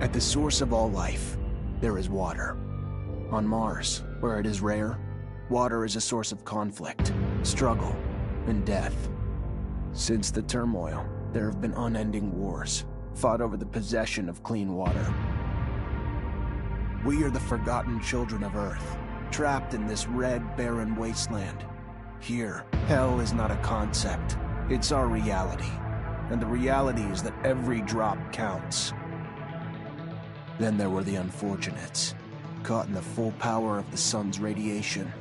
At the source of all life, there is water. On Mars, where it is rare, water is a source of conflict, struggle, and death. Since the turmoil, there have been unending wars, fought over the possession of clean water. We are the forgotten children of Earth, trapped in this red, barren wasteland. Here, hell is not a concept, it's our reality. And the reality is that every drop counts. Then there were the unfortunates, caught in the full power of the sun's radiation,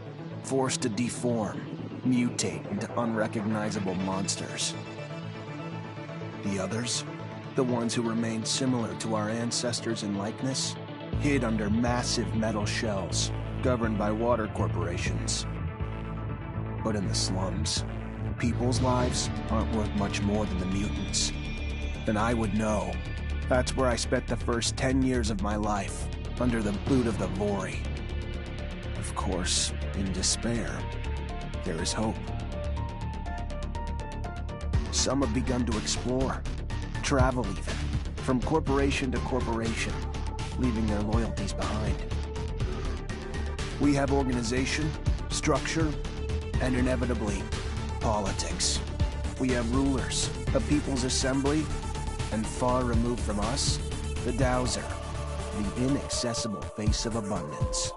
forced to deform, mutate into unrecognizable monsters. The others, the ones who remained similar to our ancestors in likeness, hid under massive metal shells, governed by water corporations. But in the slums, people's lives aren't worth much more than the mutants. And I would know. That's where I spent the first 10 years of my life, under the boot of the Vori. Of course, in despair, there is hope. Some have begun to explore, travel even, from corporation to corporation, leaving their loyalties behind. We have organization, structure, and inevitably, politics. We have rulers, a people's assembly, and far removed from us, the Dowser, the inaccessible face of abundance.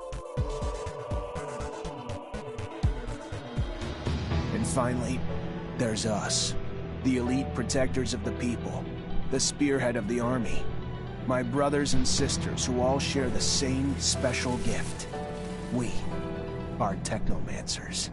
And finally, there's us, the elite protectors of the people, the spearhead of the army, my brothers and sisters who all share the same special gift. We are Technomancers.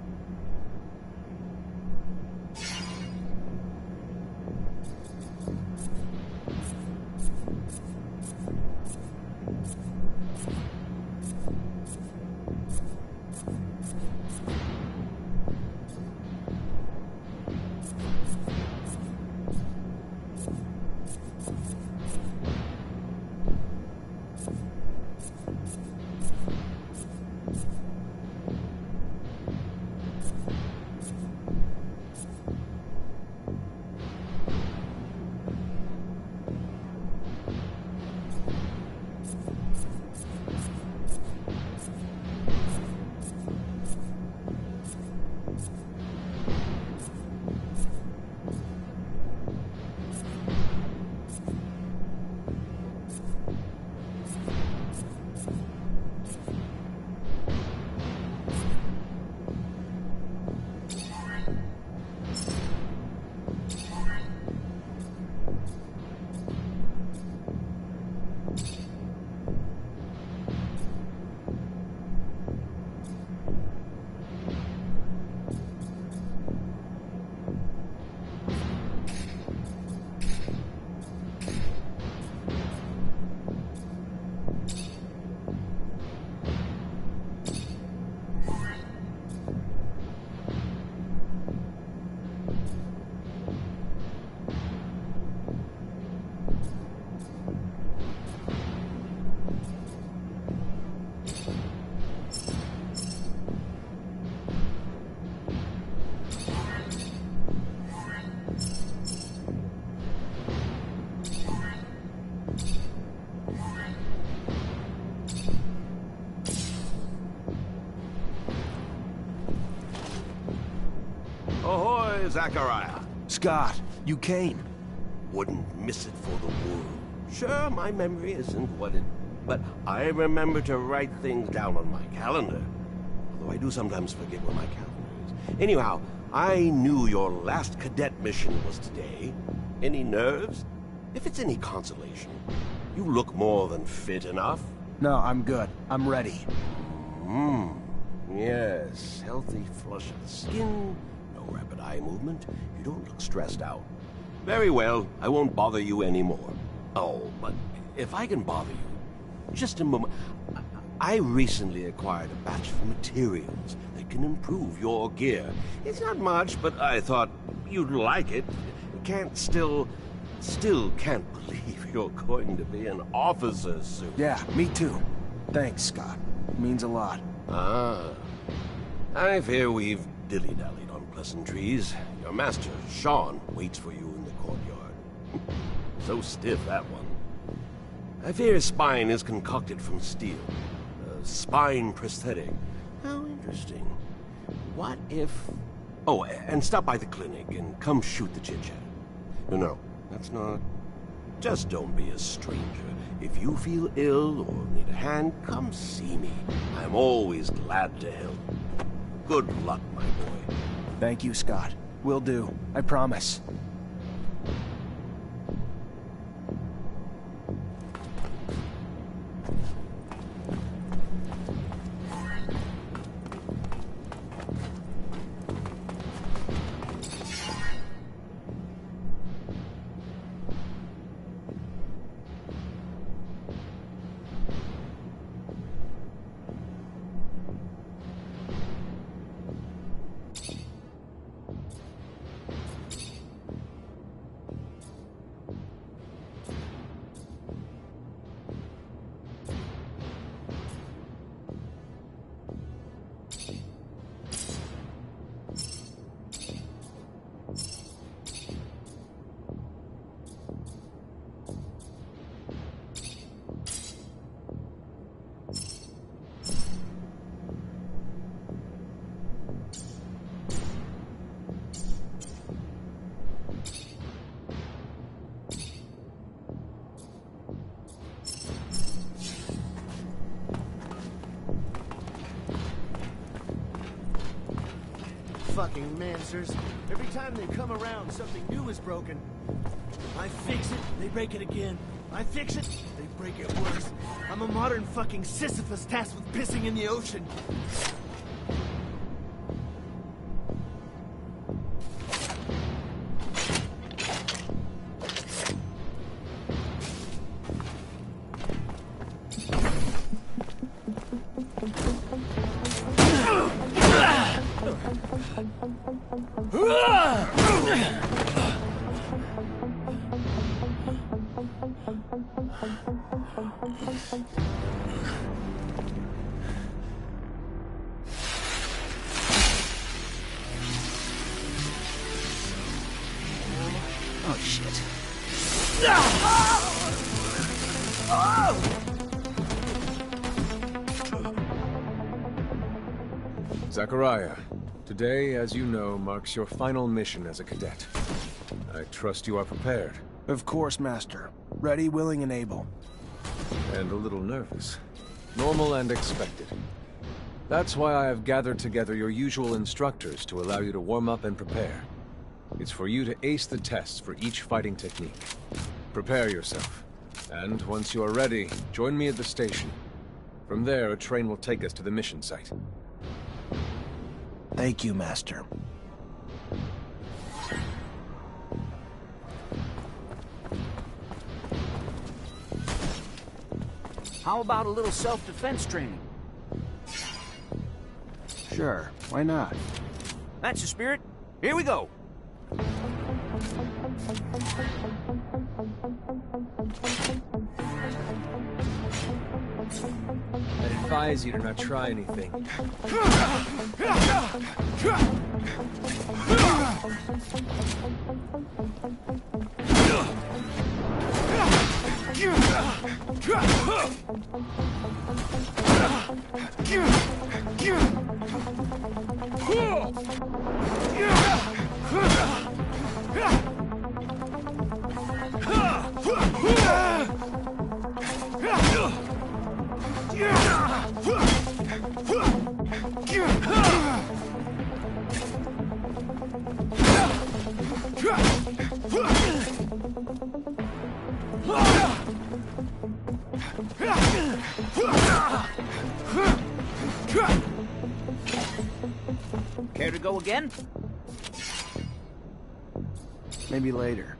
Ahoy, Zachariah. Scott, you came. Wouldn't miss it for the world. Sure, my memory isn't what it... But I remember to write things down on my calendar. Although I do sometimes forget where my calendar is. Anyhow, I knew your last cadet mission was today. Any nerves? If it's any consolation, you look more than fit enough. No, I'm good. I'm ready. Yes, healthy flush of the skin, no rapid eye movement. You don't look stressed out. Very well, I won't bother you anymore. Oh, but if I can bother you, just a moment. I recently acquired a batch of materials that can improve your gear. It's not much, but I thought you'd like it. Still can't believe you're going to be an officer's suit. Yeah, me too. Thanks, Scott. It means a lot. Ah. I fear we've dilly-dallied on pleasantries. Your master, Sean, waits for you in the courtyard. So stiff, that one. I fear his spine is concocted from steel. A spine prosthetic. How interesting. What if... Oh, and stop by the clinic and come shoot the chit-chat. No, that's not... Just don't be a stranger. If you feel ill or need a hand, come see me. I'm always glad to help. Good luck, my boy. Thank you, Scott. Will do. I promise. Fucking Mancers. Every time they come around, something new is broken. I fix it, they break it again. I fix it, they break it worse. I'm a modern fucking Sisyphus tasked with pissing in the ocean. Oh, shit. Zachariah, today, as you know, marks your final mission as a cadet. I trust you are prepared. Of course, Master. Ready, willing, and able. And a little nervous. Normal and expected. That's why I have gathered together your usual instructors to allow you to warm up and prepare. It's for you to ace the tests for each fighting technique. Prepare yourself. And once you are ready, join me at the station. From there, a train will take us to the mission site. Thank you, Master. How about a little self-defense training? Sure, why not? That's the spirit. Here we go. I advise you to not try anything. Care to go again? Maybe later.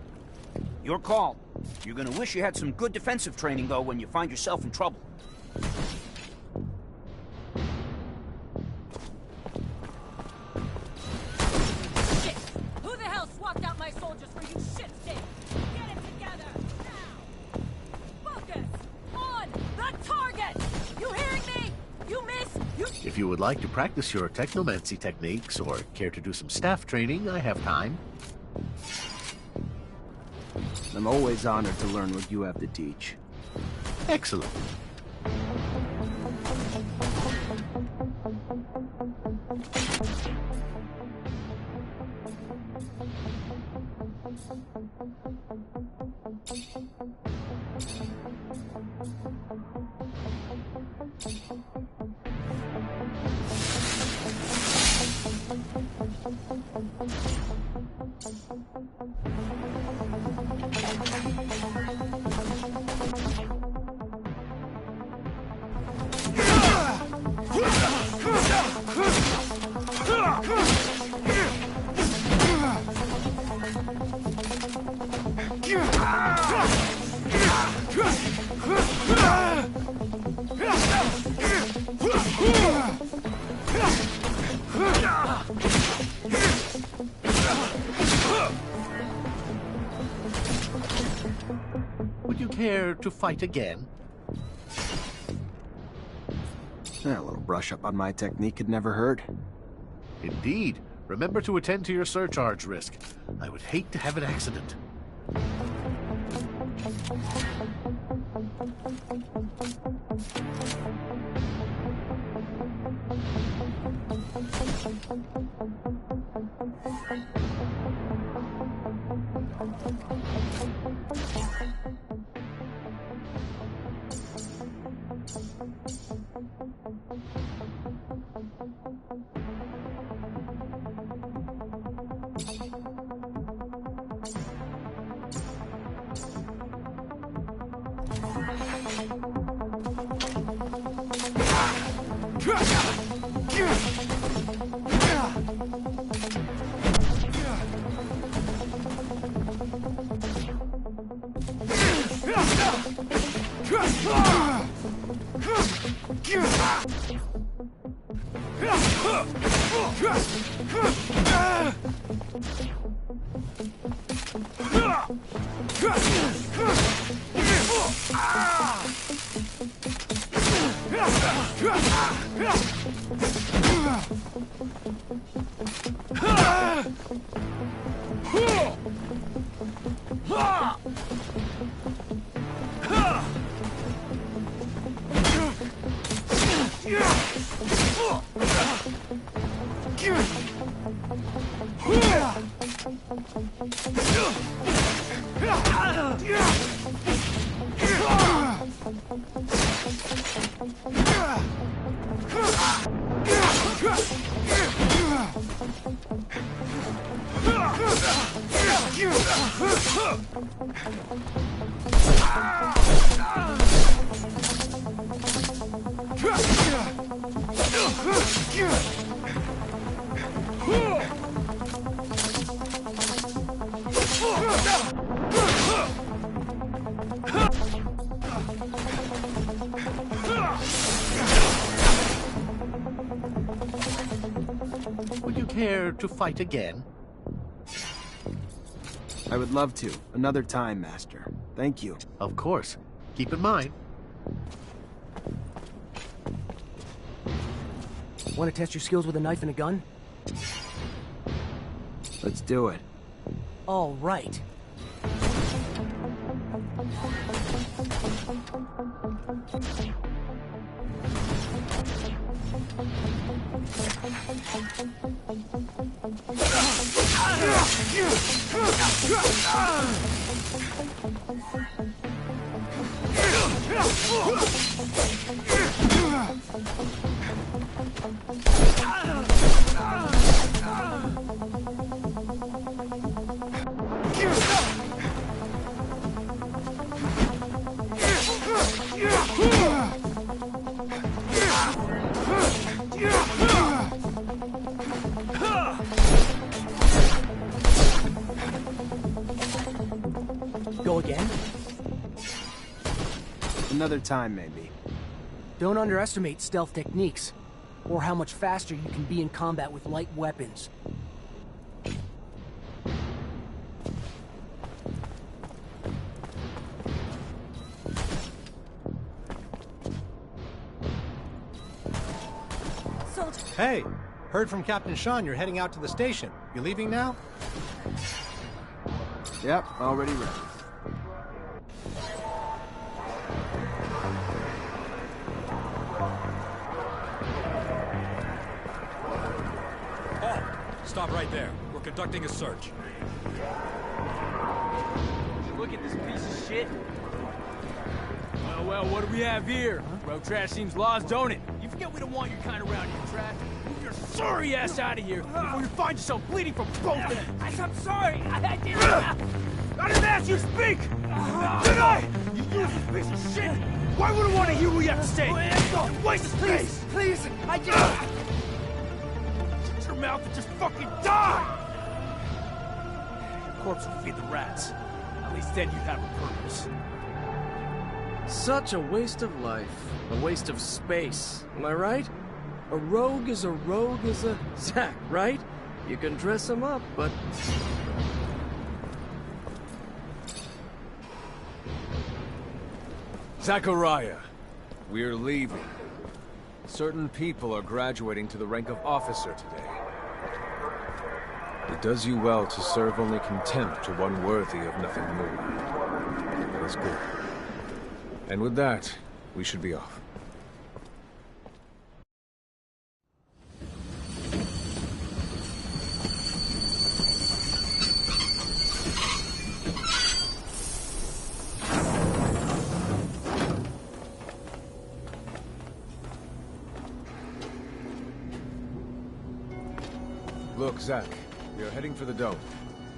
Your call. You're gonna wish you had some good defensive training, though, when you find yourself in trouble. Shit! Who the hell swapped out my soldiers for you shit sticks? Get it together, now! Focus! On the target! You hearing me? You miss? You... If you would like to practice your Technomancy techniques or care to do some staff training, I have time. I'm always honored to learn what you have to teach. Excellent. Would you care to fight again? A little brush up on my technique had never hurt. Indeed. Remember to attend to your surcharge risk. I would hate to have an accident. Would you care to fight again? I would love to. Another time, Master. Thank you. Of course. Keep in mind. Want to test your skills with a knife and a gun? Let's do it. All right. Go again? Another time, maybe. Don't underestimate stealth techniques, or how much faster you can be in combat with light weapons. Hey, heard from Captain Sean you're heading out to the station. You leaving now? Yep, already ready. Stop right there. We're conducting a search. Look at this piece of shit. Well, what do we have here? Road trash seems lost, don't it? You forget we don't want your kind around here, trash. Move your sorry ass out of here before you find yourself bleeding from both ends. I'm sorry. I didn't ask you to speak! Did I? You useless piece of shit! Why would I want to hear what you have to say? Waste of space! Please, I just... Shut your mouth and just fucking die! Your corpse will feed the rats. At least then you'd have a purpose. Such a waste of life. A waste of space. Am I right? A rogue is a Zack, right? You can dress him up, but... Zachariah, we're leaving. Certain people are graduating to the rank of officer today. It does you well to serve only contempt to one worthy of nothing more. That is good. And with that, we should be off. Look, Zack, we are heading for the dome.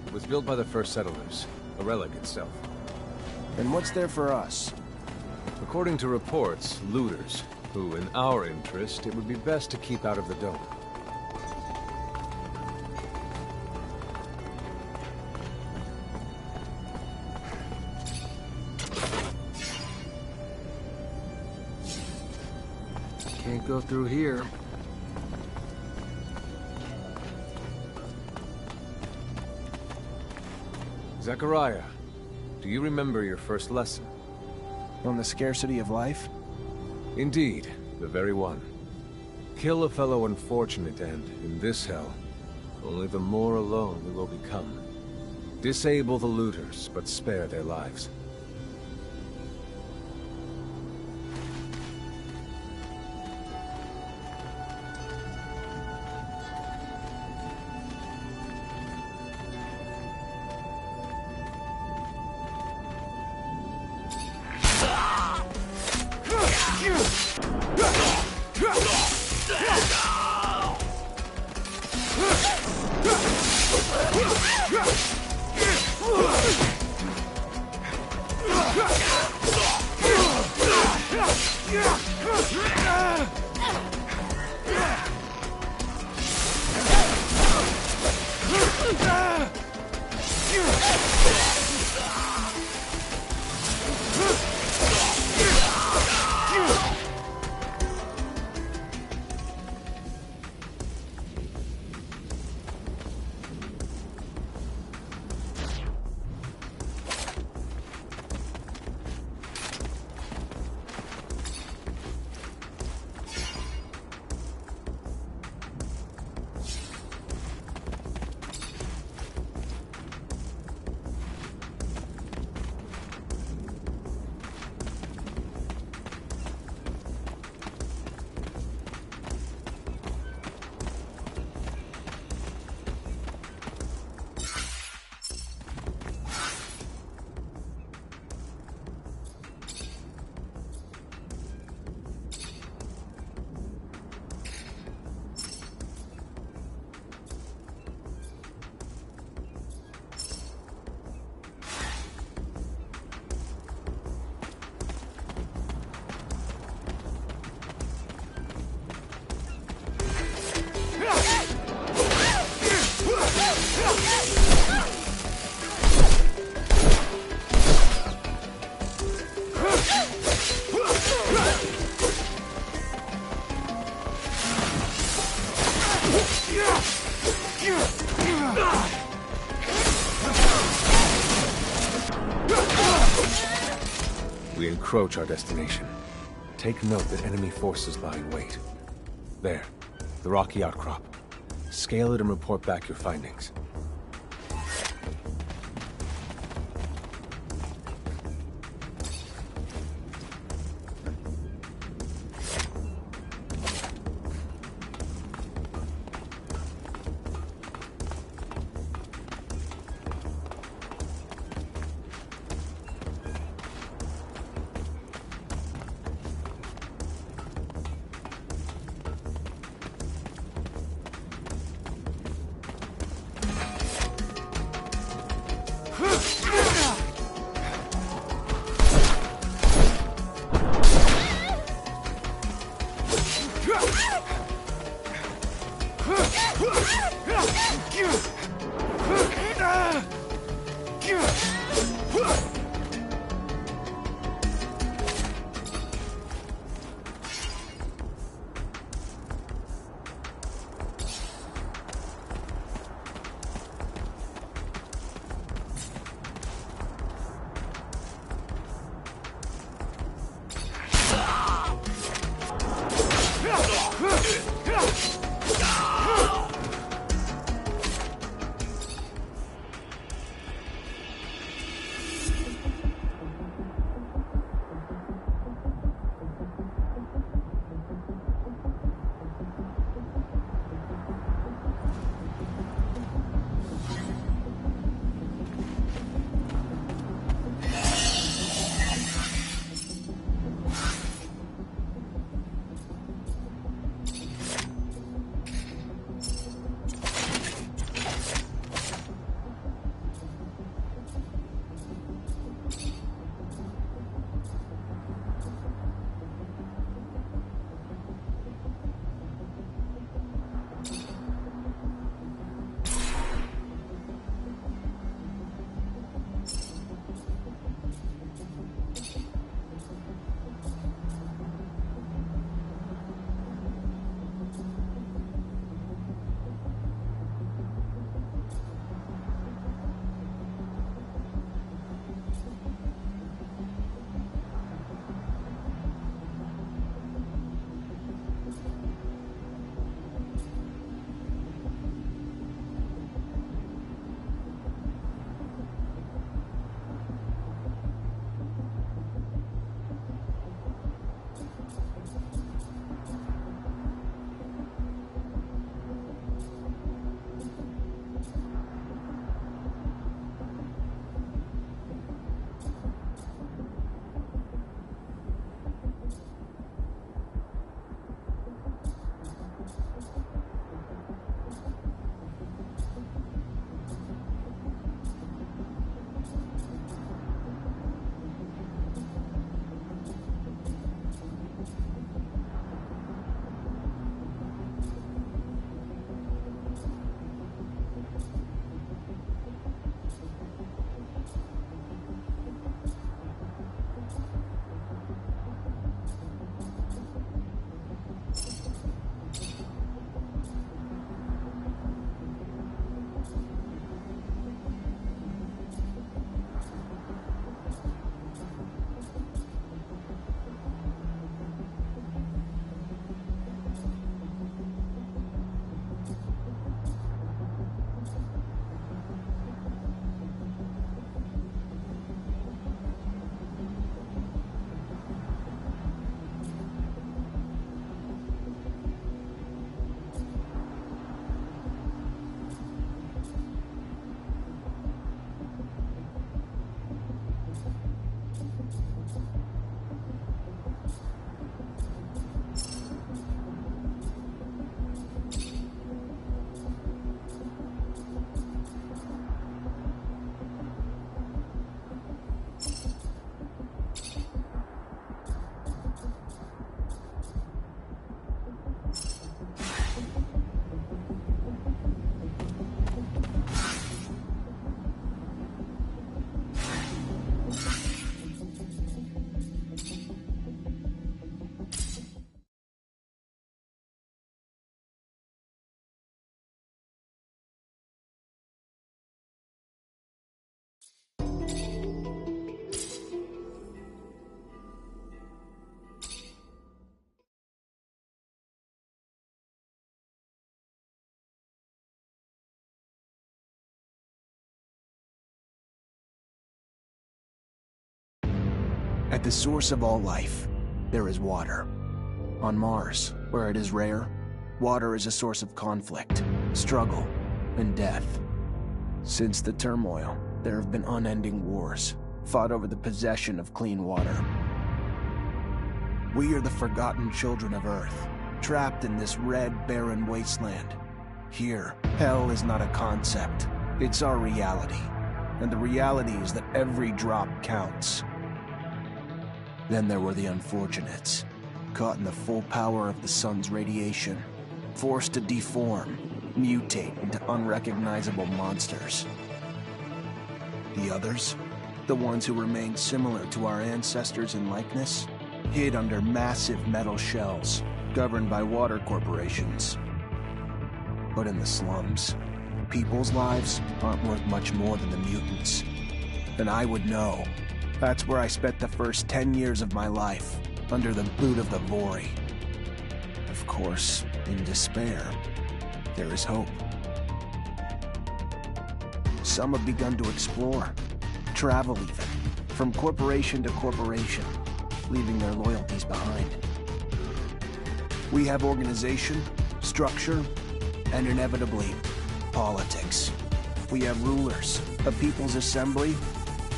It was built by the first settlers, a relic itself. And what's there for us? According to reports, looters, who, in our interest, it would be best to keep out of the dome. Can't go through here. Zachariah, do you remember your first lesson? On the scarcity of life? Indeed, the very one. Kill a fellow unfortunate and, in this hell, only the more alone we will become. Disable the looters, but spare their lives. We encroach our destination. Take note that enemy forces lie in wait. There, the rocky outcrop. Scale it and report back your findings. At the source of all life, there is water. On Mars, where it is rare, water is a source of conflict, struggle, and death. Since the turmoil, there have been unending wars, fought over the possession of clean water. We are the forgotten children of Earth, trapped in this red, barren wasteland. Here, hell is not a concept, it's our reality. And the reality is that every drop counts. Then there were the unfortunates, caught in the full power of the sun's radiation, forced to deform, mutate into unrecognizable monsters. The others, the ones who remained similar to our ancestors in likeness, hid under massive metal shells governed by water corporations. But in the slums, people's lives aren't worth much more than the mutants. And I would know. That's where I spent the first 10 years of my life, under the boot of the Vori. Of course, in despair, there is hope. Some have begun to explore, travel even, from corporation to corporation, leaving their loyalties behind. We have organization, structure, and inevitably, politics. We have rulers, a people's assembly,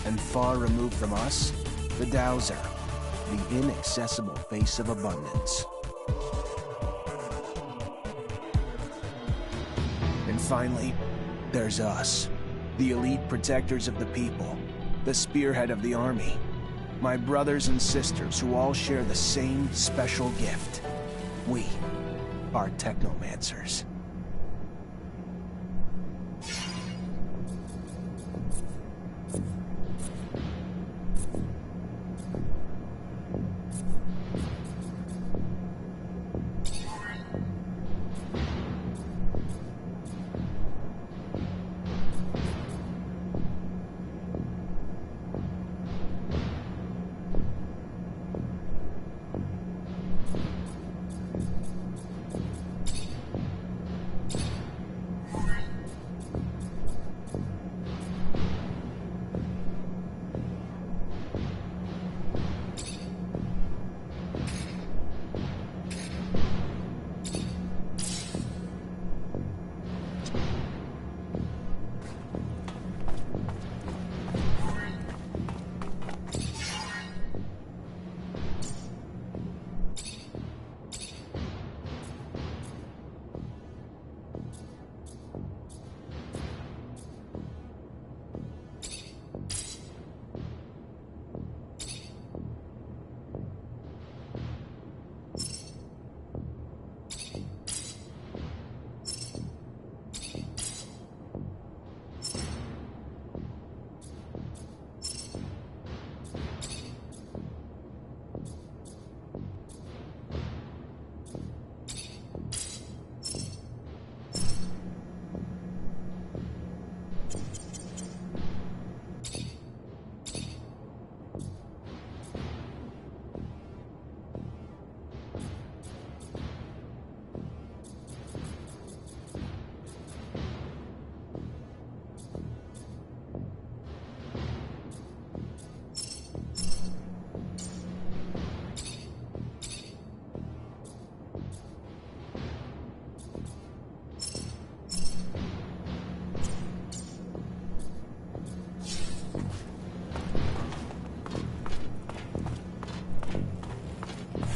and far removed from us, the Dowser, the inaccessible face of abundance. And finally, there's us, the elite protectors of the people, the spearhead of the army, my brothers and sisters who all share the same special gift. We are Technomancers.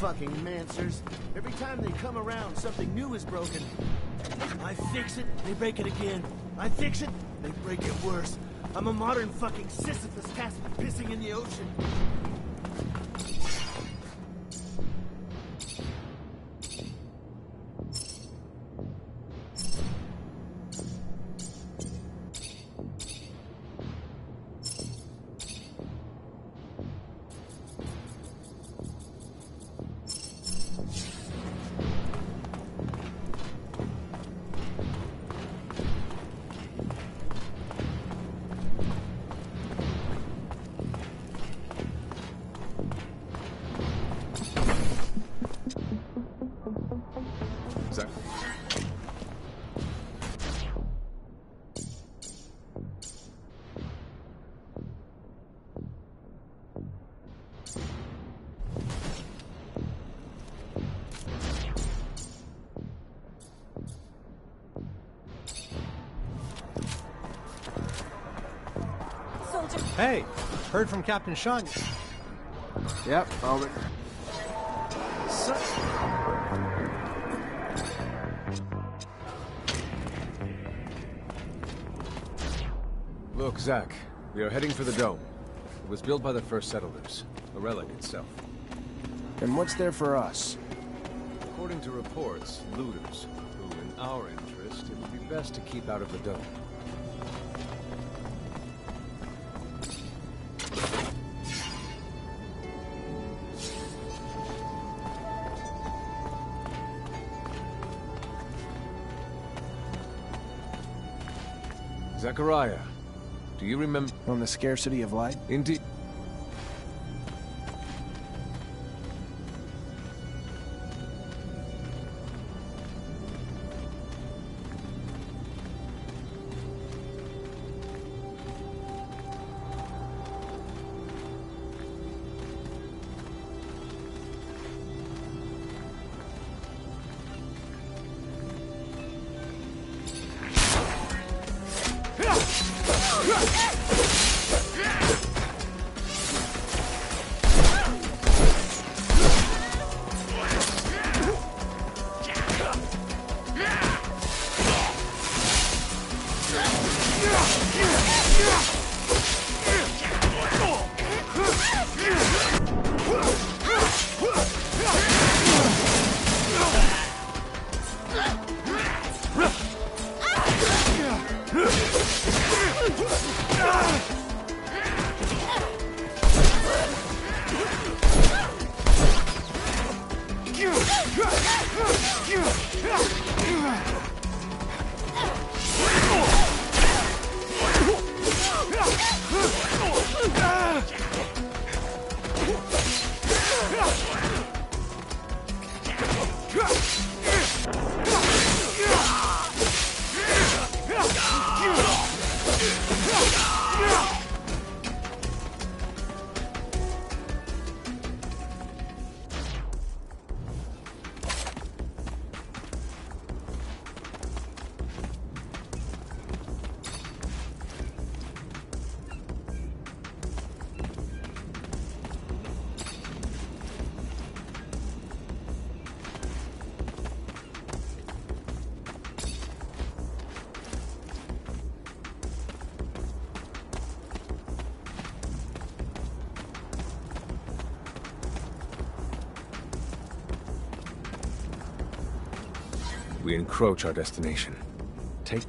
Fucking Mancers. Every time they come around, something new is broken. I fix it, they break it again. I fix it, they break it worse. I'm a modern fucking Sisyphus tasked with pissing in the ocean. Hey, heard from Captain Sean. Yep, over. Look, Zach, we are heading for the dome. It was built by the first settlers, a relic itself. And what's there for us? According to reports, looters, who in our interest, it would be best to keep out of the dome. Zechariah, do you remember... On the scarcity of light? Indeed. We encroach our destination. Take...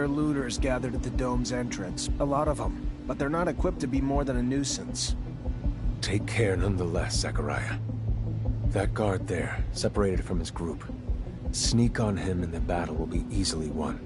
There are looters gathered at the dome's entrance. A lot of them. But they're not equipped to be more than a nuisance. Take care nonetheless, Zachariah. That guard there, separated from his group. Sneak on him and the battle will be easily won.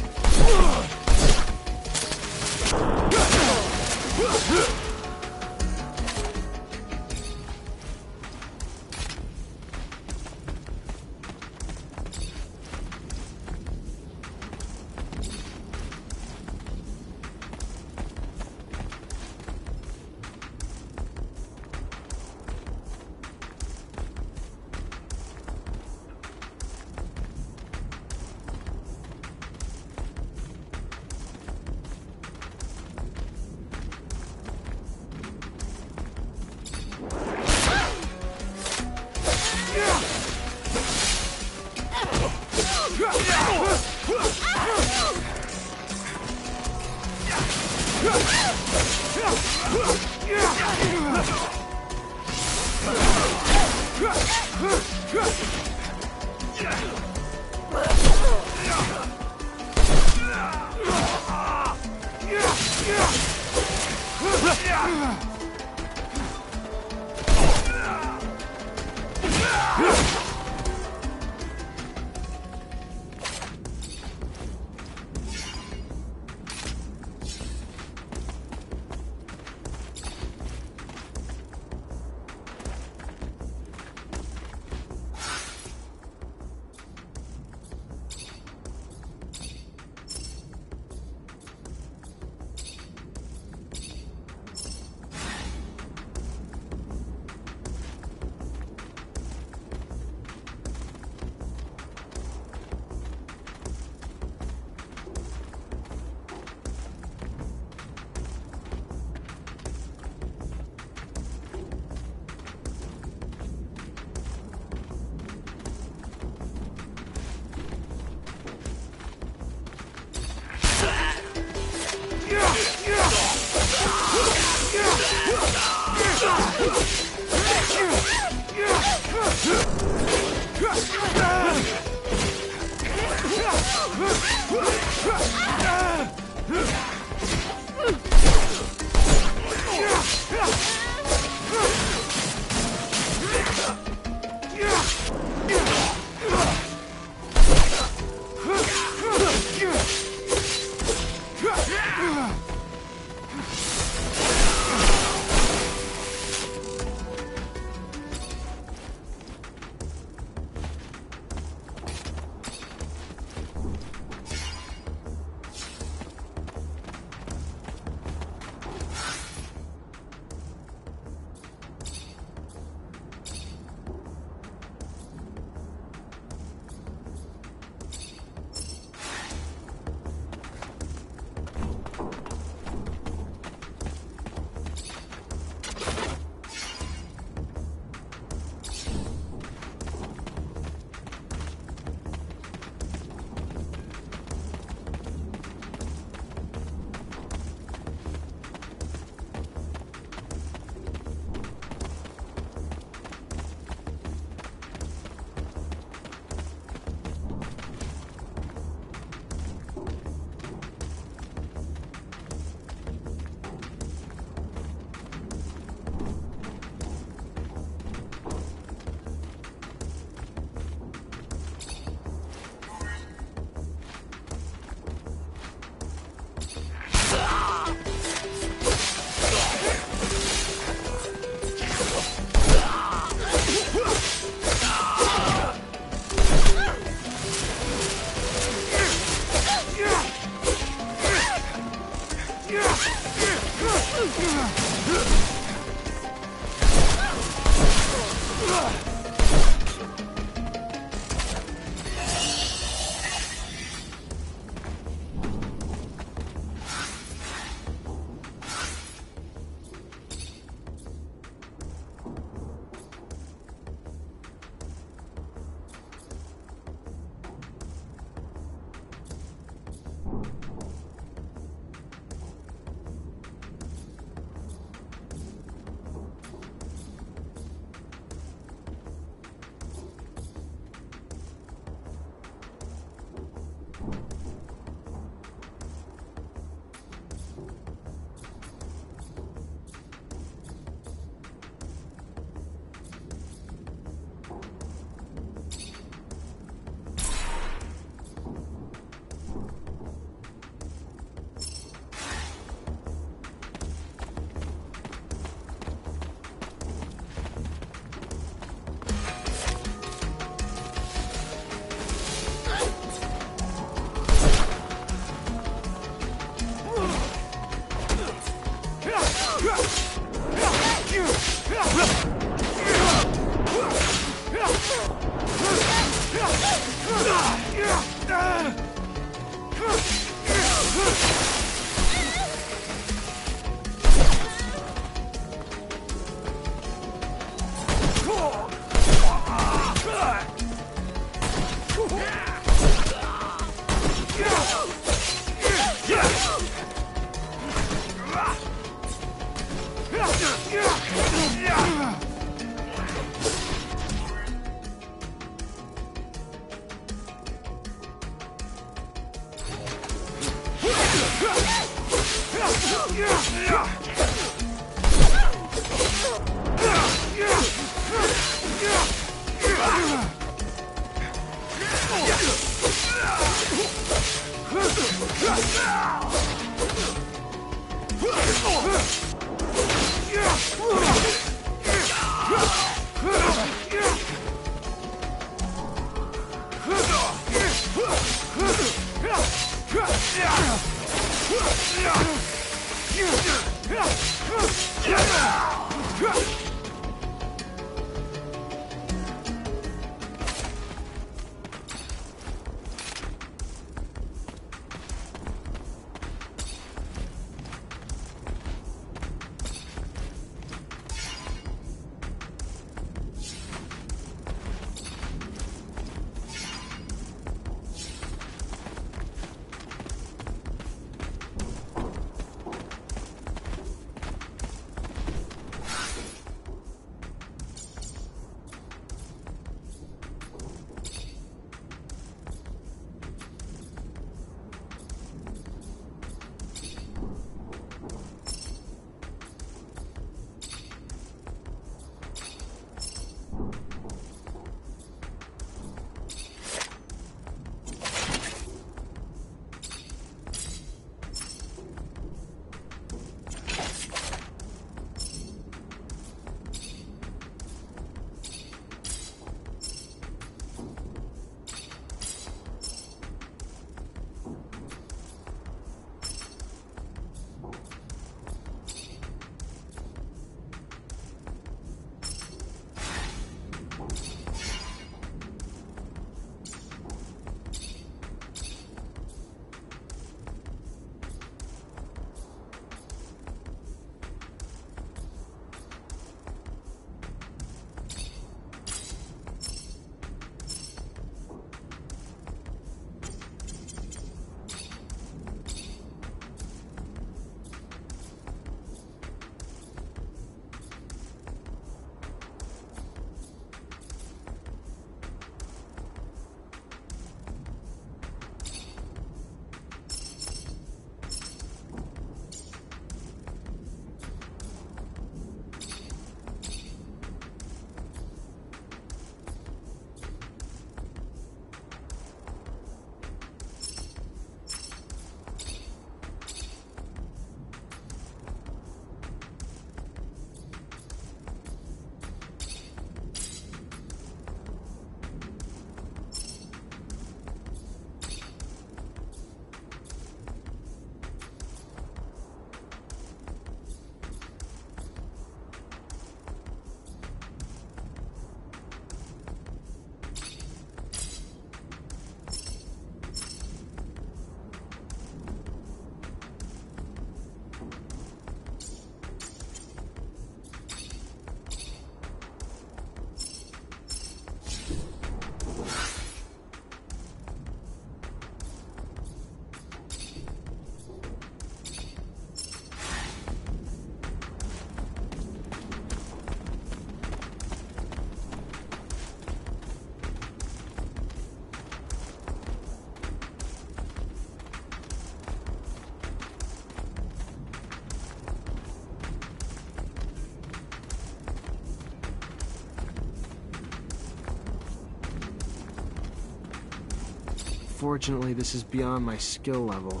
Unfortunately, this is beyond my skill level.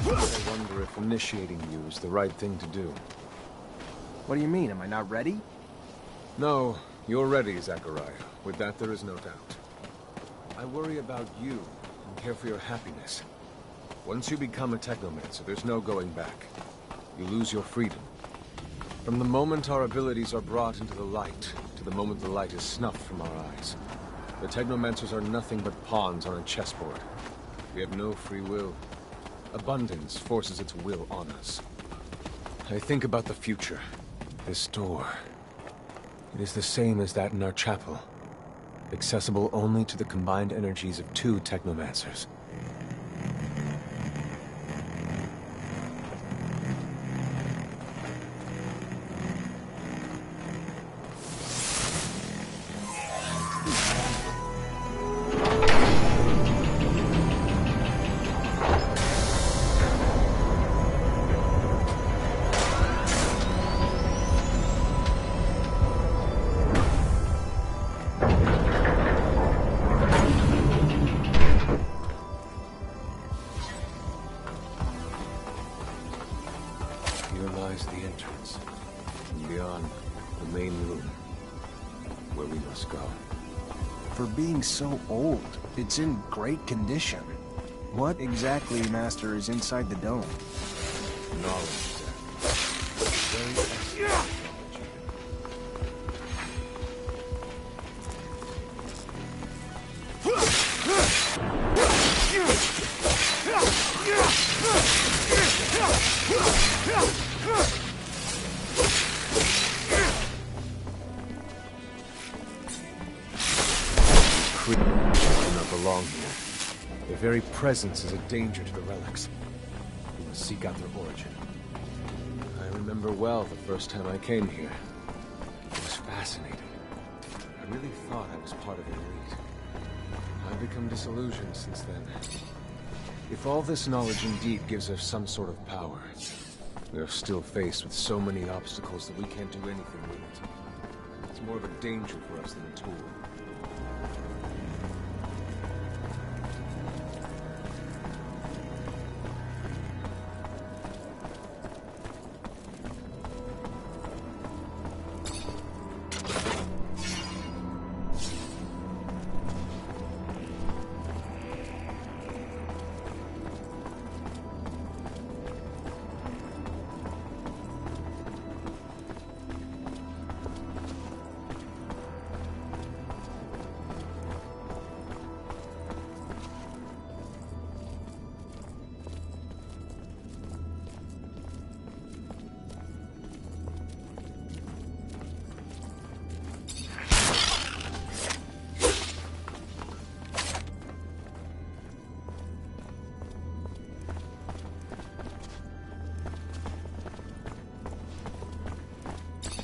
I wonder if initiating you is the right thing to do. What do you mean? Am I not ready? No, you're ready, Zachariah. With that, there is no doubt. I worry about you and care for your happiness. Once you become a Technomancer, there's no going back. You lose your freedom. From the moment our abilities are brought into the light, to the moment the light is snuffed from our eyes, the Technomancers are nothing but pawns on a chessboard. We have no free will. Abundance forces its will on us. I think about the future. This door. It is the same as that in our chapel. Accessible only to the combined energies of 2 Technomancers. The entrance, and beyond, the main room, where we must go. For being so old, it's in great condition. What exactly, Master, is inside the dome? Knowledge, Zach. Very essence of knowledge. Do not belong here. Their very presence is a danger to the relics. We must seek out their origin. I remember well the first time I came here. I was fascinated. I really thought I was part of the elite. I've become disillusioned since then. If all this knowledge indeed gives us some sort of power, we are still faced with so many obstacles that we can't do anything with it. It's more of a danger for us than a tool.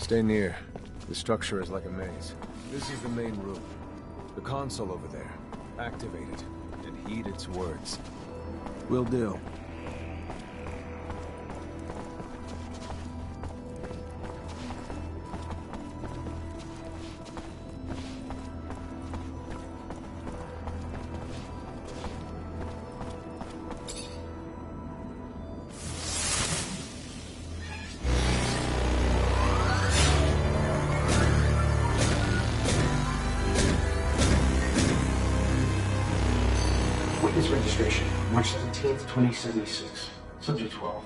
Stay near. The structure is like a maze. This is the main room. The console over there. Activate it, and heed its words. Will do. Witness registration, March 17th, 2076. Subject 12.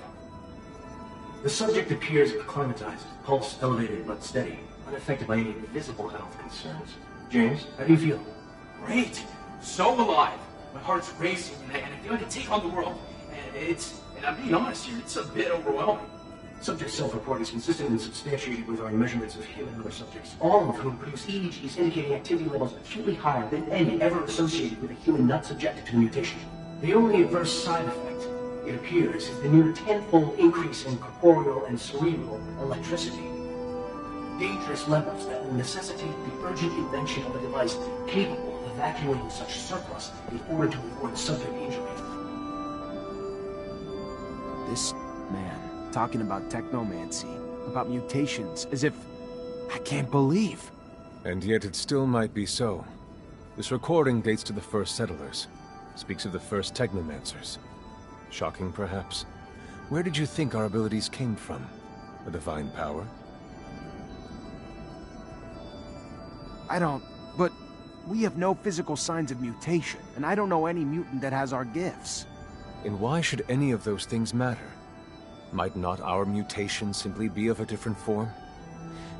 The subject appears acclimatized, pulse elevated but steady, unaffected by any visible health concerns. James, how do you feel? Great. So alive. My heart's racing, and I feel I can take on the world. And I'm being honest here, it's a bit overwhelming. Subject self-report is consistent and substantiated with our measurements of human and other subjects, all of whom produce EEGs indicating activity levels acutely higher than any ever associated with a human not subjected to the mutation. The only adverse side effect, it appears, is the near tenfold increase in corporeal and cerebral electricity. Dangerous levels that will necessitate the urgent invention of a device capable of evacuating such surplus in order to avoid subject injury. This man talking about technomancy, about mutations, as if... I can't believe. And yet it still might be so. This recording dates to the first settlers. Speaks of the first Technomancers. Shocking, perhaps? Where did you think our abilities came from? A divine power? I don't... But we have no physical signs of mutation, and I don't know any mutant that has our gifts. And why should any of those things matter? Might not our mutation simply be of a different form?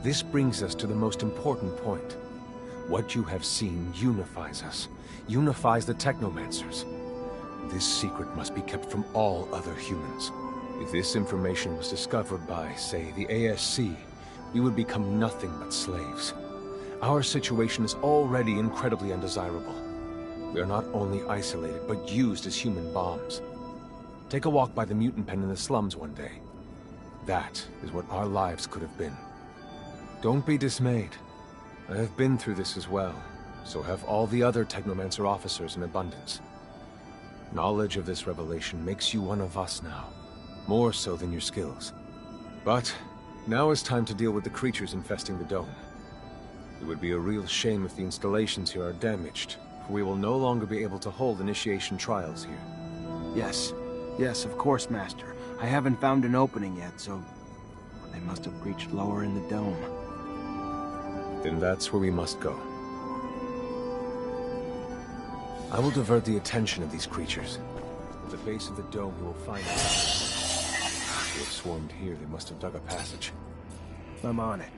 This brings us to the most important point. What you have seen unifies us, unifies the Technomancers. This secret must be kept from all other humans. If this information was discovered by, say, the ASC, we would become nothing but slaves. Our situation is already incredibly undesirable. We are not only isolated, but used as human bombs. Take a walk by the mutant pen in the slums one day. That is what our lives could have been. Don't be dismayed. I have been through this as well, so have all the other Technomancer officers in abundance. Knowledge of this revelation makes you one of us now, more so than your skills. But now is time to deal with the creatures infesting the dome. It would be a real shame if the installations here are damaged, for we will no longer be able to hold initiation trials here. Yes. Yes, of course, Master. I haven't found an opening yet, so... they must have breached lower in the dome. Then that's where we must go. I will divert the attention of these creatures. At the base of the dome, you will find them. If they have swarmed here, they must have dug a passage. I'm on it.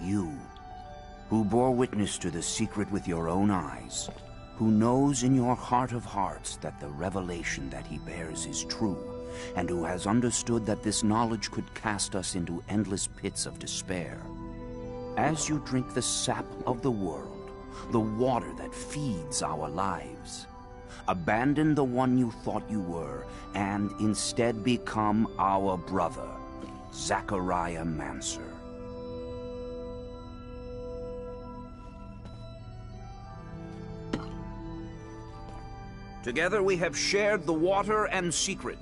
You, who bore witness to the secret with your own eyes, who knows in your heart of hearts that the revelation that he bears is true, and who has understood that this knowledge could cast us into endless pits of despair. As you drink the sap of the world, the water that feeds our lives, abandon the one you thought you were, and instead become our brother, Technomancer. Together we have shared the water and secret.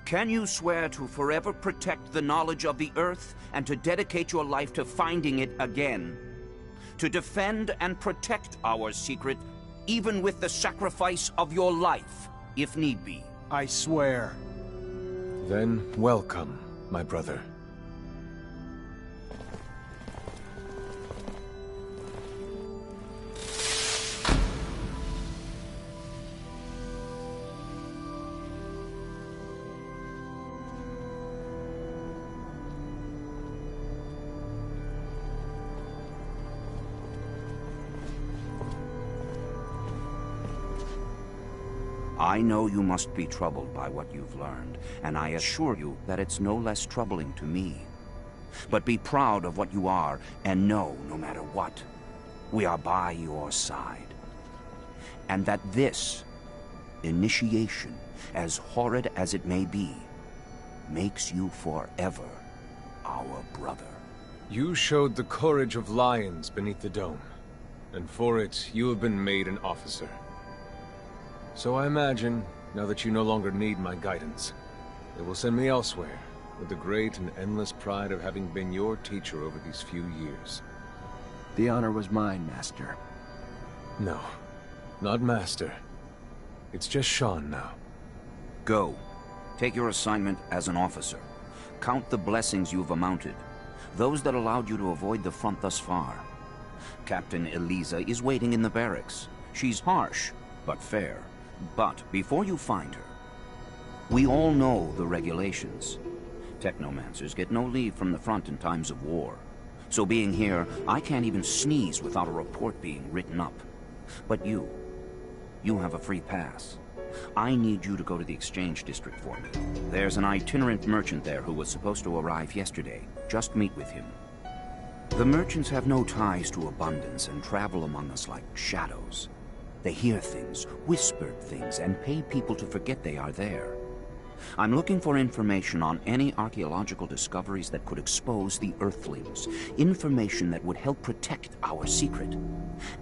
Can you swear to forever protect the knowledge of the Earth and to dedicate your life to finding it again? To defend and protect our secret, even with the sacrifice of your life, if need be? I swear. Then welcome, my brother. I know you must be troubled by what you've learned, and I assure you that it's no less troubling to me. But be proud of what you are, and know, no matter what, we are by your side. And that this initiation, as horrid as it may be, makes you forever our brother. You showed the courage of lions beneath the dome, and for it, you have been made an officer. So I imagine, now that you no longer need my guidance, they will send me elsewhere, with the great and endless pride of having been your teacher over these few years. The honor was mine, Master. No, not Master. It's just Sean now. Go. Take your assignment as an officer. Count the blessings you've amounted, those that allowed you to avoid the front thus far. Captain Eliza is waiting in the barracks. She's harsh, but fair. But before you find her, we all know the regulations. Technomancers get no leave from the front in times of war. So being here, I can't even sneeze without a report being written up. But you have a free pass. I need you to go to the exchange district for me. There's an itinerant merchant there who was supposed to arrive yesterday. Just meet with him. The merchants have no ties to abundance and travel among us like shadows. They hear things, whispered things, and pay people to forget they are there. I'm looking for information on any archaeological discoveries that could expose the Earthlings. Information that would help protect our secret.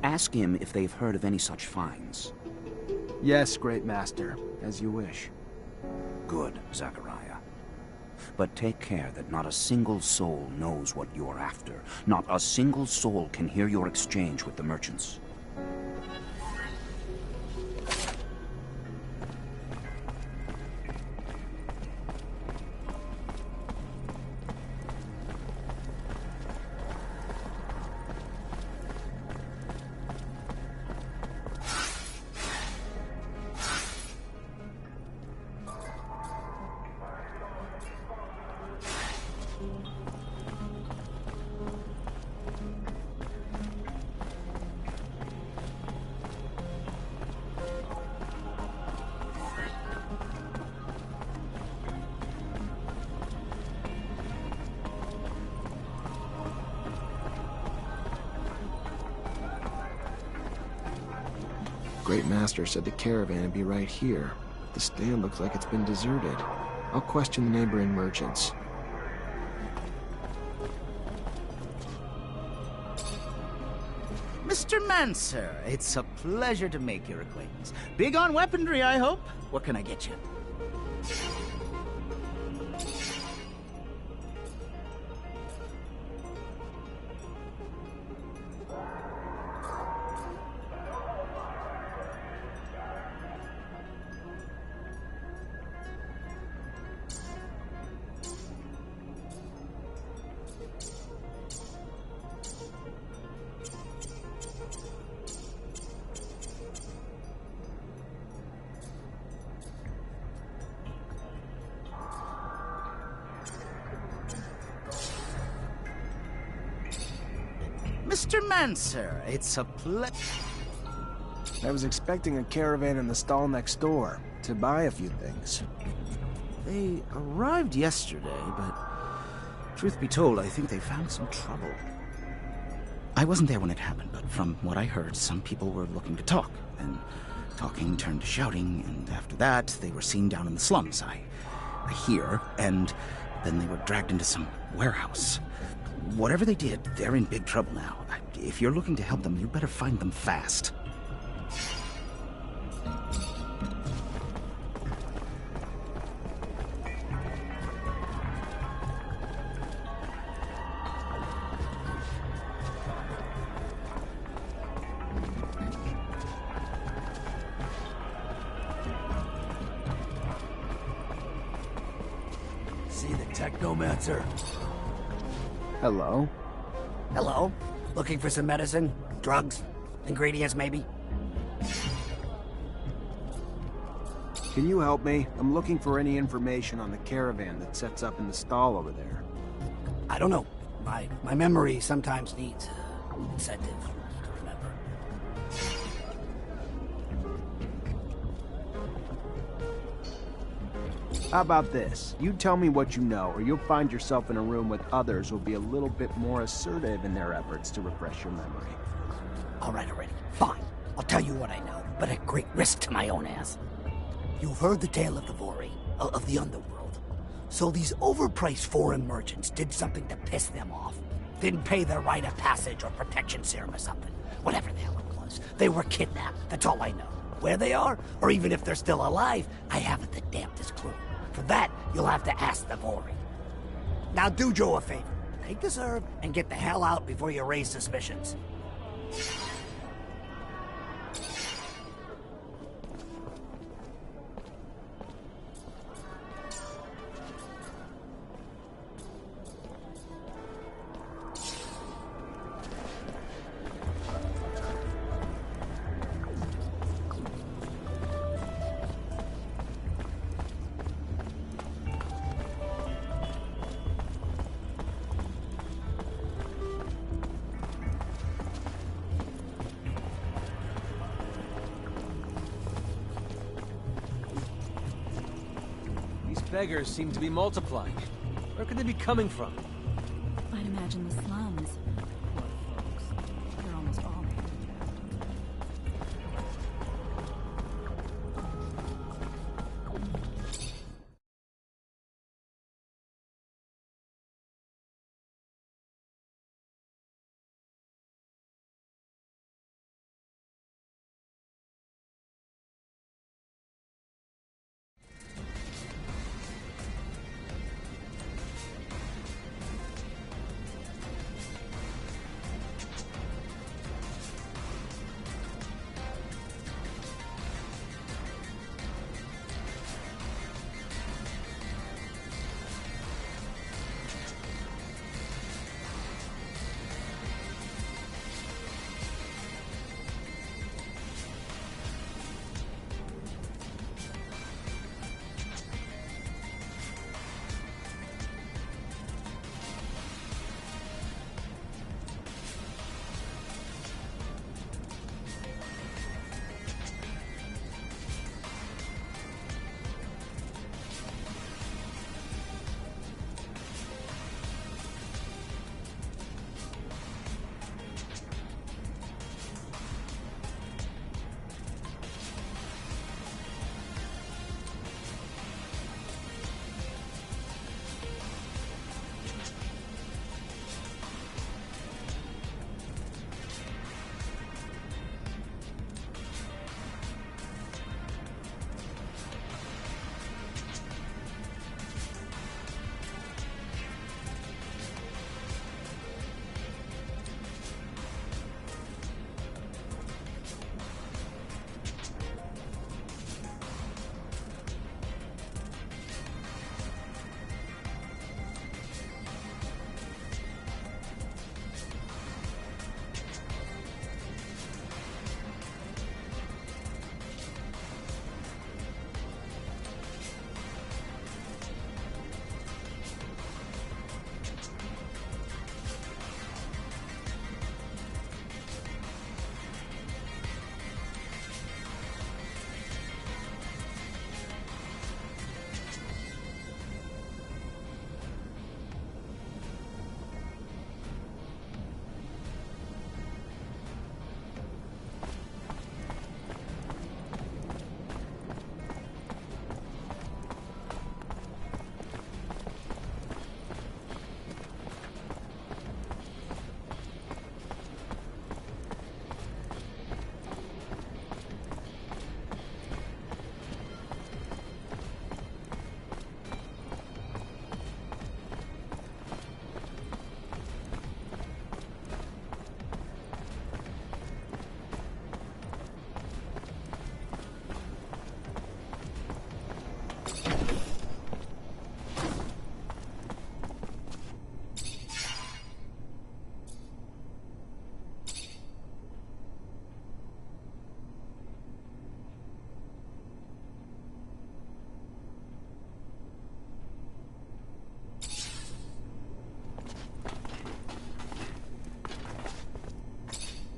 Ask him if they've heard of any such finds. Yes, Great Master, as you wish. Good, Zachariah. But take care that not a single soul knows what you're after. Not a single soul can hear your exchange with the merchants. Great Master said the caravan would be right here, but the stand looks like it's been deserted. I'll question the neighboring merchants. Mr. Mancer, it's a pleasure to make your acquaintance. Big on weaponry, I hope? What can I get you? Mr. Mancer, it's a I was expecting a caravan in the stall next door to buy a few things. They arrived yesterday, but truth be told, I think they found some trouble. I wasn't there when it happened, but from what I heard, some people were looking to talk, and talking turned to shouting, and after that, they were seen down in the slums. I hear, and then they were dragged into some warehouse. Whatever they did, they're in big trouble now. If you're looking to help them, you better find them fast. See the Technomancer. Hello? Hello. Looking for some medicine? Drugs? Ingredients, maybe? Can you help me? I'm looking for any information on the caravan that sets up in the stall over there. I don't know. My memory sometimes needs incentive to remember. How about this? You tell me what you know, or you'll find yourself in a room with others who'll be a little bit more assertive in their efforts to refresh your memory. All right, fine. I'll tell you what I know, but at great risk to my own ass. You've heard the tale of the Vori, of the underworld. So these overpriced foreign merchants did something to piss them off. Didn't pay their rite of passage or protection serum or something. Whatever the hell it was. They were kidnapped, that's all I know. Where they are, or even if they're still alive, I haven't the damnedest clue. For that, you'll have to ask the Vori. Now do Joe a favor. Take the serve and get the hell out before you raise suspicions. Beggars seem to be multiplying. Where could they be coming from? I'd imagine the slums. Poor folks. They're almost all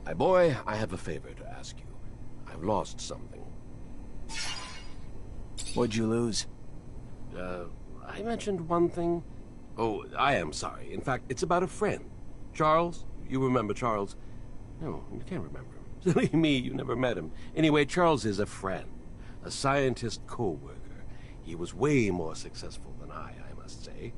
My boy, I have a favor to ask you. I've lost something. What'd you lose? I mentioned one thing. Oh, I am sorry. In fact, it's about a friend. Charles? You remember Charles? No, you can't remember him. Silly me, you never met him. Anyway, Charles is a friend. A scientist co-worker. He was way more successful than I must say.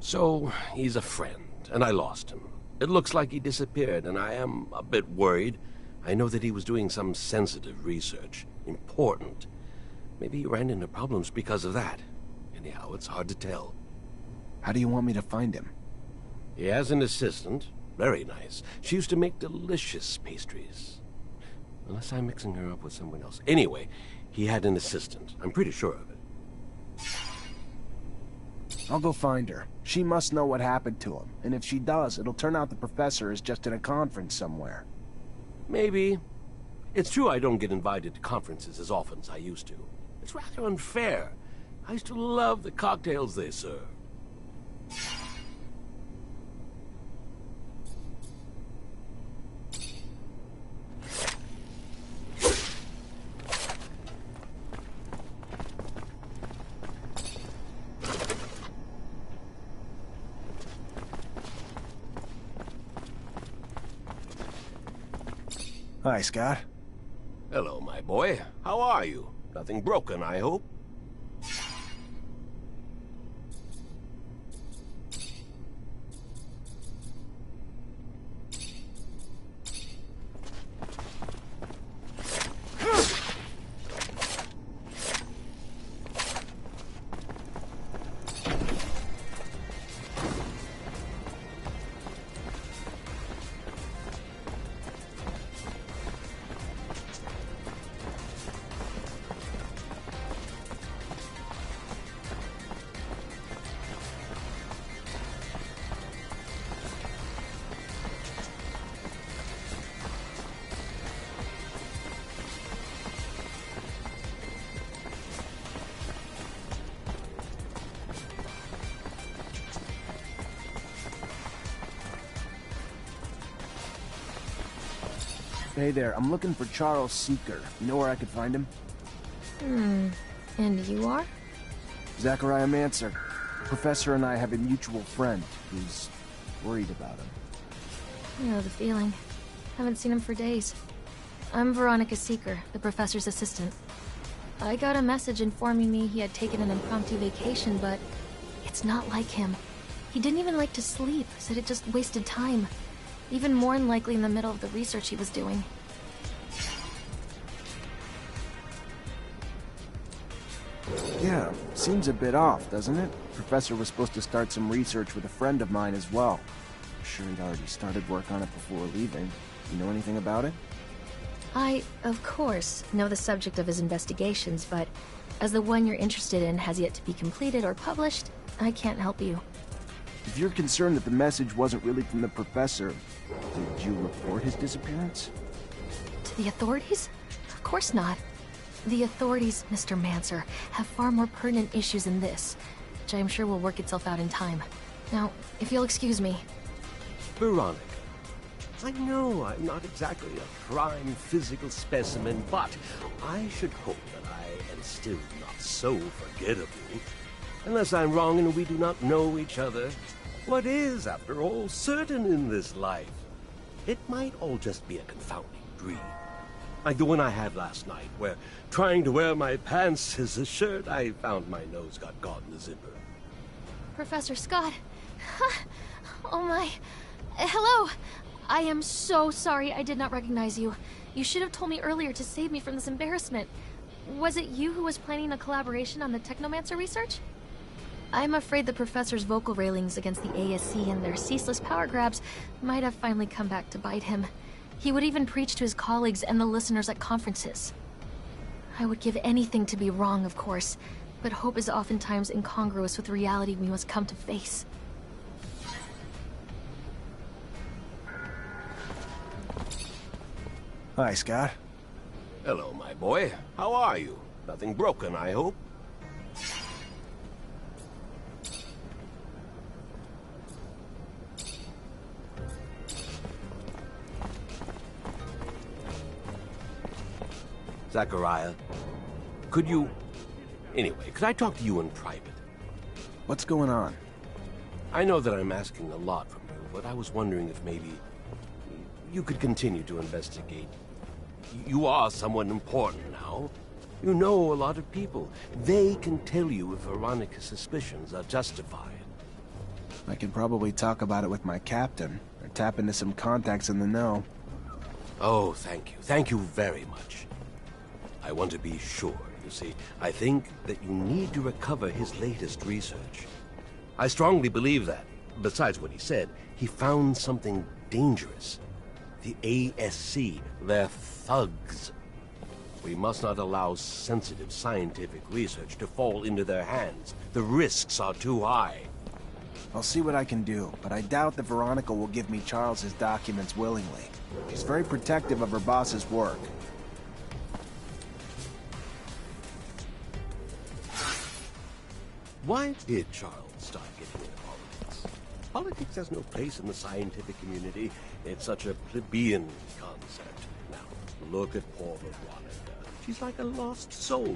So, he's a friend, and I lost him. It looks like he disappeared, and I am a bit worried. I know that he was doing some sensitive research. Important. Maybe he ran into problems because of that. Anyhow, it's hard to tell. How do you want me to find him? He has an assistant. Very nice. She used to make delicious pastries. Unless I'm mixing her up with someone else. Anyway, he had an assistant. I'm pretty sure of it. I'll go find her. She must know what happened to him. And if she does, it'll turn out the professor is just in a conference somewhere. Maybe. It's true I don't get invited to conferences as often as I used to. It's rather unfair. I used to love the cocktails they serve. Hi, Scott. Hello, my boy. How are you? Nothing broken, I hope? Hey there, I'm looking for Charles Seeker. You know where I could find him? And you are? Technomancer. The professor and I have a mutual friend who's worried about him. I know the feeling. Haven't seen him for days. I'm Veronica Seeker, the professor's assistant. I got a message informing me he had taken an impromptu vacation, but it's not like him. He didn't even like to sleep, said it just wasted time. Even more than likely in the middle of the research he was doing. Yeah, seems a bit off, doesn't it? Professor was supposed to start some research with a friend of mine as well. I'm sure he'd already started work on it before leaving. You know anything about it? I, of course, know the subject of his investigations, but as the one you're interested in has yet to be completed or published, I can't help you. If you're concerned that the message wasn't really from the professor, did you report his disappearance? To the authorities? Of course not. The authorities, Mr. Mancer, have far more pertinent issues than this, which I'm sure will work itself out in time. Now, if you'll excuse me. Veronica, I know I'm not exactly a prime physical specimen, but I should hope that I am still not so forgettable. Unless I'm wrong and we do not know each other, what is, after all, certain in this life? It might all just be a confounding dream. Like the one I had last night, where, trying to wear my pants as a shirt, I found my nose got caught in the zipper. Professor Scott. Oh my. Hello. I am so sorry I did not recognize you. You should have told me earlier to save me from this embarrassment. Was it you who was planning a collaboration on the Technomancer research? I'm afraid the professor's vocal railings against the ASC and their ceaseless power grabs might have finally come back to bite him. He would even preach to his colleagues and the listeners at conferences. I would give anything to be wrong, of course, but hope is oftentimes incongruous with the reality we must come to face. Hi, Scott. Hello, my boy. How are you? Nothing broken, I hope? Zachariah, could you... Anyway, could I talk to you in private? What's going on? I know that I'm asking a lot from you, but I was wondering if maybe you could continue to investigate. You are someone important now. You know a lot of people. They can tell you if Veronica's suspicions are justified. I can probably talk about it with my captain, or tap into some contacts in the know. Oh, thank you. Thank you very much. I want to be sure. You see, I think that you need to recover his latest research. I strongly believe that, besides what he said, he found something dangerous. The ASC, they're thugs. We must not allow sensitive scientific research to fall into their hands. The risks are too high. I'll see what I can do, but I doubt that Veronica will give me Charles's documents willingly. She's very protective of her boss's work. Why did Charles start getting into politics? Politics has no place in the scientific community. It's such a plebeian concept. Now, look at poor Veronica. She's like a lost soul.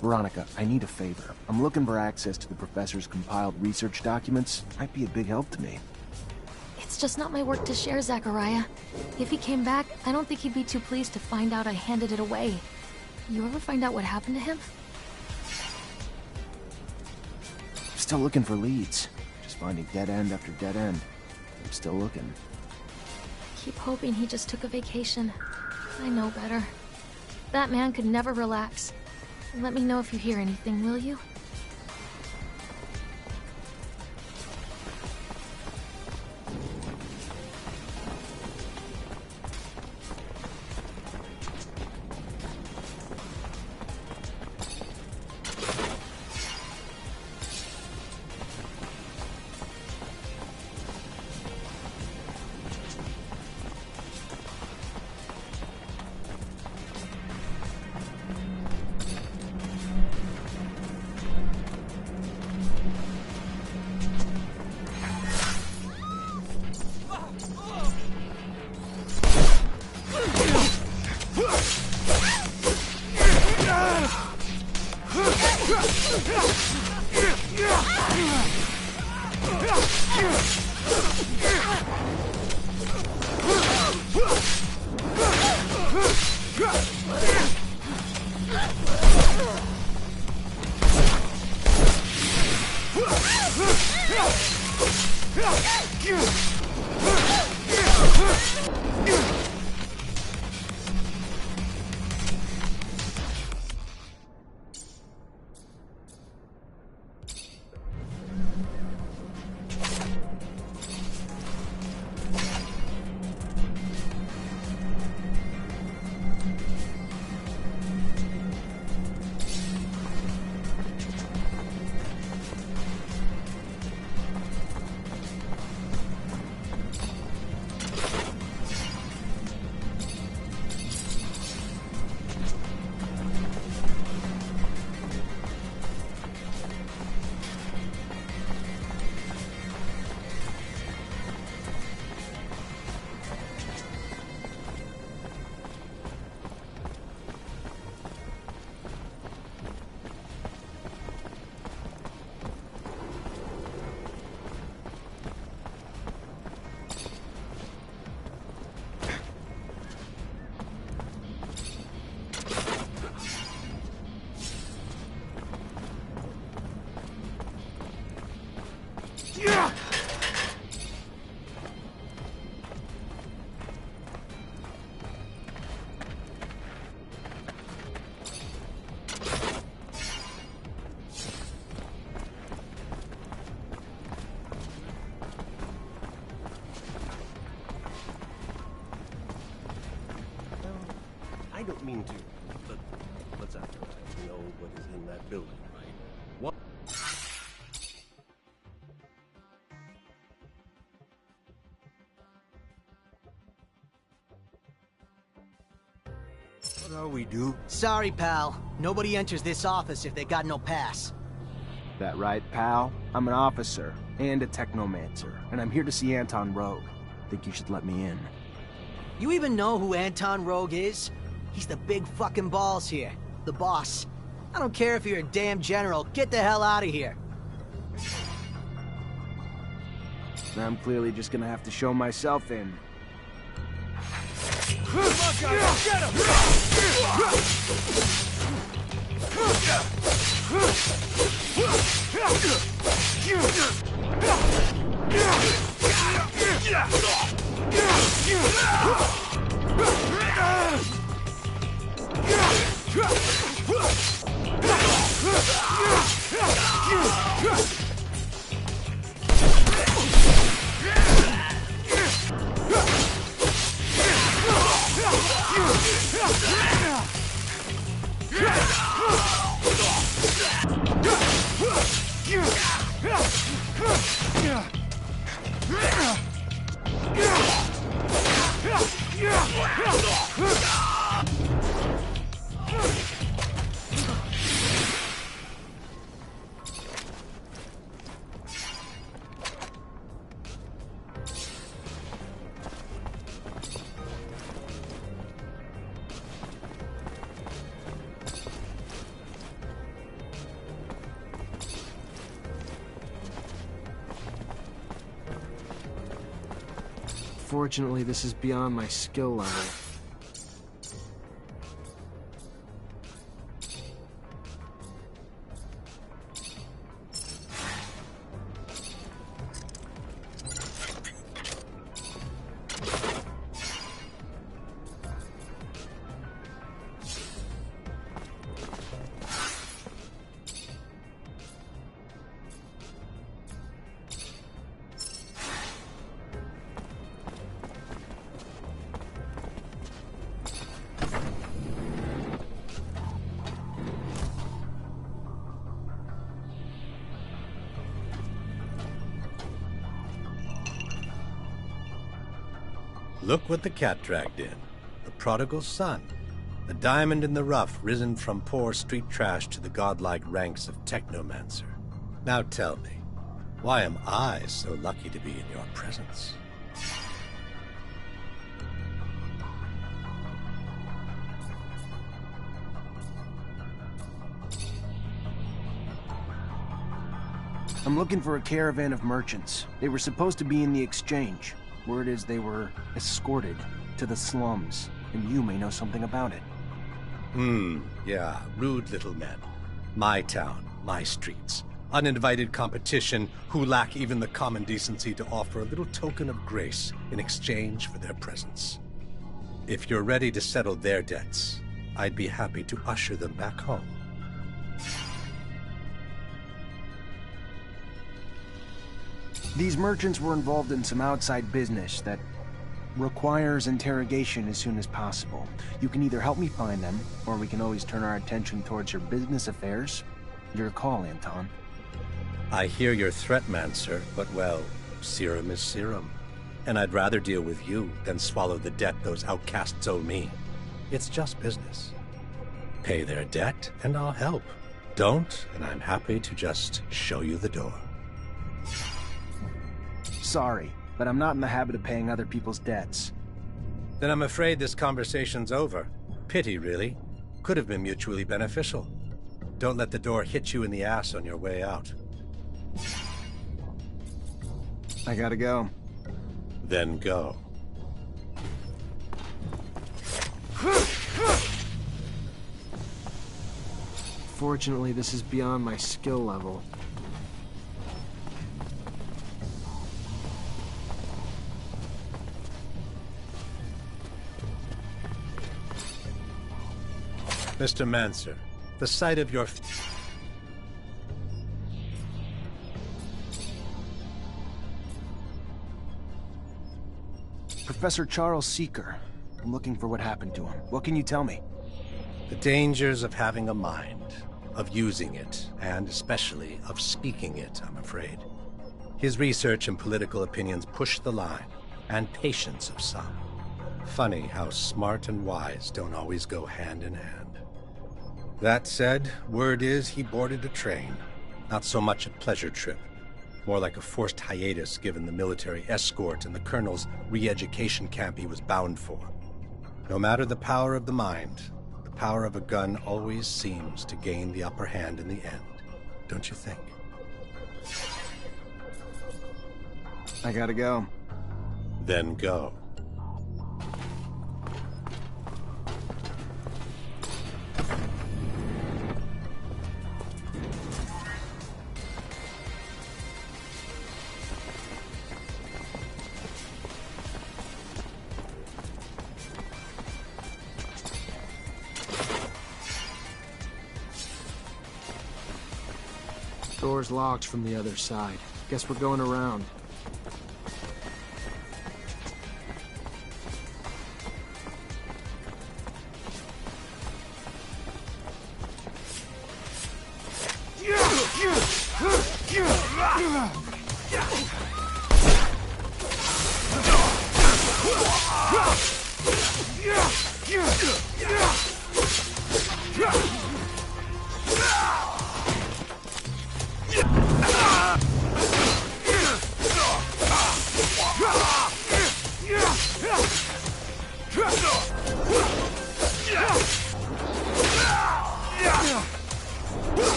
Veronica, I need a favor. I'm looking for access to the professor's compiled research documents. Might be a big help to me. It's just not my work to share, Zachariah. If he came back, I don't think he'd be too pleased to find out I handed it away. You ever find out what happened to him? Still looking for leads. Just finding dead end after dead end. I'm still looking. Keep hoping he just took a vacation. I know better. That man could never relax. Let me know if you hear anything, will you? I don't mean to, but let's act like we know what is in that building, right? What? What are we, do? Sorry, pal. Nobody enters this office if they got no pass. That right, pal? I'm an officer and a Technomancer, and I'm here to see Anton Rogue. Think you should let me in. You even know who Anton Rogue is? He's the big fucking balls here. The boss. I don't care if you're a damn general. Get the hell out of here. I'm clearly just gonna have to show myself in. Come on, guys, get him! Unfortunately, this is beyond my skill level. Look what the cat dragged in. The prodigal son. A diamond in the rough, risen from poor street trash to the godlike ranks of Technomancer. Now tell me, why am I so lucky to be in your presence? I'm looking for a caravan of merchants. They were supposed to be in the exchange. Word is they were escorted to the slums, and you may know something about it. Yeah, rude little men. My town, my streets. Uninvited competition who lack even the common decency to offer a little token of grace in exchange for their presence. If you're ready to settle their debts, I'd be happy to usher them back home. These merchants were involved in some outside business that requires interrogation as soon as possible. You can either help me find them, or we can always turn our attention towards your business affairs. Your call, Anton. I hear your threat, Mancer, but well, serum is serum. And I'd rather deal with you than swallow the debt those outcasts owe me. It's just business. Pay their debt, and I'll help. Don't, and I'm happy to just show you the door. Sorry, but I'm not in the habit of paying other people's debts. Then I'm afraid this conversation's over. Pity, really. Could have been mutually beneficial. Don't let the door hit you in the ass on your way out. I gotta go. Then go. Fortunately, this is beyond my skill level. Mr. Mancer, the sight of your... Professor Charles Seeker. I'm looking for what happened to him. What can you tell me? The dangers of having a mind, of using it, and especially of speaking it, I'm afraid. His research and political opinions push the line, and patience of some. Funny how smart and wise don't always go hand in hand. That said, word is he boarded a train. Not so much a pleasure trip. More like a forced hiatus given the military escort and the colonel's re-education camp he was bound for. No matter the power of the mind, the power of a gun always seems to gain the upper hand in the end. Don't you think? I gotta go. Then go. Door's locked from the other side. Guess we're going around.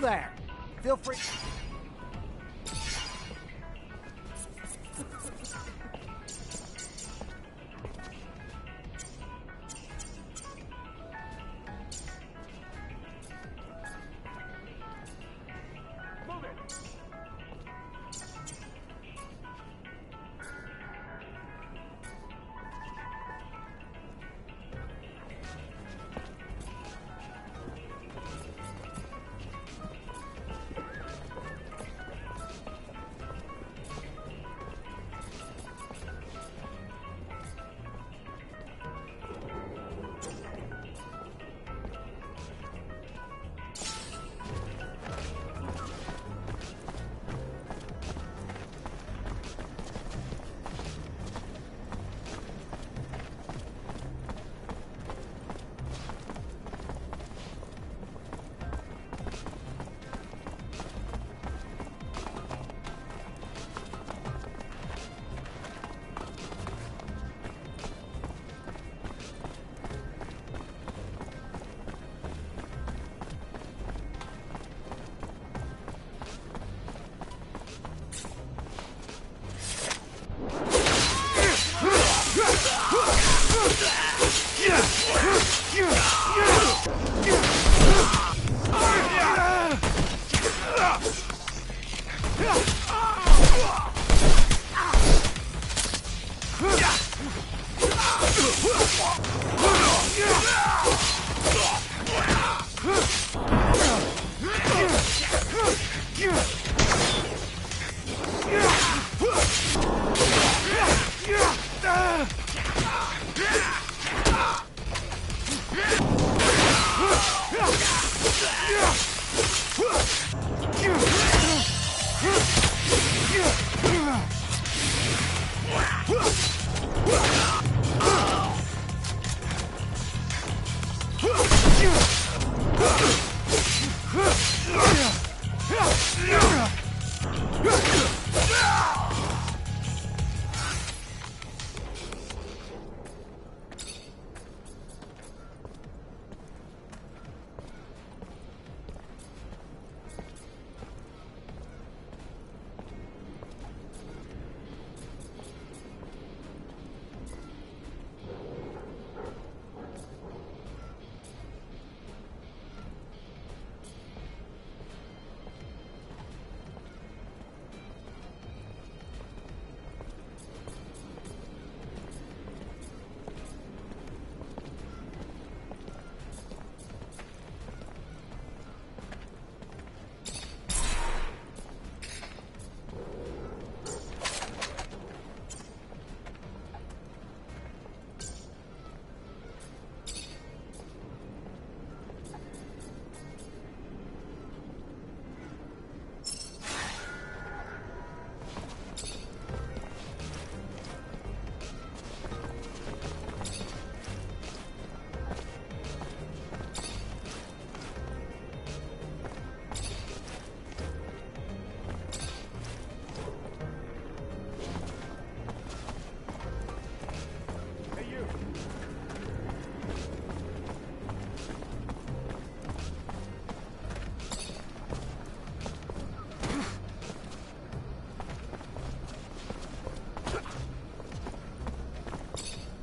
Hello there! Feel free...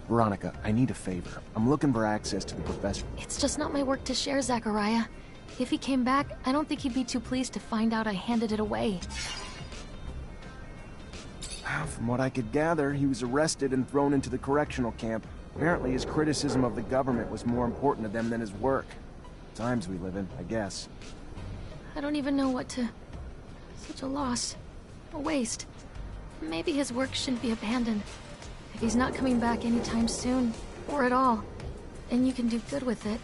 Veronica, I need a favor. I'm looking for access to the professor. It's just not my work to share, Zachariah. If he came back, I don't think he'd be too pleased to find out I handed it away. From what I could gather, he was arrested and thrown into the correctional camp. Apparently his criticism of the government was more important to them than his work. Times we live in, I guess. I don't even know what to... Such a loss. A waste. Maybe his work shouldn't be abandoned. If he's not coming back anytime soon, or at all, and you can do good with it.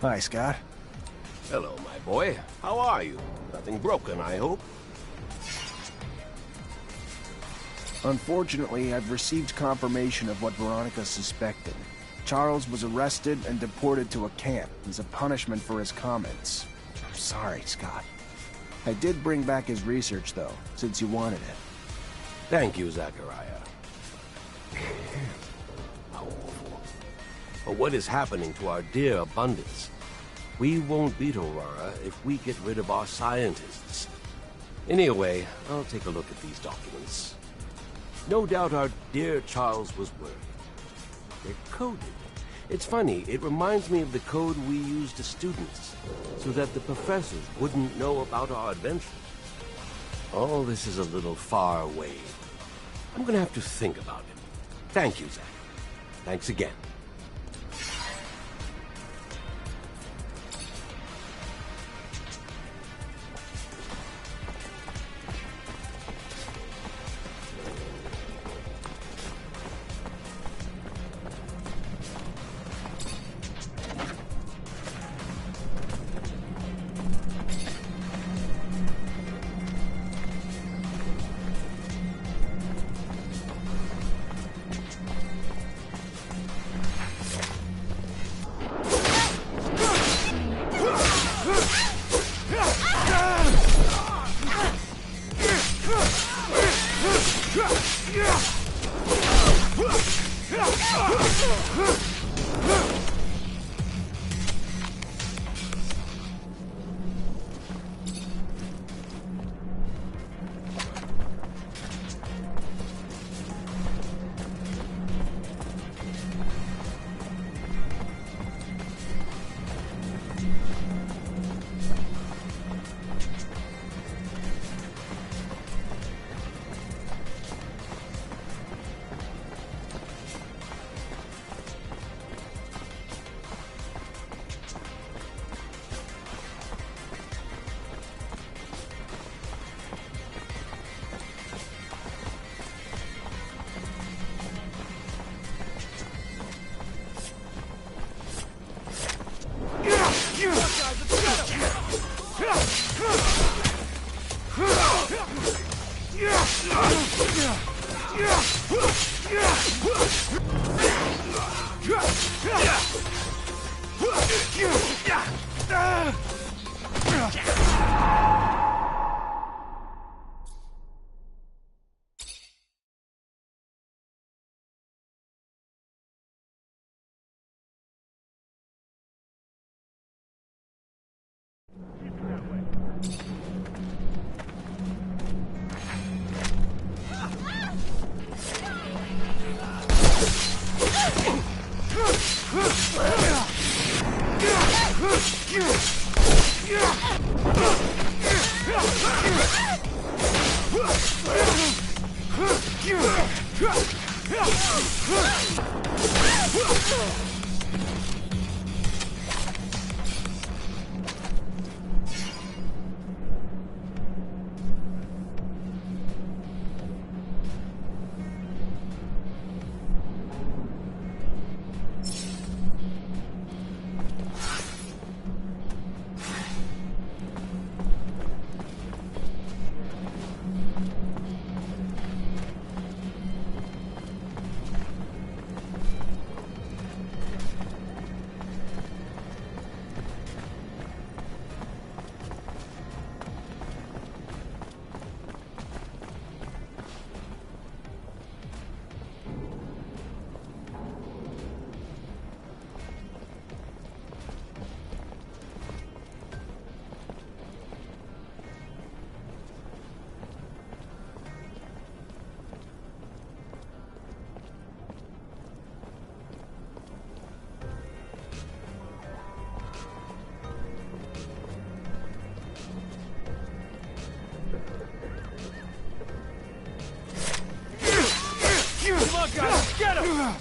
Hi, Scott. Hello, my boy. How are you? Nothing broken, I hope? Unfortunately, I've received confirmation of what Veronica suspected. Charles was arrested and deported to a camp as a punishment for his comments. I'm sorry, Scott. I did bring back his research, though, since you wanted it. Thank you, Zachariah. How awful. But what is happening to our dear abundance? We won't beat Aurora if we get rid of our scientists. Anyway, I'll take a look at these documents. No doubt our dear Charles was worried. They're coded. It's funny, it reminds me of the code we used as students, so that the professors wouldn't know about our adventures. All this is a little far away. I'm gonna have to think about it. Thank you, Zack. Thanks again. Come on, guys, get him!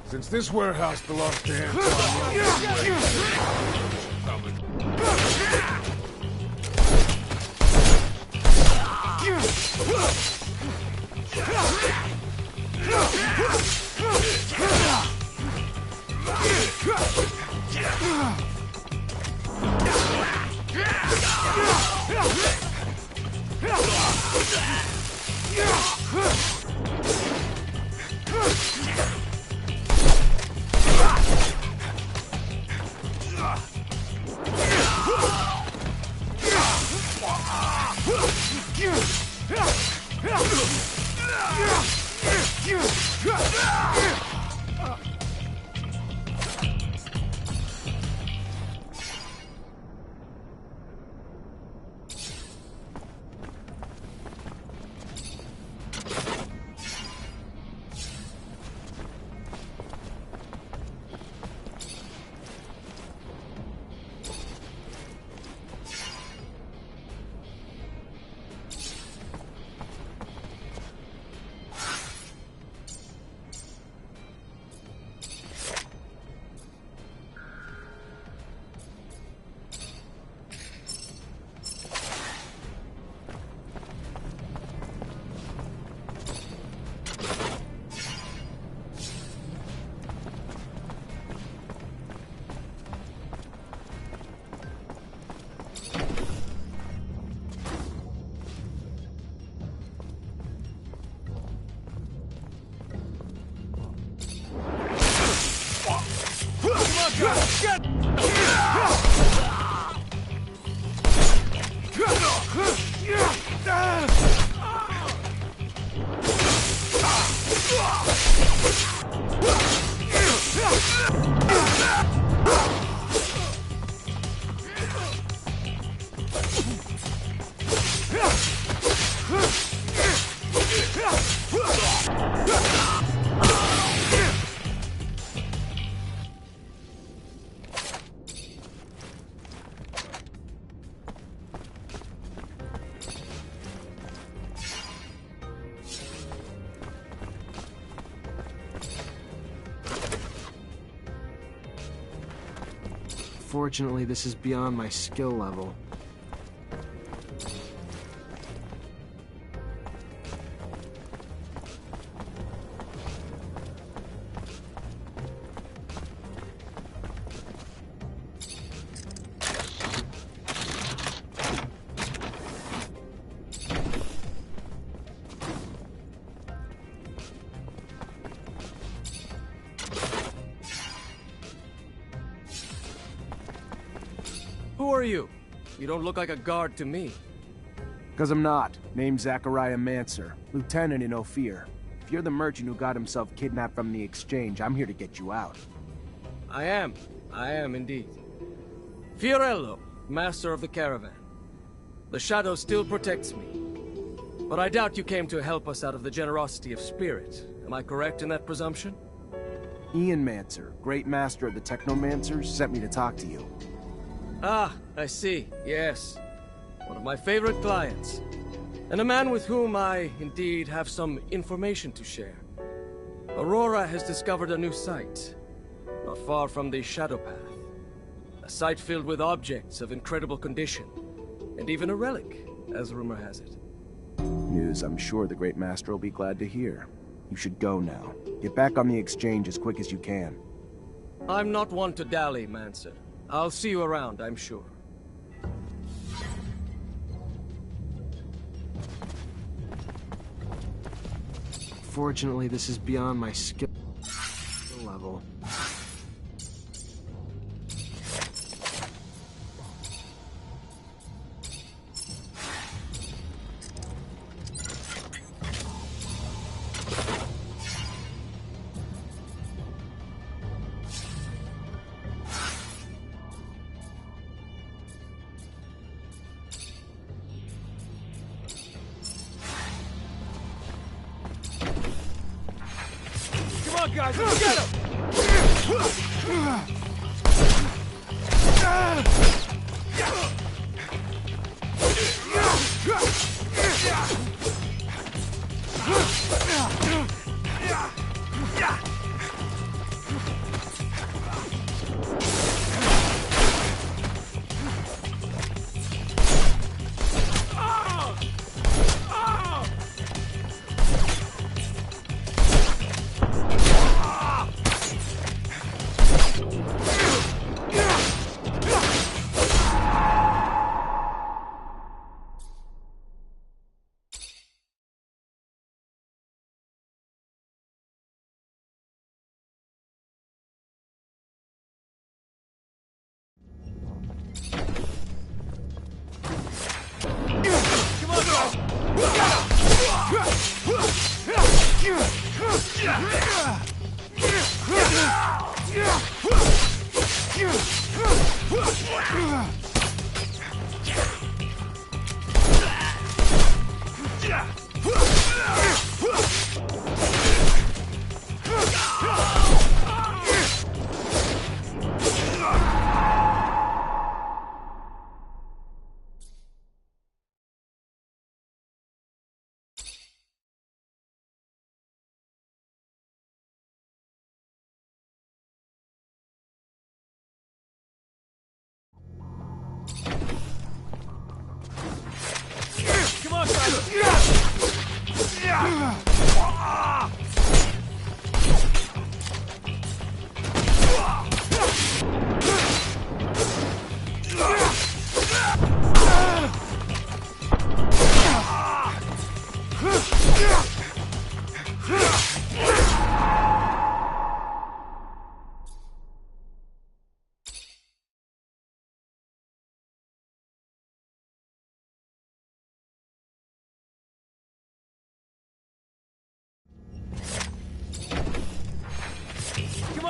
Since this warehouse belongs to him, Fortunately, this is beyond my skill level. Who are you? You don't look like a guard to me. Cause I'm not. Name's Technomancer, lieutenant in Ophir. If you're the merchant who got himself kidnapped from the exchange, I'm here to get you out. I am indeed. Fiorello, master of the caravan. The shadow still protects me. But I doubt you came to help us out of the generosity of spirit. Am I correct in that presumption? Ian Mancer, great master of the Technomancers, sent me to talk to you. Ah, I see. Yes. One of my favorite clients. And a man with whom I, indeed, have some information to share. Aurora has discovered a new site, not far from the Shadow Path. A site filled with objects of incredible condition, and even a relic, as rumor has it. News I'm sure the great master will be glad to hear. You should go now. Get back on the exchange as quick as you can. I'm not one to dally, Mancer. I'll see you around, I'm sure. Fortunately, this is beyond my skill level. Come on, guys, let's get him!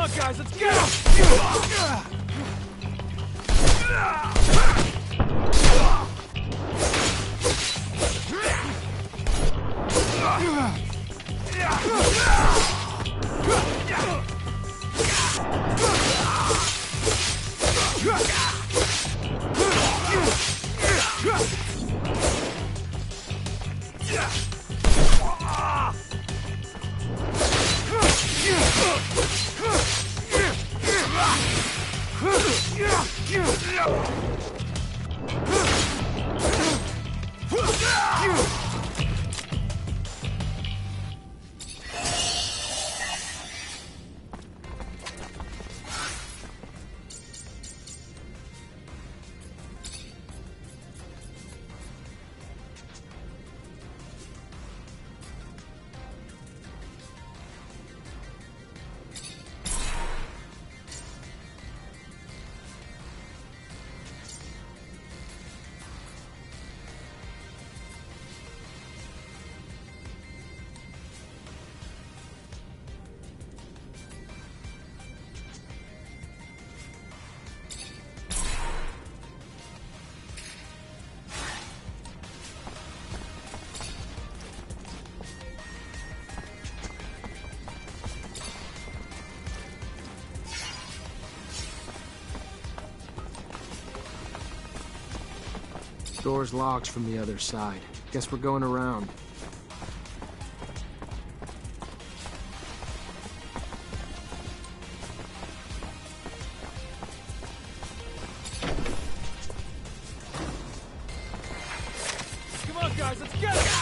on, guys, let's go! Door's locked from the other side. Guess we're going around. Come on, guys, let's get it!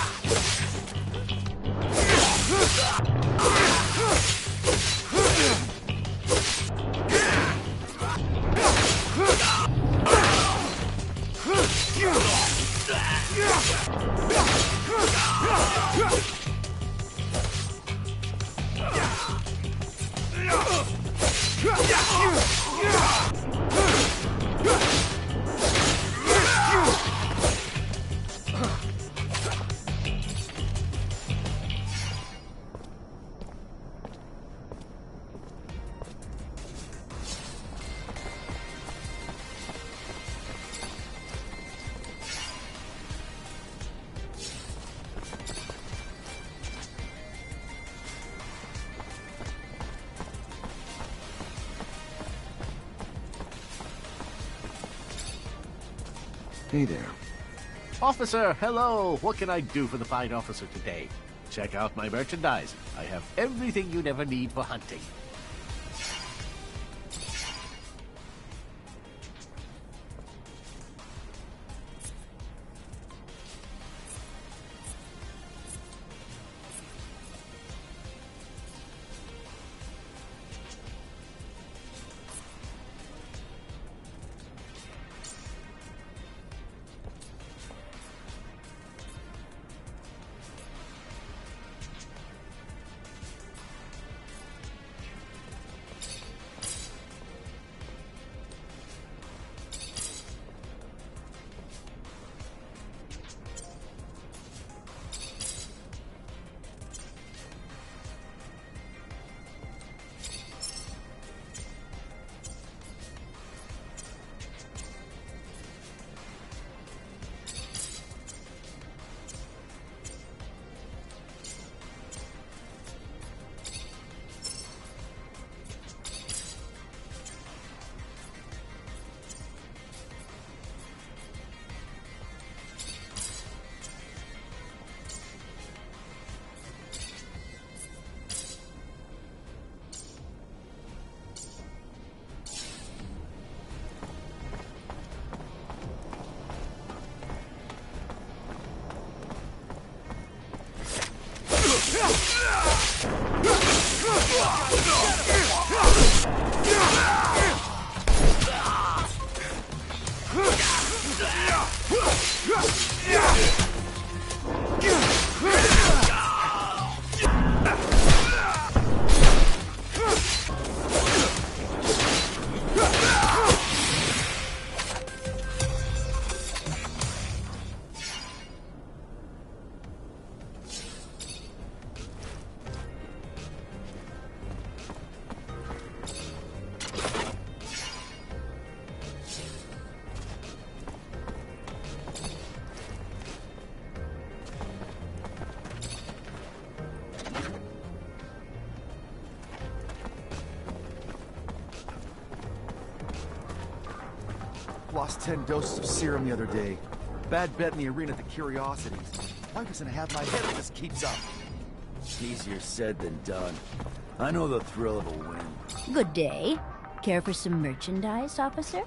Hey there. Officer, hello! What can I do for the fine officer today? Check out my merchandise. I have everything you'd ever need for hunting. Lost 10 doses of serum the other day. Bad bet in the arena at the Curiosities. Wife's gonna have my head if this keeps up. Easier said than done. I know the thrill of a win. Good day. Care for some merchandise, officer?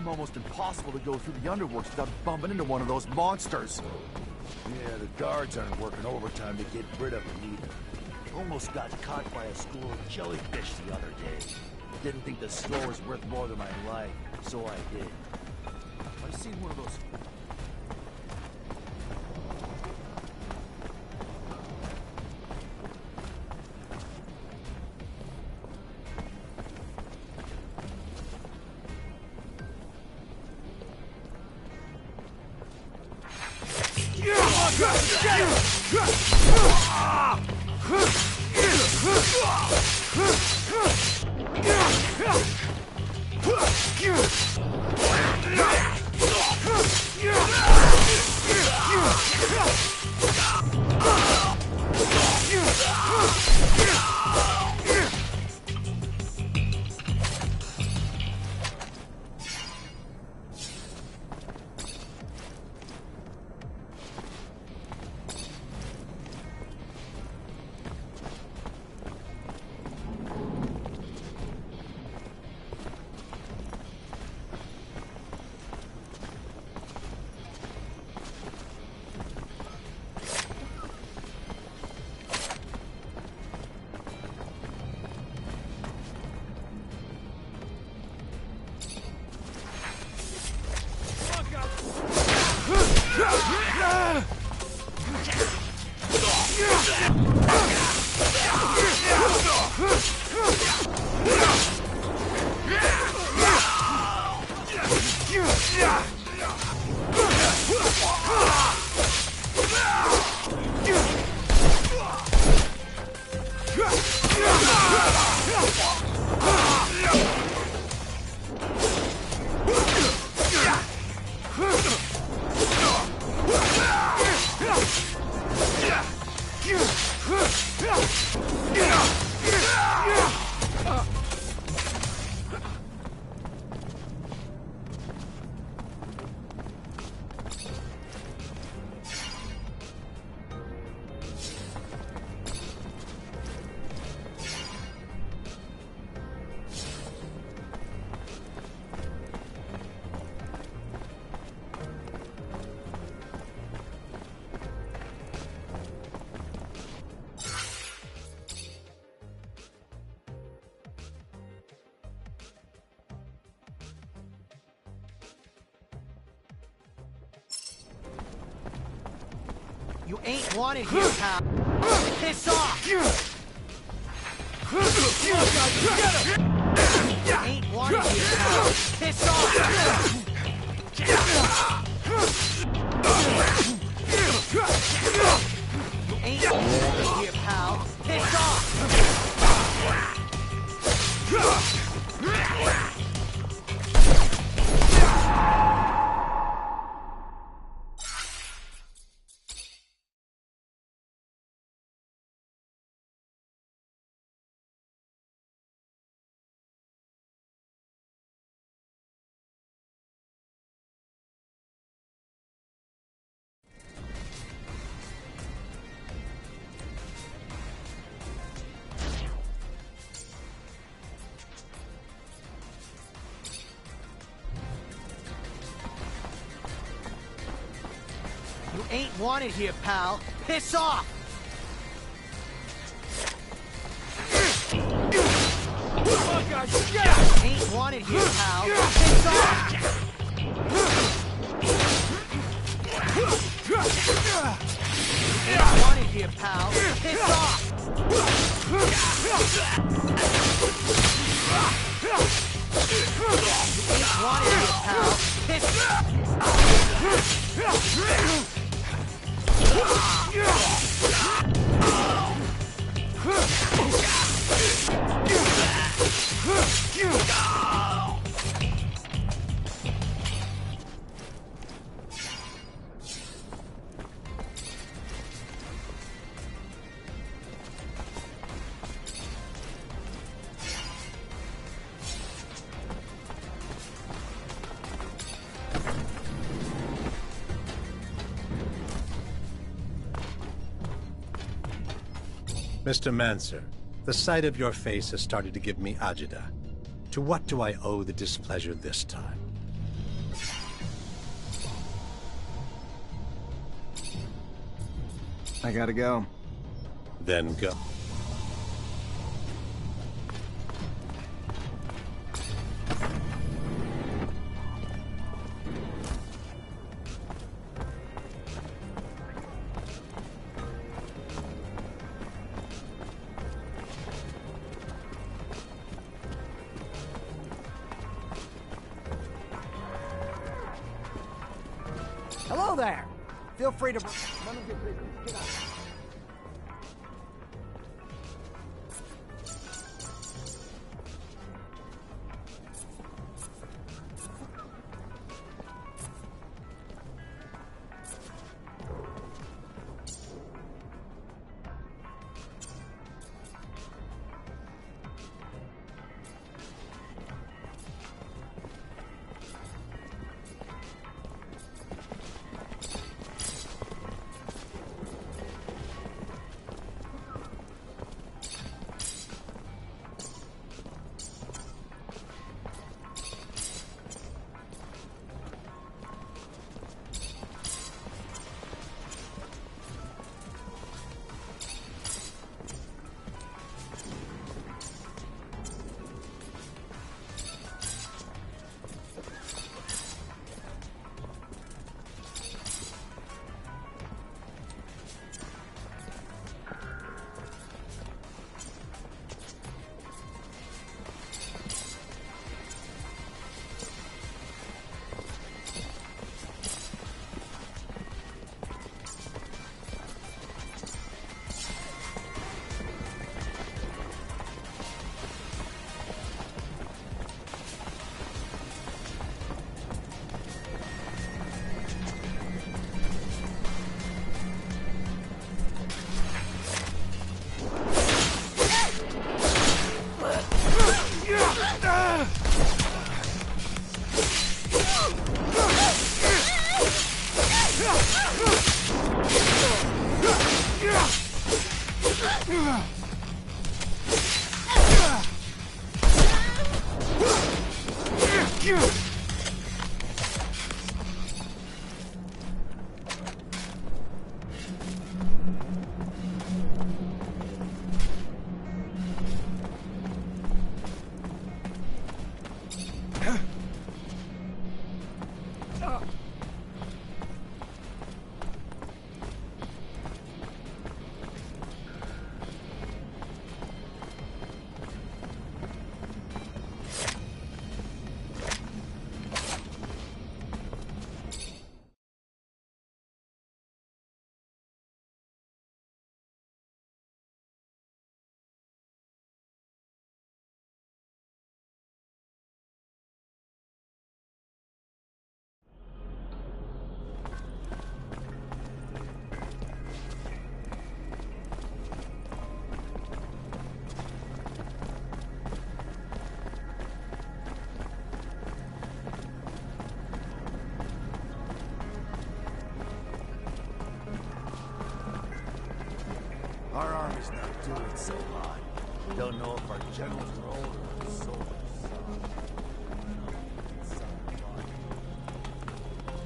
Almost impossible to go through the underworks without bumping into one of those monsters. Yeah, the guards aren't working overtime to get rid of them either. Almost got caught by a school of jellyfish the other day. Didn't think the store was worth more than my life, so I did. I've seen one of those... You ain't wanted here, pal. Piss off! You ain't wanted here, pal. Piss off! You ain't wanted here, pal. Piss off! You ain't wanted here, pal. Piss off! Oh, God, get You ain't wanted here, pal. Piss off! You ain't wanted here, pal. Piss off! You ain't wanted here, pal. Piss off! Mr. Mancer, the sight of your face has started to give me agita. To what do I owe the displeasure this time? I gotta go. Then go. Hello there! Feel free to... Let me get busy. Get out. do it so hot. Don't know if our generals are older or soldiers.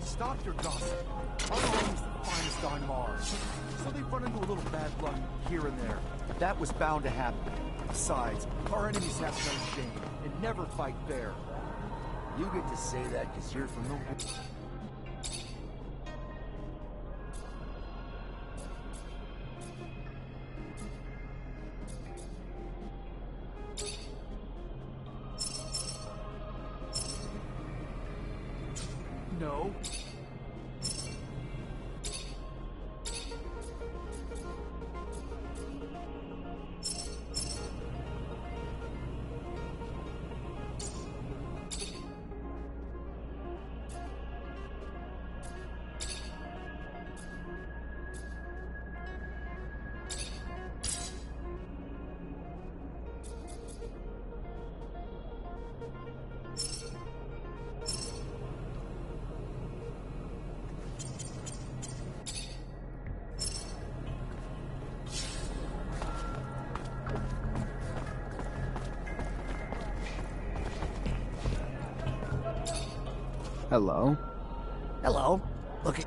Stop your gossip. Our army's the finest on Mars. So they've run into a little bad luck here and there. That was bound to happen. Besides, our enemies have no shame and never fight fair. You get to say that because you're from the... No. Hello? Hello. Look at...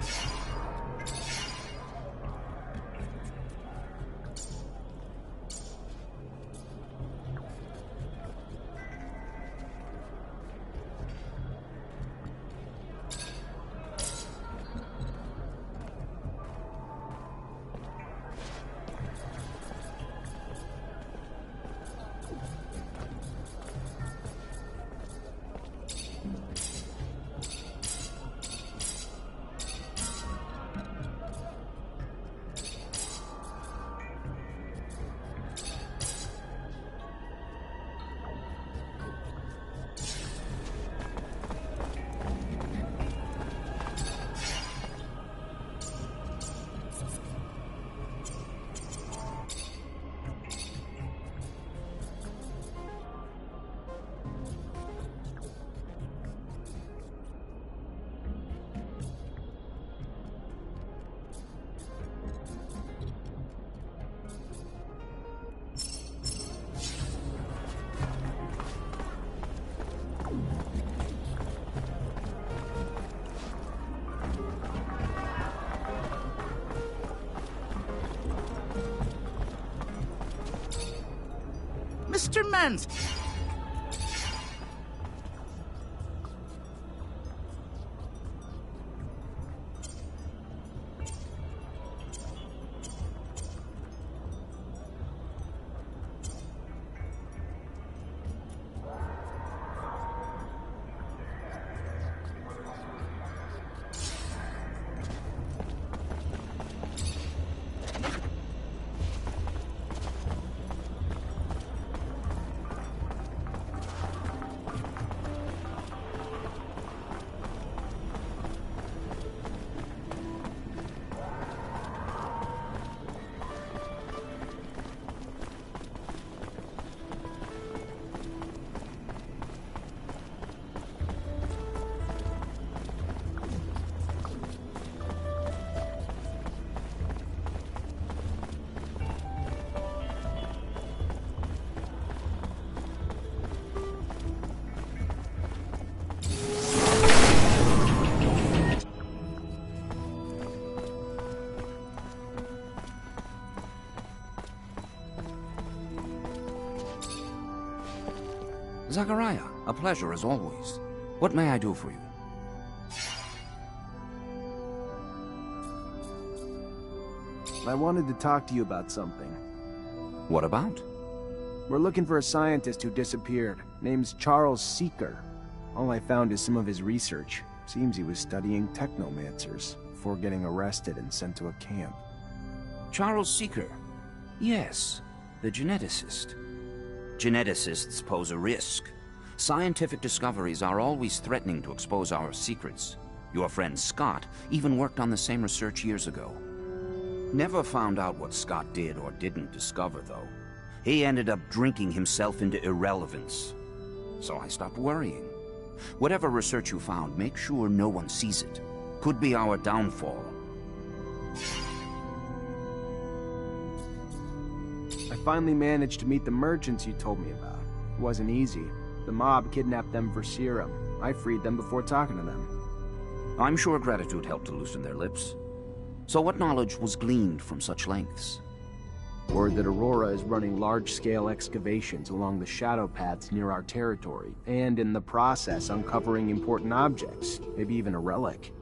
Mr. Mans. Zachariah, a pleasure as always. What may I do for you? I wanted to talk to you about something. What about? We're looking for a scientist who disappeared. Name's Charles Seeker. All I found is some of his research. Seems he was studying Technomancers before getting arrested and sent to a camp. Charles Seeker. Yes, the geneticist. Geneticists pose a risk. Scientific discoveries are always threatening to expose our secrets. Your friend Scott even worked on the same research years ago. Never found out what Scott did or didn't discover, though. He ended up drinking himself into irrelevance. So I stopped worrying. Whatever research you found, make sure no one sees it. Could be our downfall. I finally managed to meet the merchants you told me about. It wasn't easy. The mob kidnapped them for serum. I freed them before talking to them. I'm sure gratitude helped to loosen their lips. So what knowledge was gleaned from such lengths? Word that Aurora is running large-scale excavations along the shadow paths near our territory, and in the process uncovering important objects, maybe even a relic.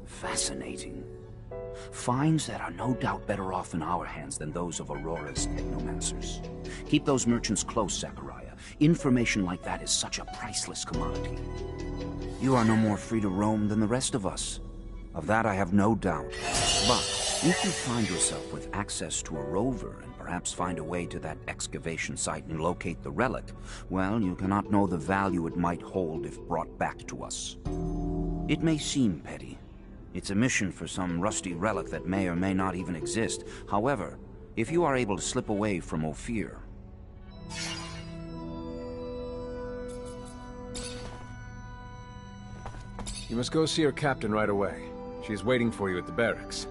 Fascinating. Finds that are no doubt better off in our hands than those of Aurora's Technomancers. Keep those merchants close, Zachariah. Information like that is such a priceless commodity. You are no more free to roam than the rest of us. Of that I have no doubt. But if you find yourself with access to a rover and perhaps find a way to that excavation site and locate the relic, well, you cannot know the value it might hold if brought back to us. It may seem petty. It's a mission for some rusty relic that may or may not even exist. However, if you are able to slip away from Ophir... You must go see your captain right away. She's waiting for you at the barracks.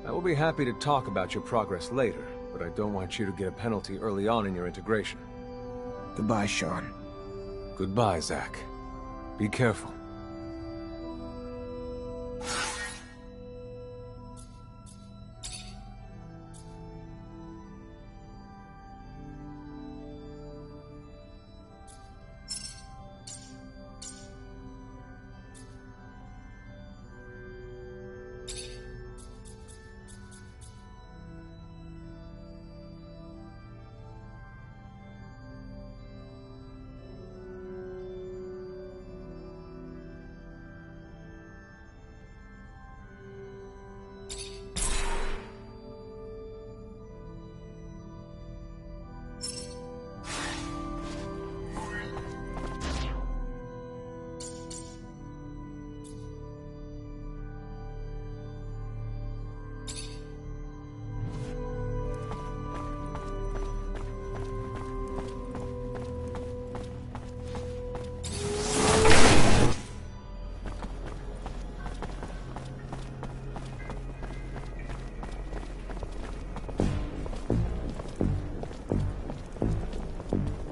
I will be happy to talk about your progress later, but I don't want you to get a penalty early on in your integration. Goodbye, Sean. Goodbye, Zach. Be careful.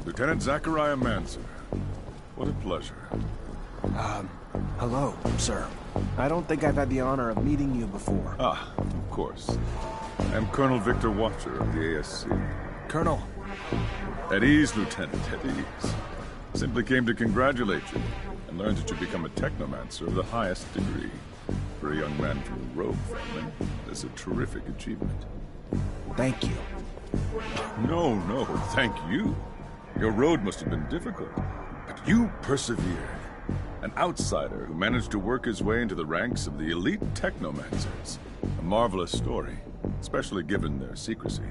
Lieutenant Zachariah Mancer. What a pleasure. Hello, sir. I don't think I've had the honor of meeting you before. Ah, of course. I'm Colonel Victor Watcher of the ASC. Colonel. At ease, Lieutenant, at ease. Simply came to congratulate you, and learned that you become a Technomancer of the highest degree. For a young man from a rogue family, that's a terrific achievement. Thank you. No, thank you. Your road must have been difficult, but you persevered. An outsider who managed to work his way into the ranks of the elite Technomancers. A marvelous story, especially given their secrecy.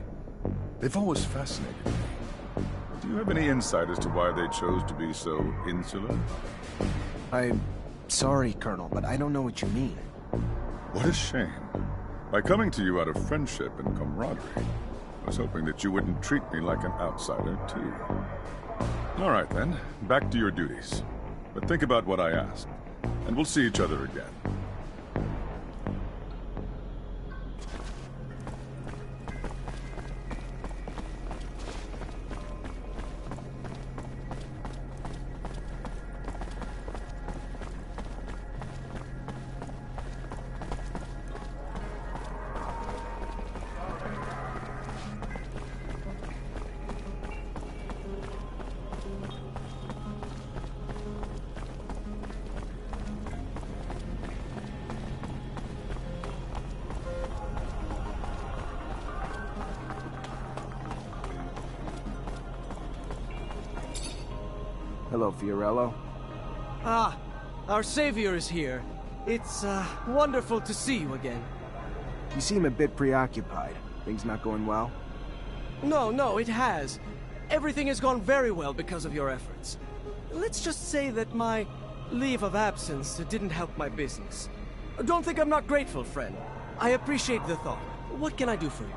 They've always fascinated me. Do you have any insight as to why they chose to be so insular? I'm sorry, Colonel, but I don't know what you mean. What a shame. By coming to you out of friendship and camaraderie, I was hoping that you wouldn't treat me like an outsider, too. All right, then. Back to your duties. But think about what I asked, and we'll see each other again. Hello, Fiorello. Ah, our savior is here. It's, wonderful to see you again. You seem a bit preoccupied. Things not going well? No, it has. Everything has gone very well because of your efforts. Let's just say that my leave of absence didn't help my business. Don't think I'm not grateful, friend. I appreciate the thought. What can I do for you?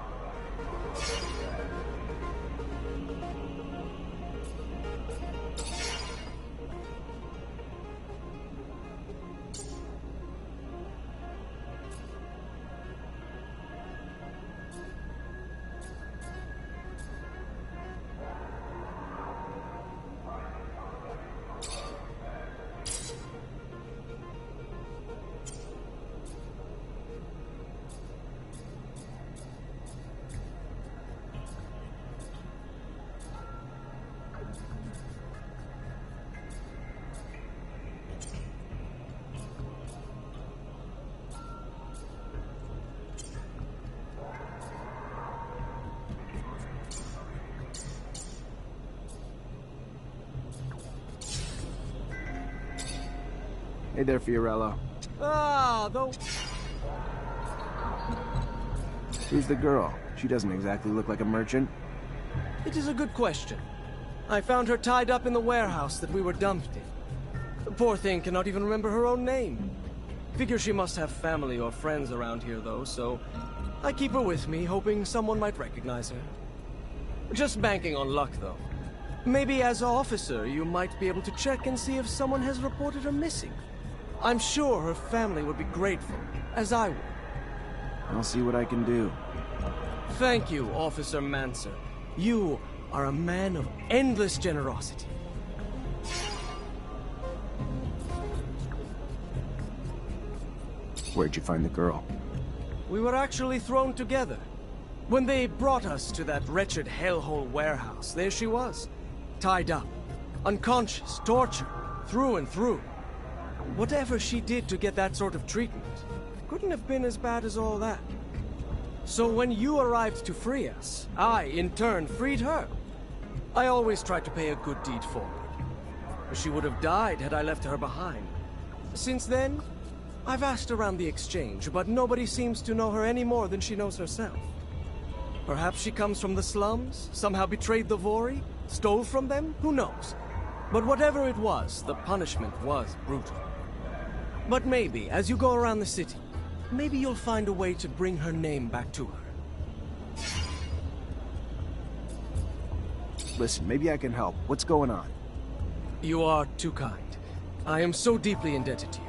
Hey there, Fiorello. Ah, though. Who's the girl? She doesn't exactly look like a merchant. It is a good question. I found her tied up in the warehouse that we were dumped in. The poor thing cannot even remember her own name. Figure she must have family or friends around here, though, so I keep her with me, hoping someone might recognize her. Just banking on luck, though. Maybe as an officer, you might be able to check and see if someone has reported her missing. I'm sure her family would be grateful, as I would. I'll see what I can do. Thank you, Officer Mancer. You are a man of endless generosity. Where'd you find the girl? We were actually thrown together. When they brought us to that wretched hellhole warehouse, there she was. Tied up, unconscious, tortured, through and through. Whatever she did to get that sort of treatment, couldn't have been as bad as all that. So when you arrived to free us, I, in turn, freed her. I always tried to pay a good deed forward. She would have died had I left her behind. Since then, I've asked around the exchange, but nobody seems to know her any more than she knows herself. Perhaps she comes from the slums, somehow betrayed the Vori, stole from them, who knows? But whatever it was, the punishment was brutal. But maybe, as you go around the city, maybe you'll find a way to bring her name back to her. Listen, maybe I can help. What's going on? You are too kind. I am so deeply indebted to you.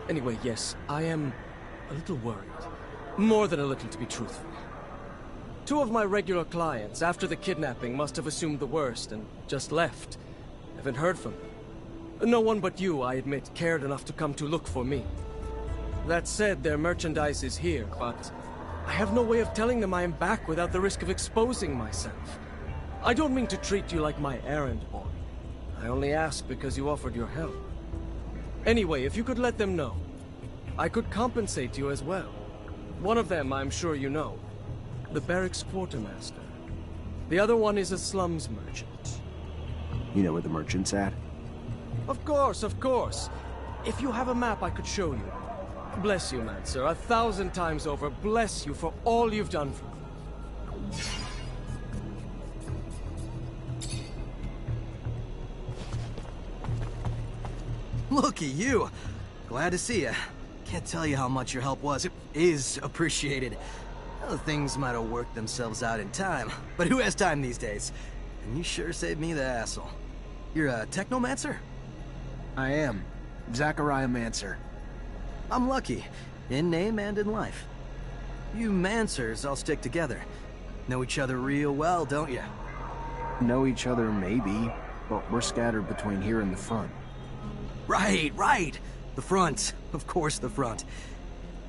Anyway, yes, I am a little worried. More than a little, to be truthful. 2 of my regular clients, after the kidnapping, must have assumed the worst and just left. Haven't heard from them. No one but you, I admit, cared enough to come to look for me. That said, their merchandise is here, but I have no way of telling them I am back without the risk of exposing myself. I don't mean to treat you like my errand boy. I only ask because you offered your help. Anyway, if you could let them know, I could compensate you as well. One of them, I'm sure you know. The barracks quartermaster. The other one is a slums merchant. You know where the merchant's at? Of course, of course. If you have a map, I could show you. Bless you, Mancer. 1,000 times over, bless you for all you've done for me. Looky you. Glad to see you. Can't tell you how much your help was. It is appreciated. Well, things might have worked themselves out in time, but who has time these days? And you sure saved me the hassle. You're a Technomancer? I am. Zachariah Mancer. I'm lucky, in name and in life. You Mancers all stick together. Know each other real well, don't you? Know each other, maybe, but we're scattered between here and the front. Right. The front. Of course, the front.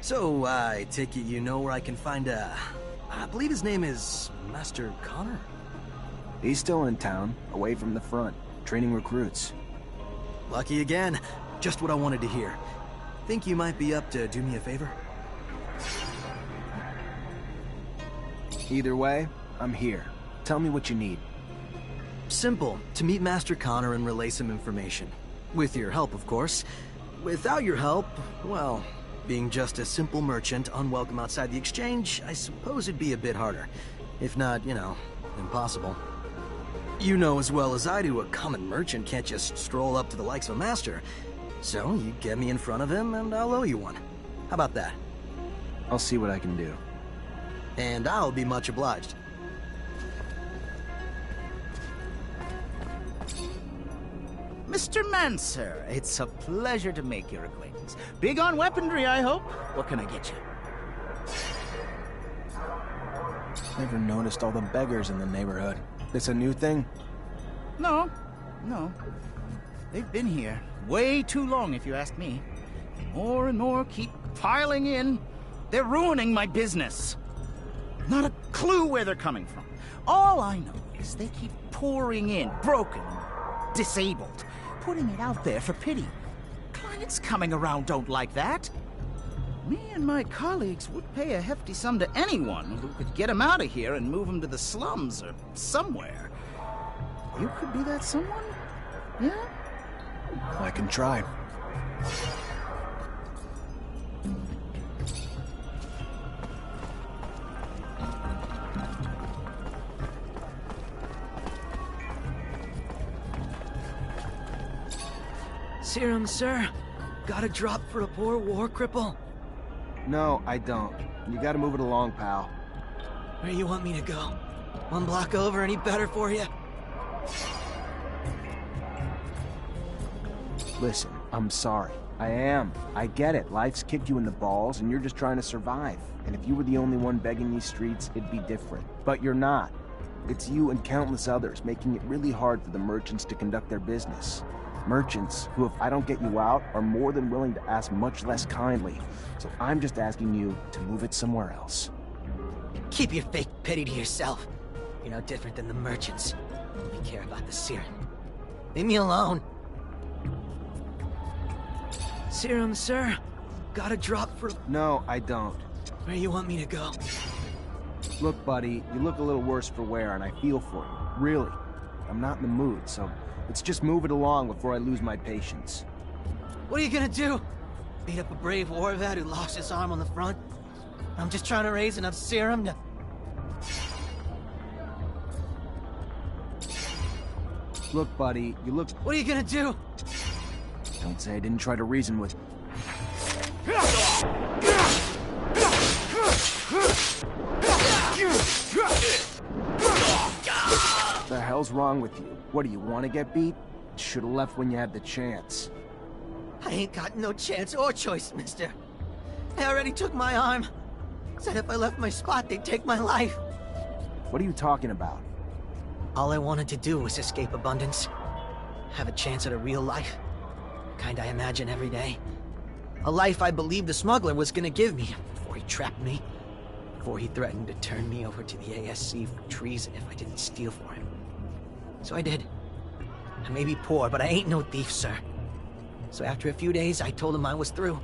So, I take it you know where I can find I believe his name is Master Connor? He's still in town, away from the front, training recruits. Lucky again. Just what I wanted to hear. Think you might be up to do me a favor? Either way, I'm here. Tell me what you need. Simple. To meet Master Connor and relay some information. With your help, of course. Without your help, well, being just a simple merchant, unwelcome outside the exchange, I suppose it'd be a bit harder. If not, impossible. You know as well as I do, a common merchant can't just stroll up to the likes of a master. So, you get me in front of him, and I'll owe you one. How about that? I'll see what I can do. And I'll be much obliged. Mr. Mancer, it's a pleasure to make your acquaintance. Big on weaponry, I hope? What can I get you? Never noticed all the beggars in the neighborhood. This a new thing? No. They've been here way too long, if you ask me. More and more keep piling in. They're ruining my business. Not a clue where they're coming from. All I know is they keep pouring in, broken, disabled, putting it out there for pity. Clients coming around don't like that. Me and my colleagues would pay a hefty sum to anyone who could get them out of here and move them to the slums or somewhere. You could be that someone? Yeah? I can try. Serum, sir? Got a drop for a poor war cripple? No, I don't. You gotta move it along, pal. Where you want me to go? One block over, any better for you? Listen, I'm sorry. I am. I get it. Life's kicked you in the balls, and you're just trying to survive. And if you were the only one begging these streets, it'd be different. But you're not. It's you and countless others, making it really hard for the merchants to conduct their business. Merchants who, if I don't get you out, are more than willing to ask much less kindly. So I'm just asking you to move it somewhere else. Keep your fake pity to yourself. You're no different than the merchants. We care about the serum. Leave me alone. Serum, sir? Got a drop for... No, I don't. Where you want me to go? Look, buddy, you look a little worse for wear, and I feel for you. Really. I'm not in the mood, so let's just move it along before I lose my patience. What are you gonna do? Beat up a brave war vet who lost his arm on the front? I'm just trying to raise enough serum to... Look, buddy, you look... What are you gonna do? Don't say I didn't try to reason with... The hell's wrong with you? What, do you want to get beat? Should've left when you had the chance. I ain't got no chance or choice, mister. They already took my arm. Said if I left my spot, they'd take my life. What are you talking about? All I wanted to do was escape abundance. Have a chance at a real life. The kind I imagine every day. A life I believed the smuggler was gonna give me before he trapped me. Before he threatened to turn me over to the ASC for treason if I didn't steal for him. So I did. I may be poor, but I ain't no thief, sir. So after a few days, I told him I was through.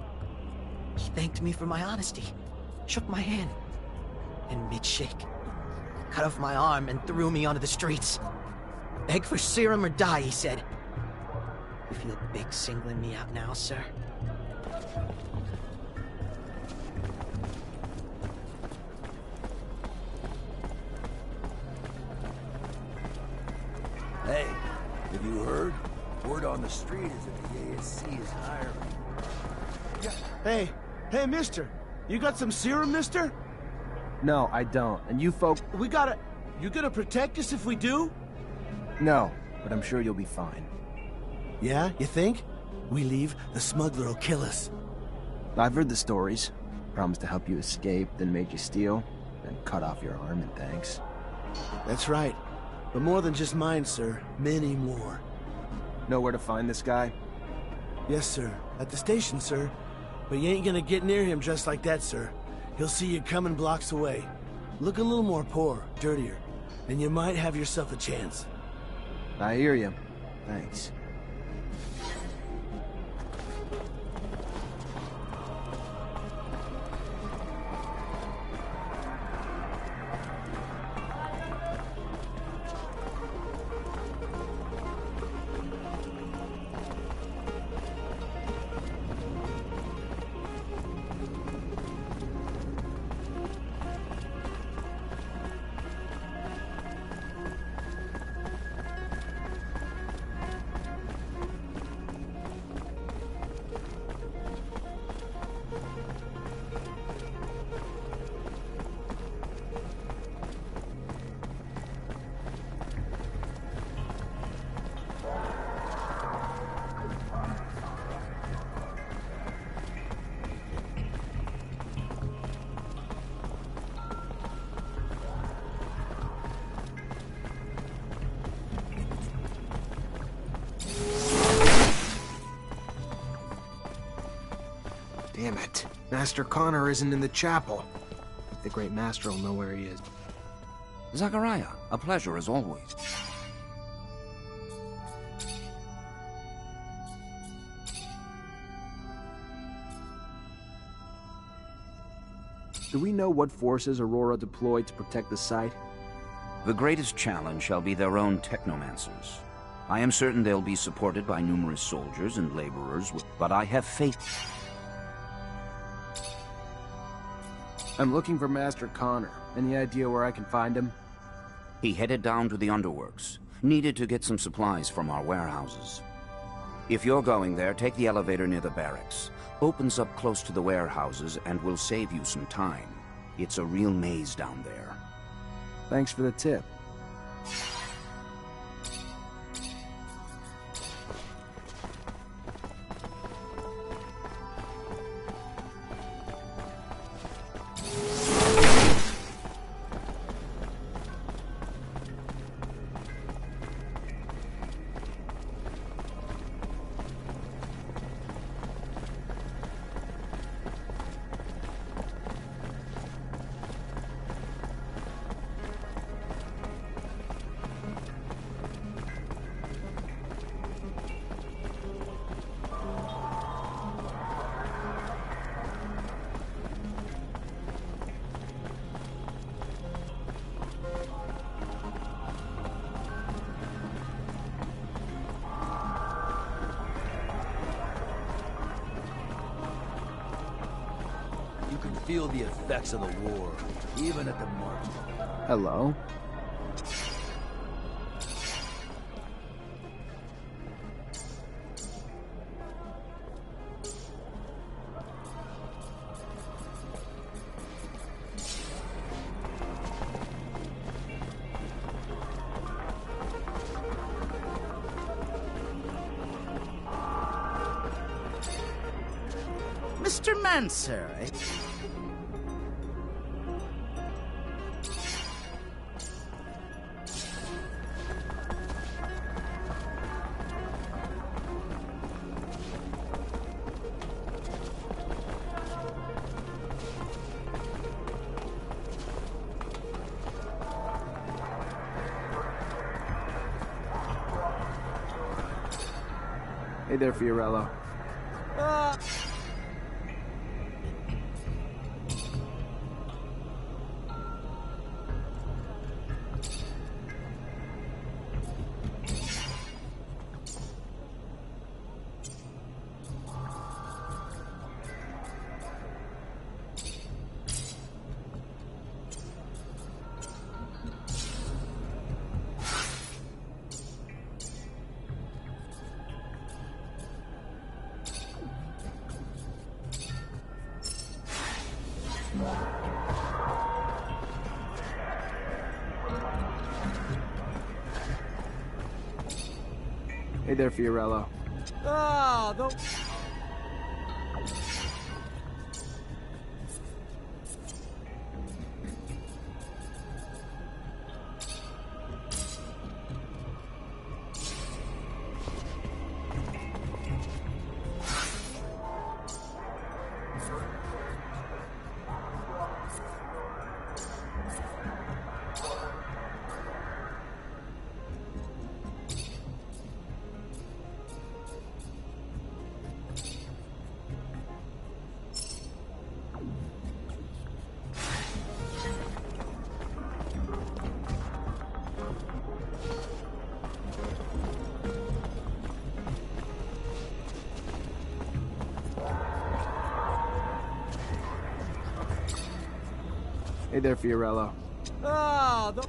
He thanked me for my honesty, shook my hand, and mid-shake, cut off my arm and threw me onto the streets. Beg for serum or die, he said. You feel big singling me out now, sir? Hey, have you heard? Word on the street is that the ASC is hiring. Hey, mister. You got some serum, mister? No, I don't. And you folk... You gonna protect us if we do? No, but I'm sure you'll be fine. Yeah, you think? We leave, the smuggler will kill us. I've heard the stories. Promised to help you escape, then made you steal, then cut off your arm and thanks. That's right. But more than just mine, sir. Many more. Know where to find this guy? Yes, sir. At the station, sir. But you ain't gonna get near him just like that, sir. He'll see you coming blocks away. Look a little more poor, dirtier, and you might have yourself a chance. I hear you. Thanks. Damn it. Master Connor isn't in the chapel. The Great Master will know where he is. Zachariah, a pleasure as always. Do we know what forces Aurora deployed to protect the site? The greatest challenge shall be their own Technomancers. I am certain they'll be supported by numerous soldiers and laborers, but I have faith. I'm looking for Master Connor. Any idea where I can find him? He headed down to the underworks. Needed to get some supplies from our warehouses. If you're going there, take the elevator near the barracks. Opens up close to the warehouses and will save you some time. It's a real maze down there. Thanks for the tip. You can feel the effects of the war, even at the margin. Hello? Mr. Mancer, eh? Hey there, Fiorello. Hey there, Fiorello. Ah, the... Hey there, Fiorello. Ah, the...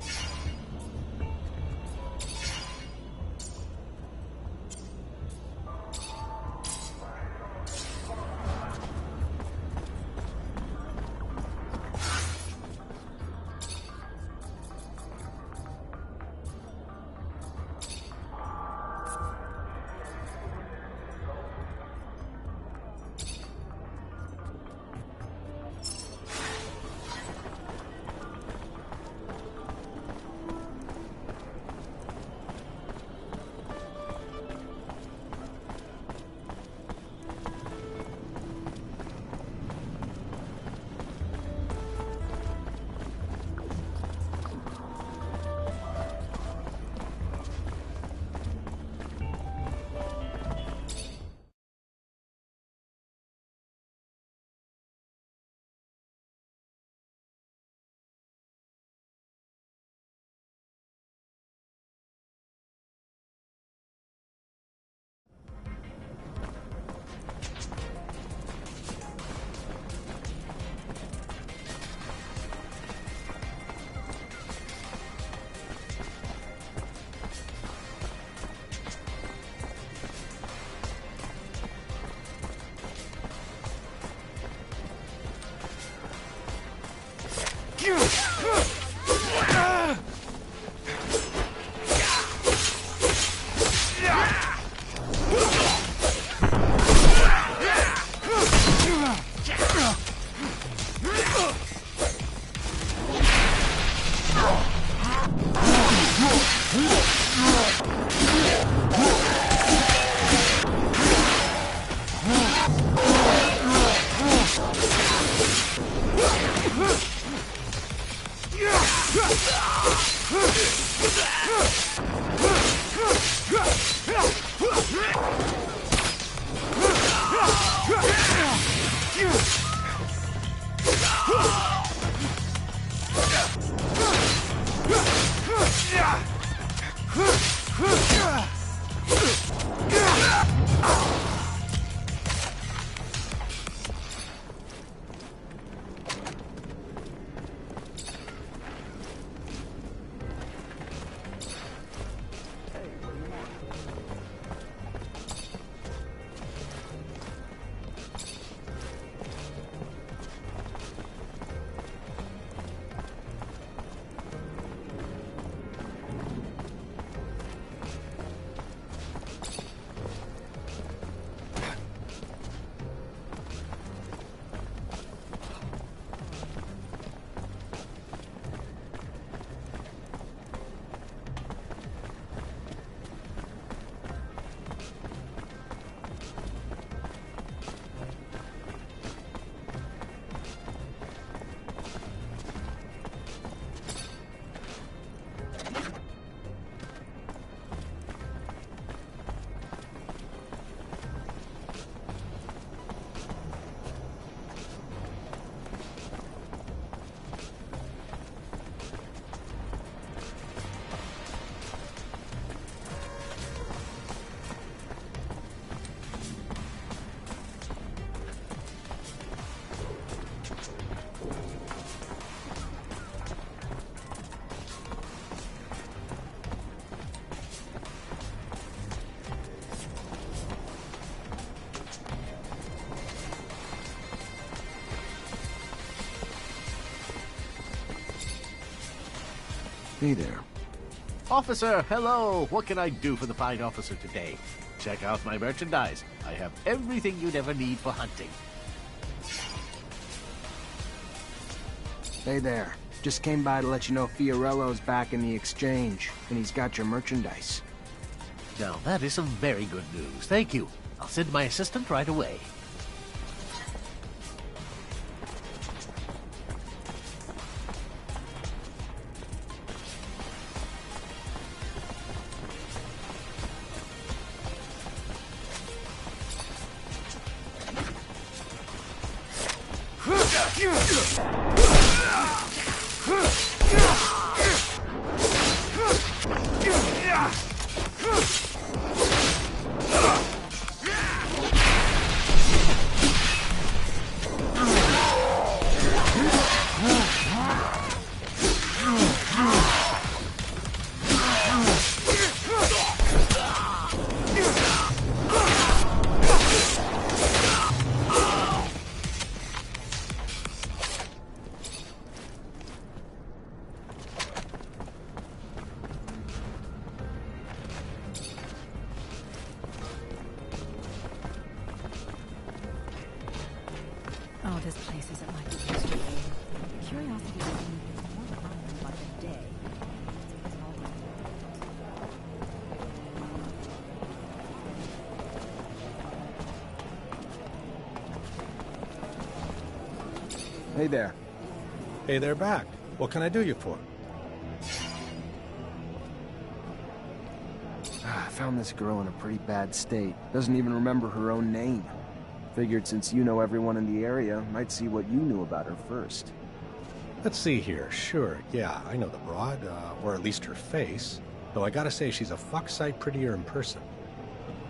Hey there. Officer, hello! What can I do for the fine officer today? Check out my merchandise. I have everything you'd ever need for hunting. Hey there. Just came by to let you know Fiorello's back in the exchange, and he's got your merchandise. Now, that is some very good news. Thank you. I'll send my assistant right away. Oh, this place isn't like it used to be. Curiosity is more violent by the day. It's all Hey there. Hey there back. What can I do you for? I found this girl in a pretty bad state. Doesn't even remember her own name. Figured since you know everyone in the area, might see what you knew about her first. Let's see here. Sure, yeah, I know the broad, or at least her face. Though I gotta say, she's a fuck sight prettier in person.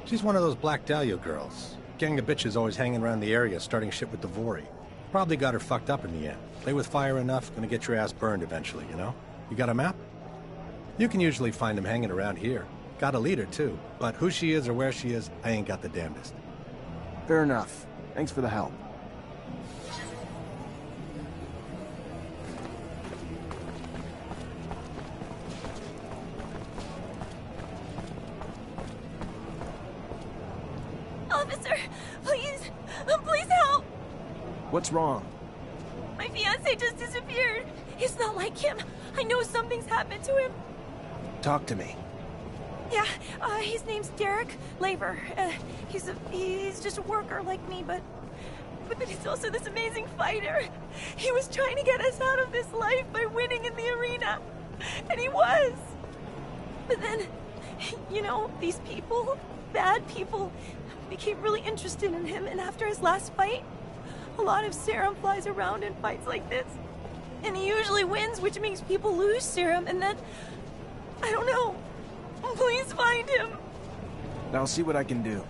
She's one of those Black Dahlia girls. Gang of bitches always hanging around the area, starting shit with the Vori. Probably got her fucked up in the end. Play with fire enough, gonna get your ass burned eventually, you know? You got a map? You can usually find them hanging around here. Got a leader, too. But who she is or where she is, I ain't got the damnedest. Fair enough. Thanks for the help. Officer, please, please help! What's wrong? My fiancé just disappeared. It's not like him. I know something's happened to him. Talk to me. Yeah, his name's Derek Laver. He's just a worker like me, but he's also this amazing fighter. He was trying to get us out of this life by winning in the arena, and he was. But then, you know, these people, bad people, became really interested in him, and after his last fight, a lot of serum flies around in fights like this. And he usually wins, which makes people lose serum, and then, I don't know. Please find him. I'll see what I can do.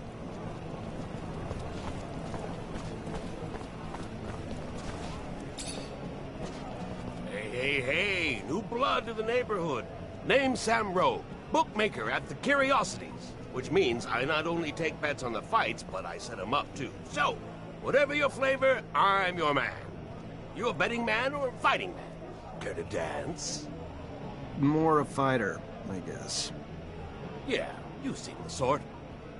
Hey, new blood to the neighborhood. Name's Sam Rowe, bookmaker at the Curiosities. Which means I not only take bets on the fights, but I set them up too. So, whatever your flavor, I'm your man. You a betting man or a fighting man? Care to dance? More a fighter, I guess. Yeah, you've seen the sort.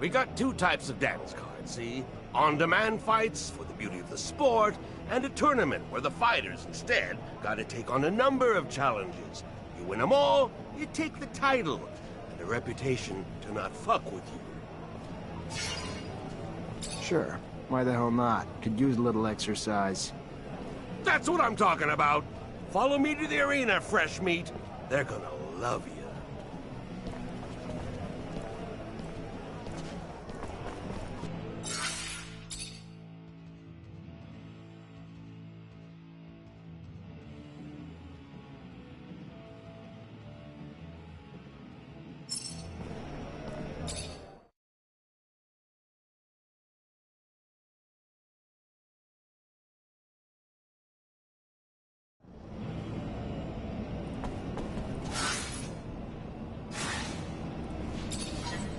We got two types of dance cards, see? On-demand fights for the beauty of the sport, and a tournament where the fighters instead gotta take on a number of challenges. You win them all, you take the title, and a reputation to not fuck with you. Sure. Why the hell not? Could use a little exercise. That's what I'm talking about! Follow me to the arena, fresh meat. They're gonna love you.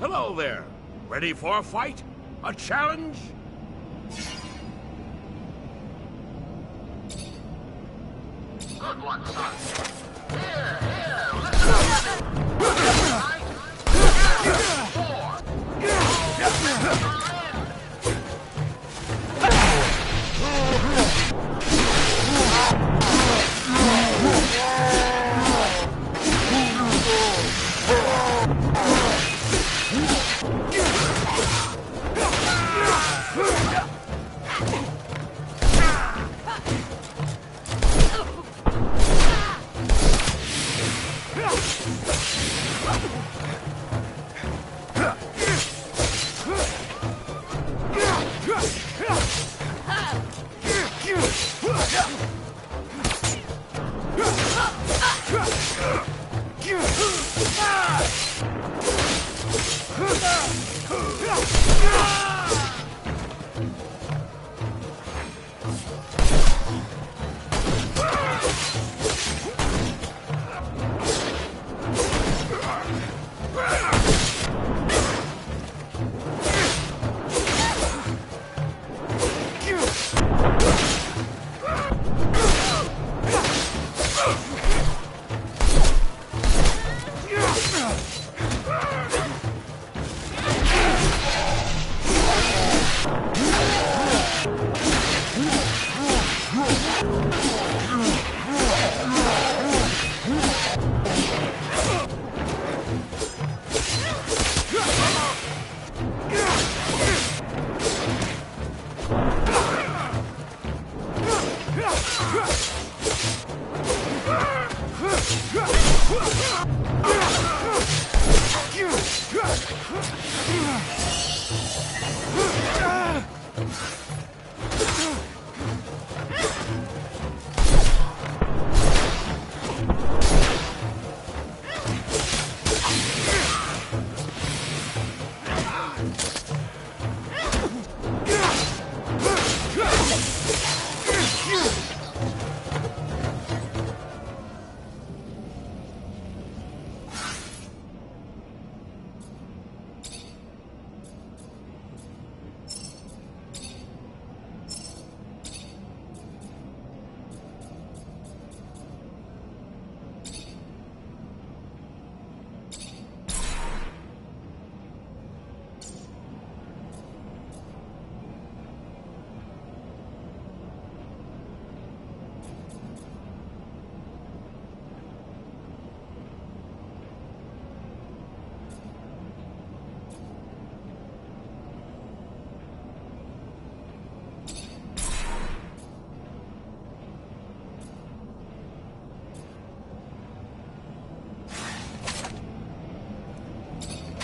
Hello there. Ready for a fight? A challenge? Good one, son. Here, listen.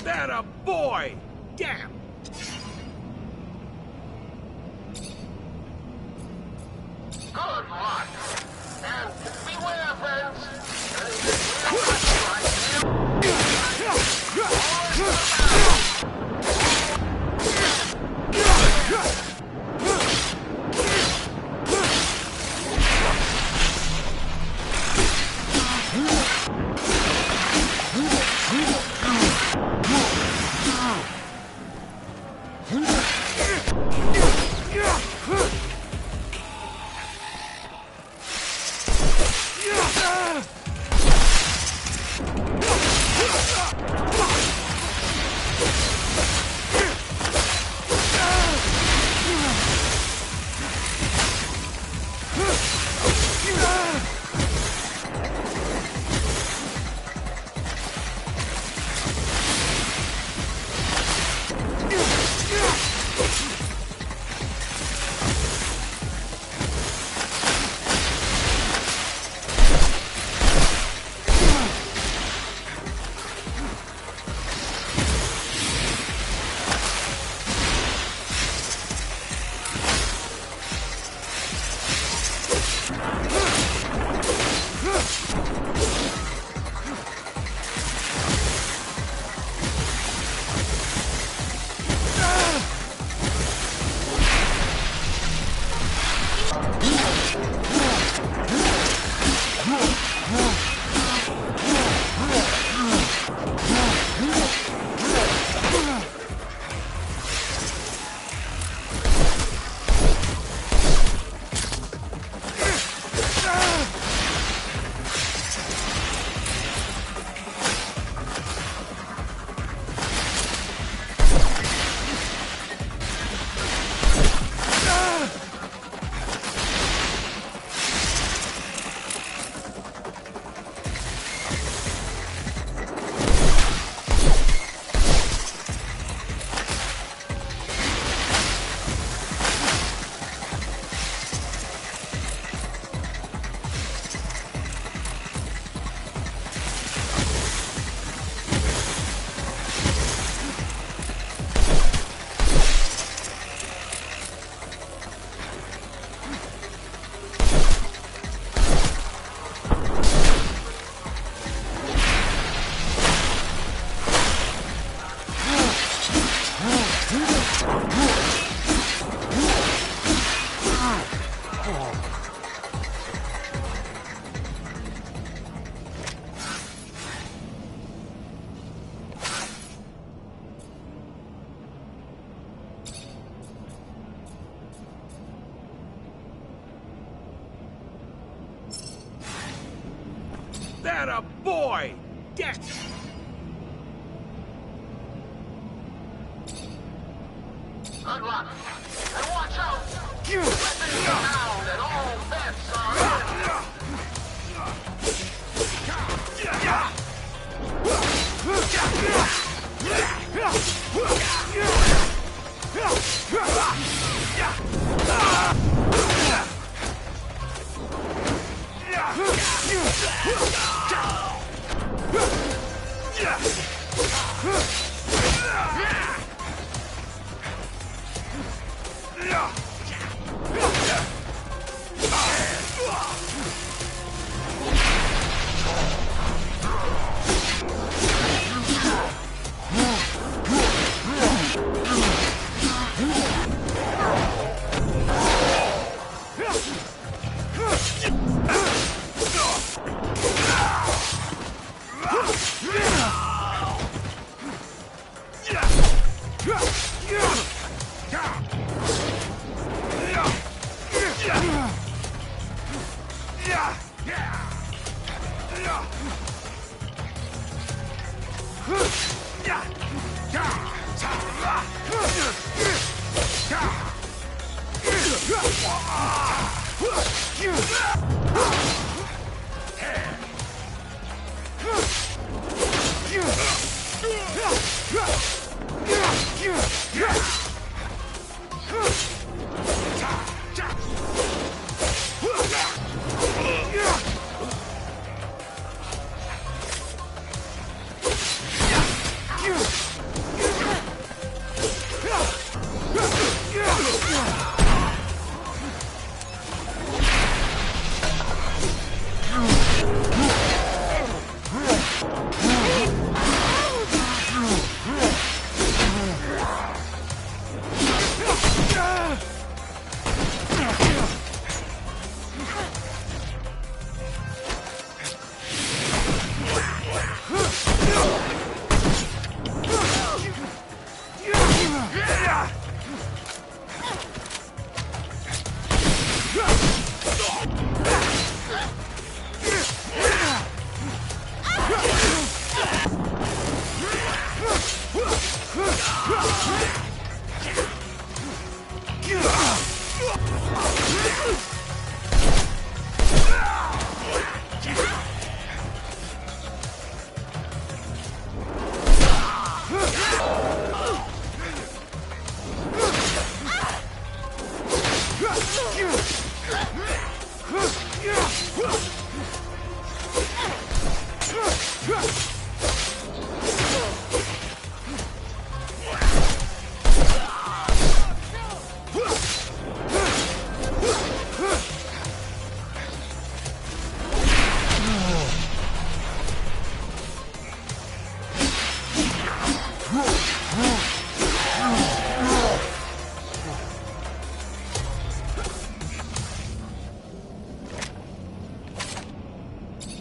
That a boy! Damn! Good luck! And beware, friends! Damn! Good luck. And watch out! Weapons down and all bets are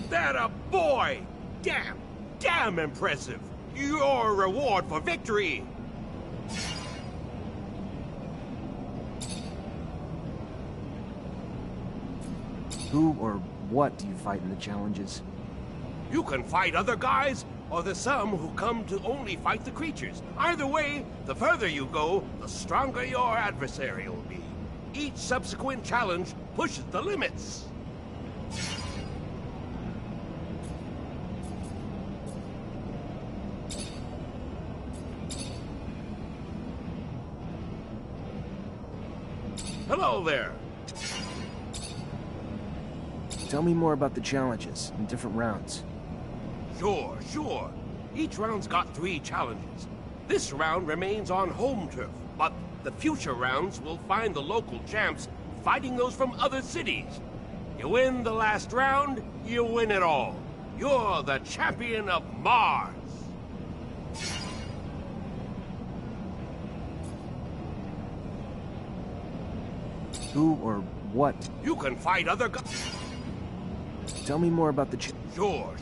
That a boy! Damn impressive! Your reward for victory! Who or what do you fight in the challenges? You can fight other guys, or there's some who come to only fight the creatures. Either way, the further you go, the stronger your adversary will be. Each subsequent challenge pushes the limits. Hello there. Tell me more about the challenges in different rounds. Sure. Each round's got 3 challenges. This round remains on home turf, but the future rounds will find the local champs fighting those from other cities. You win the last round, you win it all. You're the champion of Mars. Who or what? You can fight other guys. Tell me more about the Sure.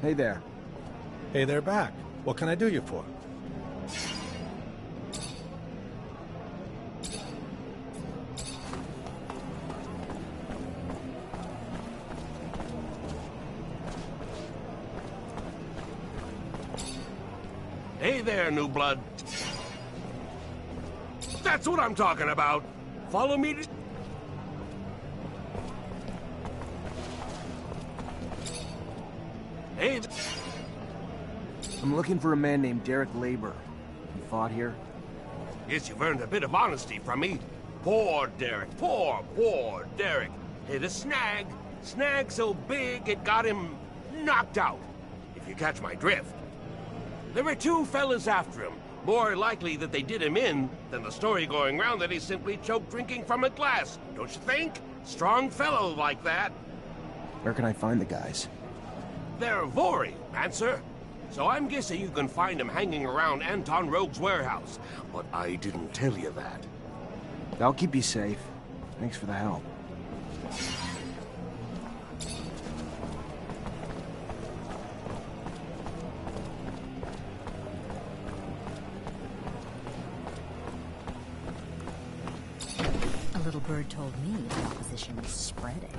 Hey there. Hey there back. What can I do you for? Hey there, new blood. That's what I'm talking about. Follow me to... Hey... I'm looking for a man named Derek Labor. He fought here? Guess you've earned a bit of honesty from me. Poor Derek. Poor Derek. Hit a snag. Snag so big it got him knocked out. If you catch my drift. There were two fellas after him. More likely that they did him in than the story going round that he simply choked drinking from a glass. Don't you think? Strong fellow like that. Where can I find the guys? They're Vori, Mancer. So I'm guessing you can find them hanging around Anton Rogue's warehouse. But I didn't tell you that. I'll keep you safe. Thanks for the help. A little bird told me the opposition is spreading.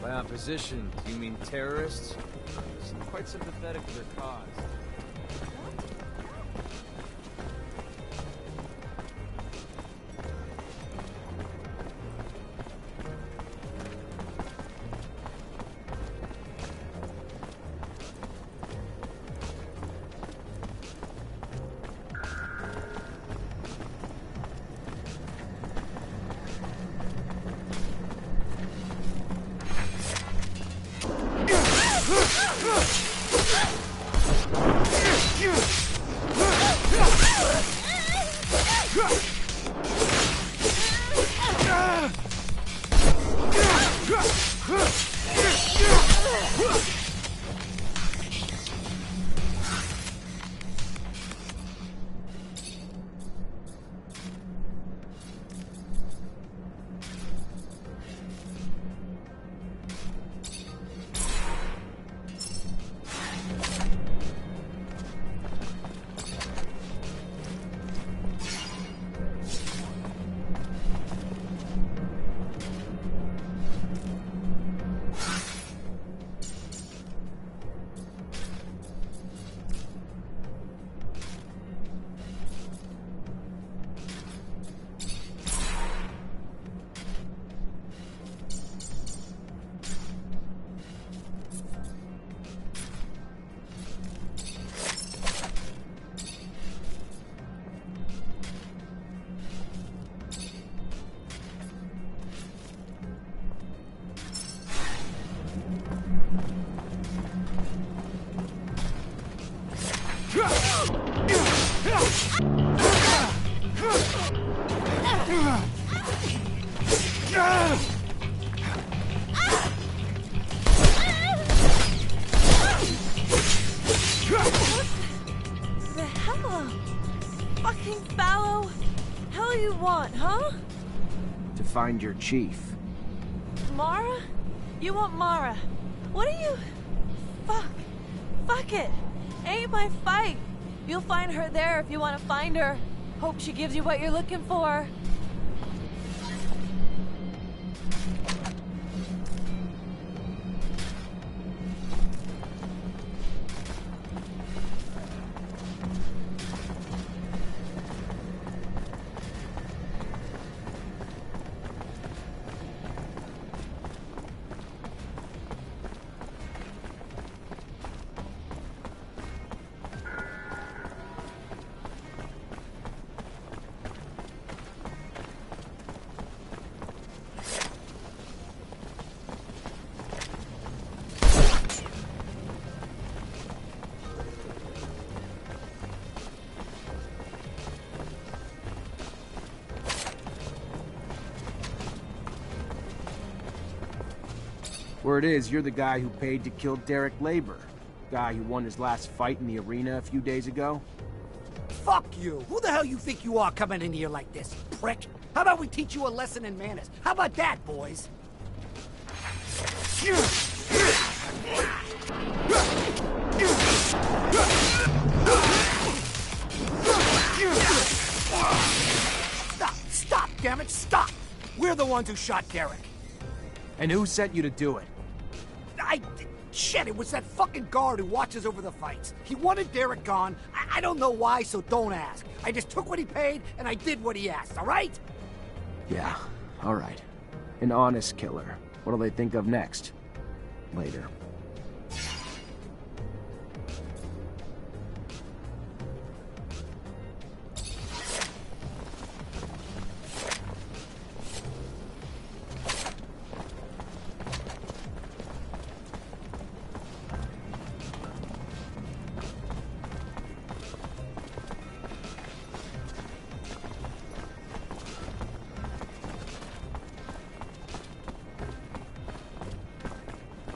By opposition, do you mean terrorists? I'm quite sympathetic to their cause. The hell? Fucking fallow? Hell you want, huh? To find your chief. Mara? You want Mara? What are you... Fuck it. Ain't my fight. You'll find her there if you want to find her. Hope she gives you what you're looking for. Word is, you're the guy who paid to kill Derek Labor. Guy who won his last fight in the arena a few days ago. Fuck you! Who the hell you think you are coming in here like this, prick? How about we teach you a lesson in manners? How about that, boys? We're the ones who shot Derek. And who sent you to do it? Shit, it was that fucking guard who watches over the fights. He wanted Derek gone. I don't know why, so don't ask. I just took what he paid, and I did what he asked, all right? Yeah, all right. An honest killer. What'll they think of next? Later.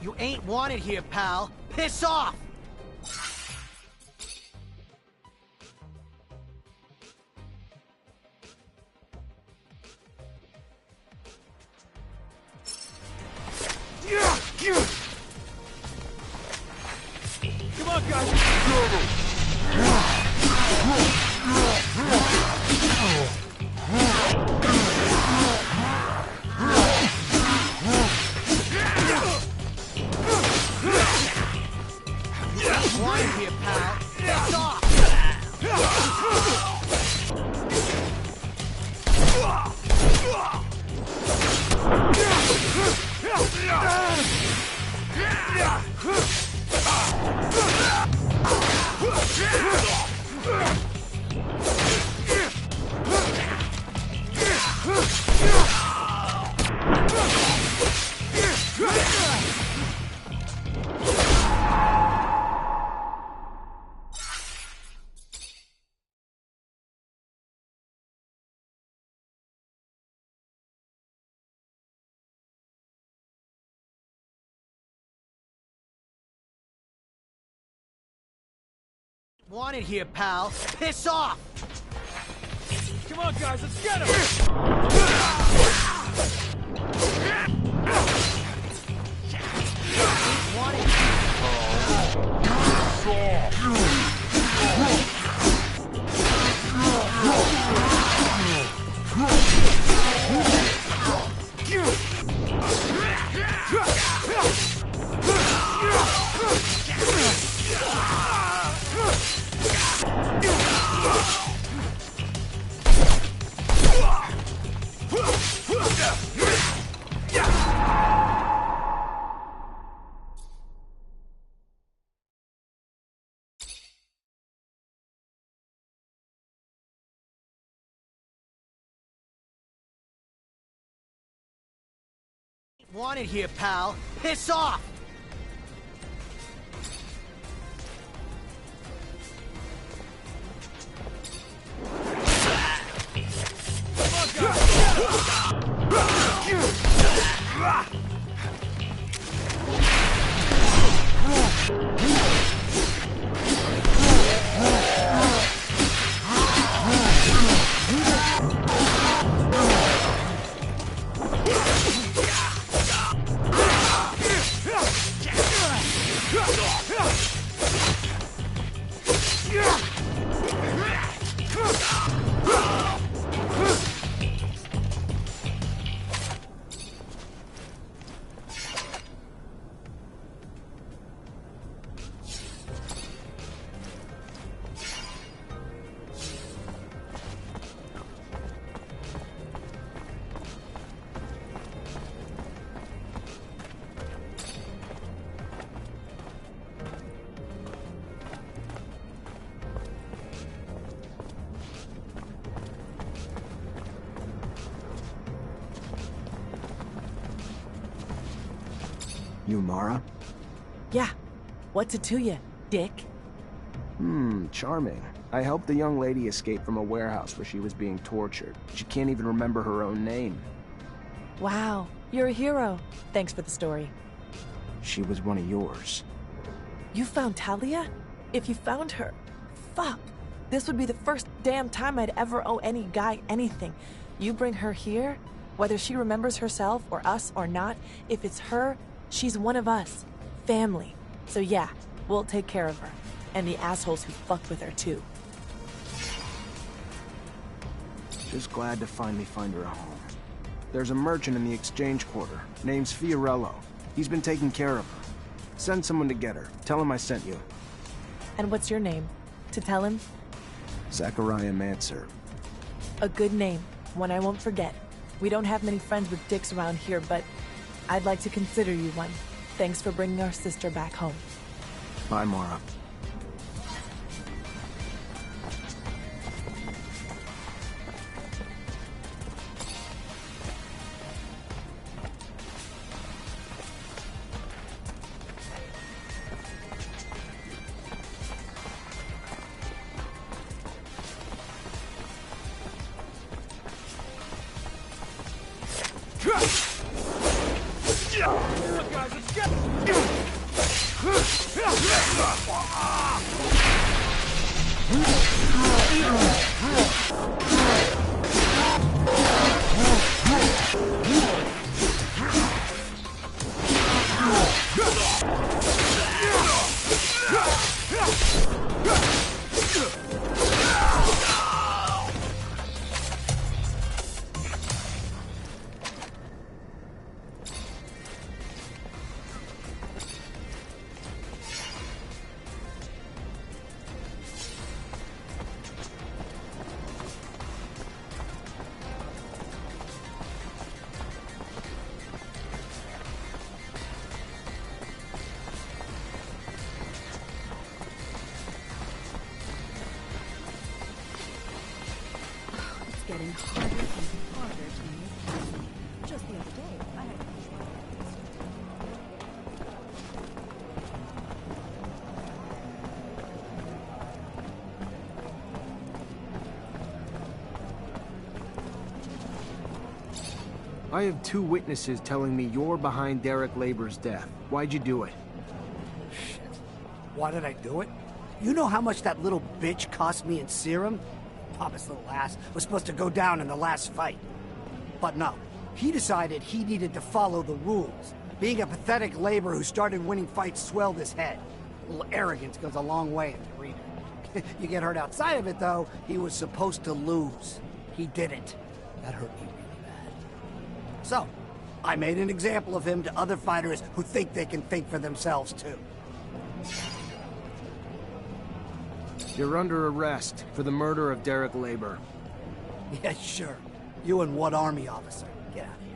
You ain't wanted here, pal. Piss off! Come on, guys. Wanted here, pal. Piss off! Wanted here, pal. Piss off! Come on, guys, let's get him! Wanted here, pal. Piss off! You Mara? Yeah. What's it to you, dick? Charming. I helped the young lady escape from a warehouse where she was being tortured. She can't even remember her own name. Wow, you're a hero. Thanks for the story. She was one of yours. You found Talia? If you found her, fuck. This would be the first damn time I'd ever owe any guy anything. You bring her here, whether she remembers herself or us or not, if it's her, she's one of us. Family. So yeah, we'll take care of her. And the assholes who fucked with her too. Just glad to finally find her a home. There's a merchant in the exchange quarter. Name's Fiorello. He's been taking care of her. Send someone to get her. Tell him I sent you. And what's your name? To tell him? Zachariah Mancer. A good name. One I won't forget. We don't have many friends with dicks around here, but I'd like to consider you one. Thanks for bringing our sister back home. Bye, Mara. Getting harder and harder to make. Just the other day, I had I have 2 witnesses telling me you're behind Derek Labor's death. Why'd you do it? Shit. Why did I do it? You know how much that little bitch cost me in serum? Papa's little ass was supposed to go down in the last fight. But no, he decided he needed to follow the rules. Being a pathetic laborer who started winning fights swelled his head. A little arrogance goes a long way in the arena. You get hurt outside of it, though, he was supposed to lose. He didn't. That hurt me really bad. So, I made an example of him to other fighters who think they can think for themselves, too. You're under arrest for the murder of Derek Labor. Yeah, sure. You and what army officer? Get out of here.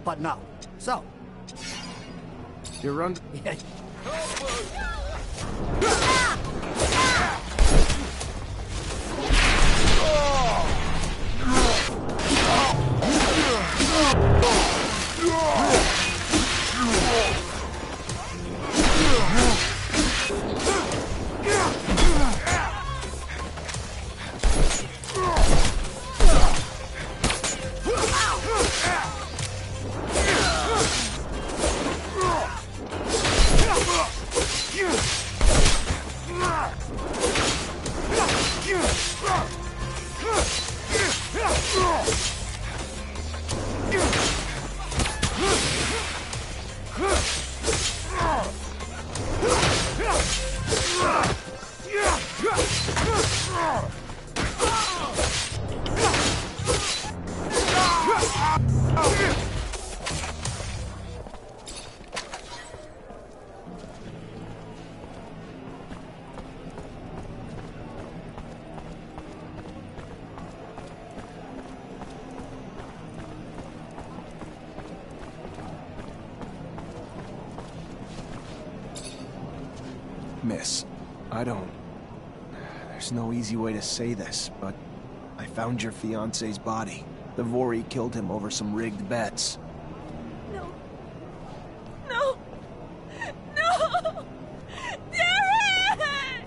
But no. So. You're under... Yeah. Miss, I don't... There's no easy way to say this, but I found your fiancé's body. The Vori killed him over some rigged bets. No. No! No! Derek!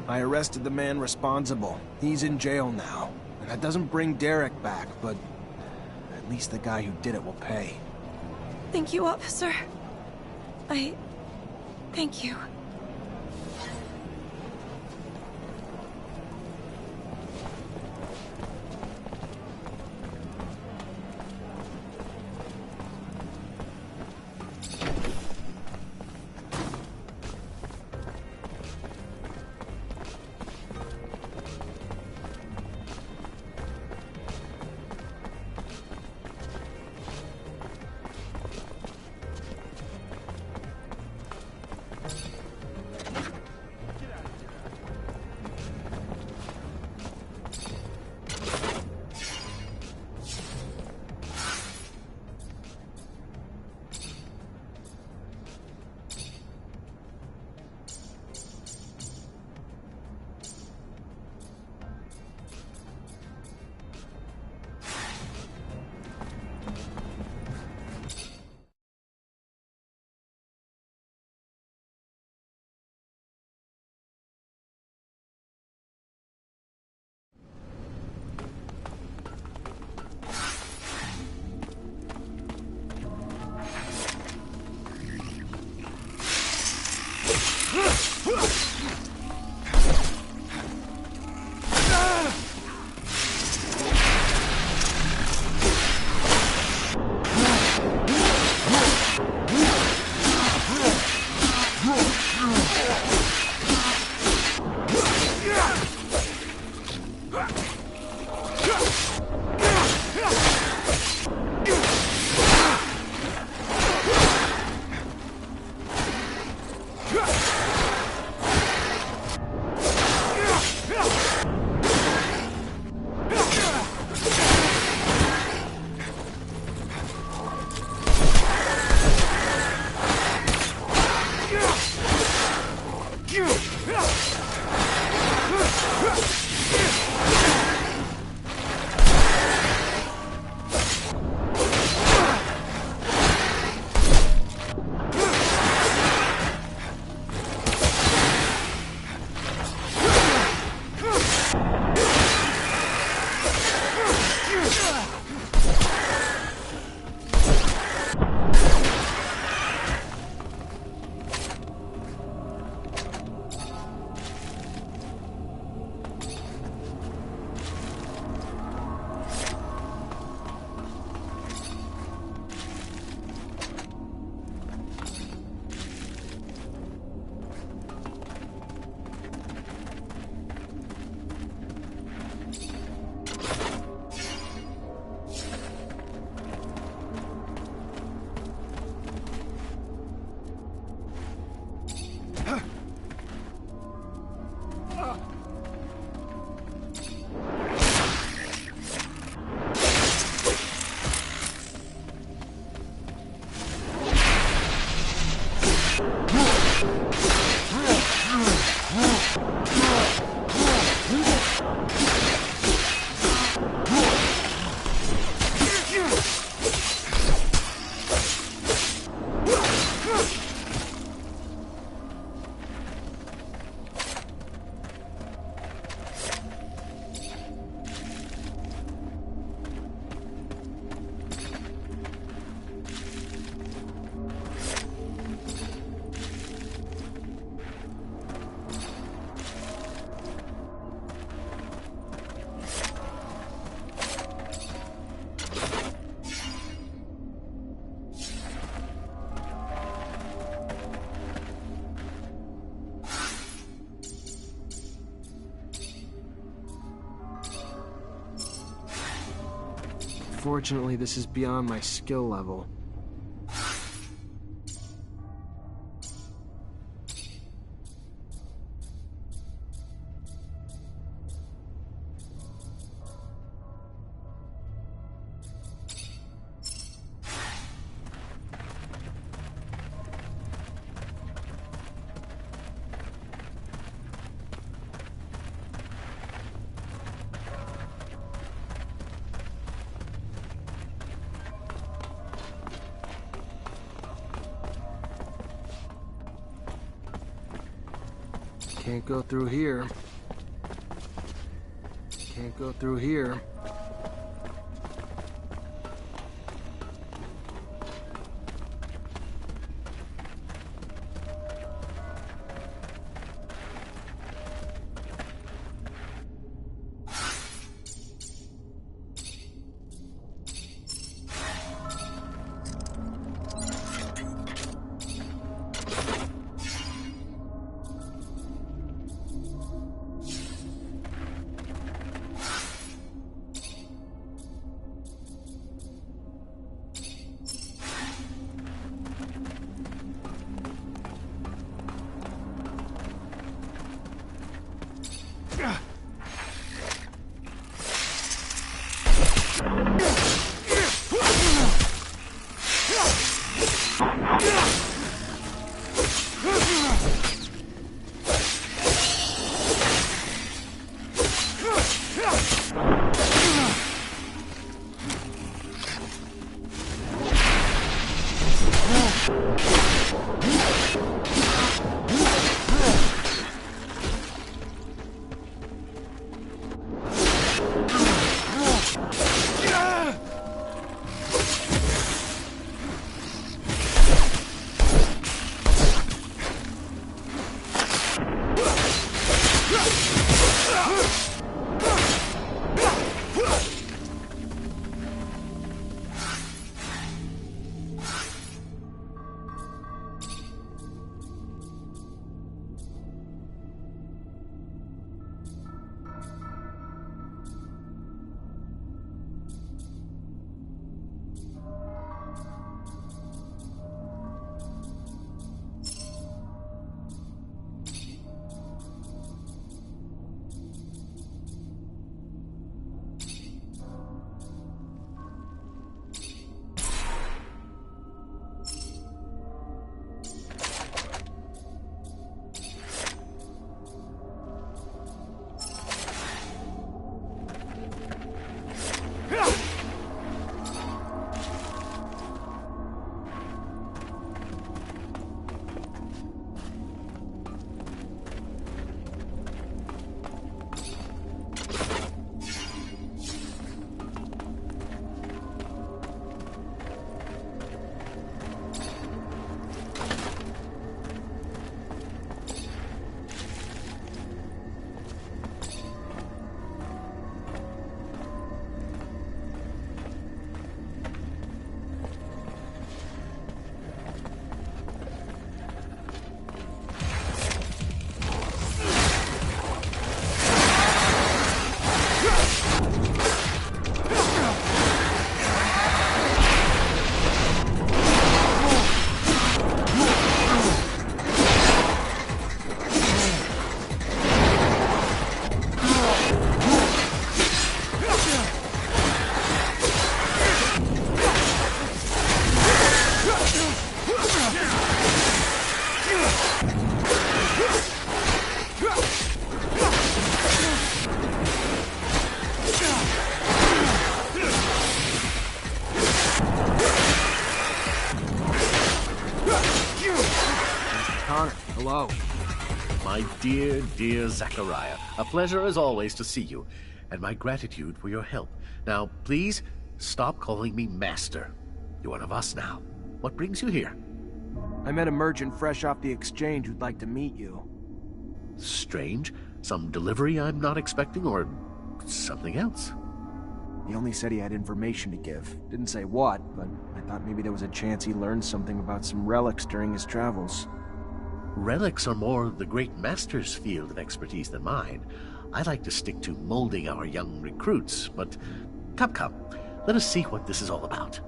I arrested the man responsible. He's in jail now. And that doesn't bring Derek back, but at least the guy who did it will pay. Thank you, officer. Thank you. Unfortunately, this is beyond my skill level. Can't go through here. Can't go through here. Hello. My dear, dear Zachariah, a pleasure as always to see you, and my gratitude for your help. Now, please, stop calling me Master. You're one of us now. What brings you here? I met a merchant fresh off the exchange who'd like to meet you. Strange. Some delivery I'm not expecting, or something else? He only said he had information to give. Didn't say what, but I thought maybe there was a chance he learned something about some relics during his travels. Relics are more the great master's field of expertise than mine. I like to stick to molding our young recruits, but come, let us see what this is all about.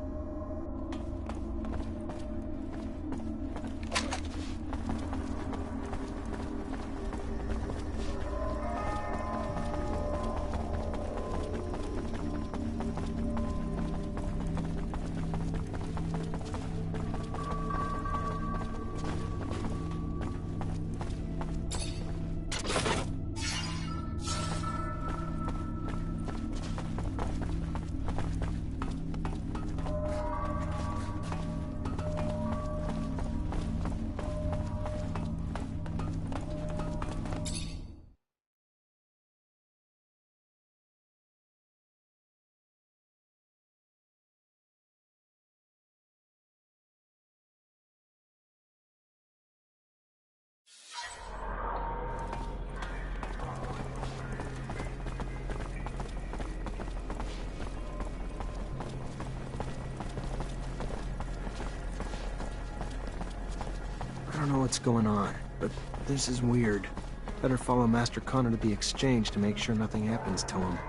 don't know what's going on, but this is weird. Better follow Master Connor to the exchange to make sure nothing happens to him.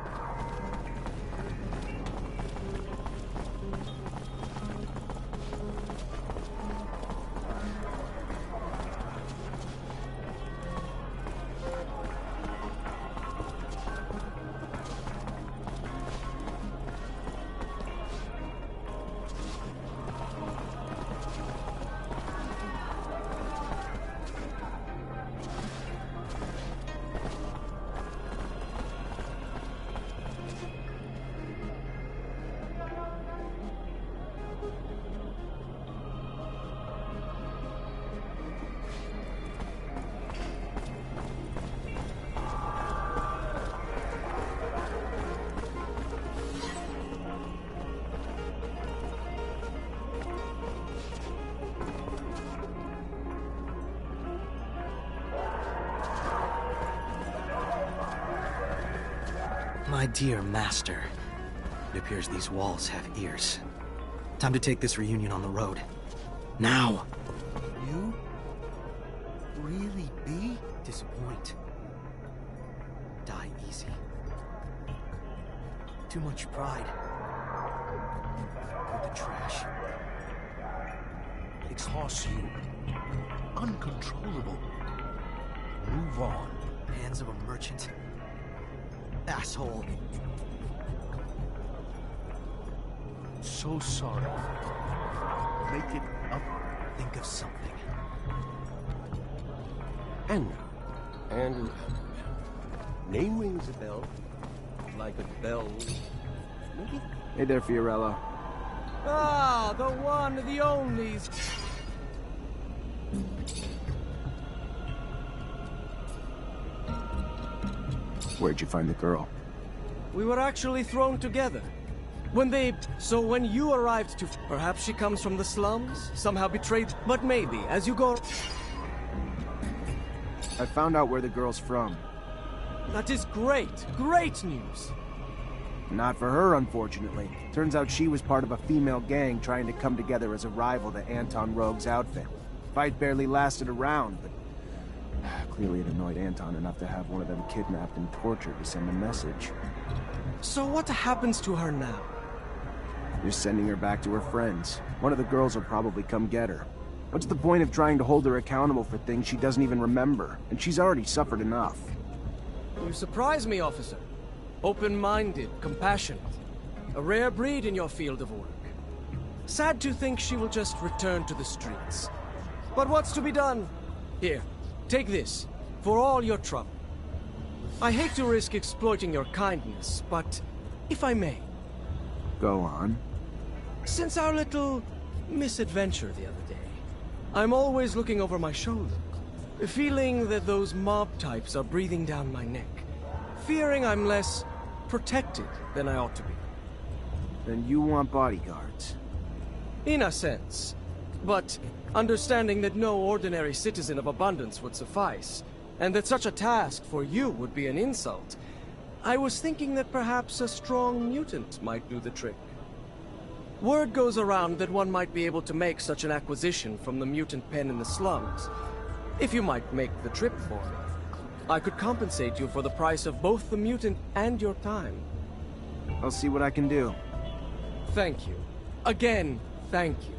My dear master, it appears these walls have ears. Time to take this reunion on the road. Now! You? Really be? Disappoint. Die easy. Too much pride. With the trash. Exhausts you. Uncontrollable. Move on. Hands of a merchant. Asshole. So sorry. Make it up. Think of something. And name rings a bell. Like a bell. Maybe? Hey there, Fiorello. Ah, the one, the only. Where'd you find the girl? We were actually thrown together. So when you arrived to... Perhaps she comes from the slums? Somehow betrayed... But maybe, as you go... I found out where the girl's from. That is great. Great news. Not for her, unfortunately. Turns out she was part of a female gang trying to come together as a rival to Anton Rogue's outfit. Fight barely lasted a round, but... clearly it annoyed Anton enough to have one of them kidnapped and tortured to send a message. So what happens to her now? You're sending her back to her friends. One of the girls will probably come get her. What's the point of trying to hold her accountable for things she doesn't even remember? And she's already suffered enough. You surprise me, officer. Open-minded, compassionate. A rare breed in your field of work. Sad to think she will just return to the streets. But what's to be done? Here, take this, for all your trouble. I hate to risk exploiting your kindness, but if I may. Go on. Since our little misadventure the other day, I'm always looking over my shoulder, feeling that those mob types are breathing down my neck, fearing I'm less protected than I ought to be. Then you want bodyguards? In a sense. But understanding that no ordinary citizen of abundance would suffice, and that such a task for you would be an insult, I was thinking that perhaps a strong mutant might do the trick. Word goes around that one might be able to make such an acquisition from the mutant pen in the slums. If you might make the trip for me, I could compensate you for the price of both the mutant and your time. I'll see what I can do. Thank you. Again, thank you.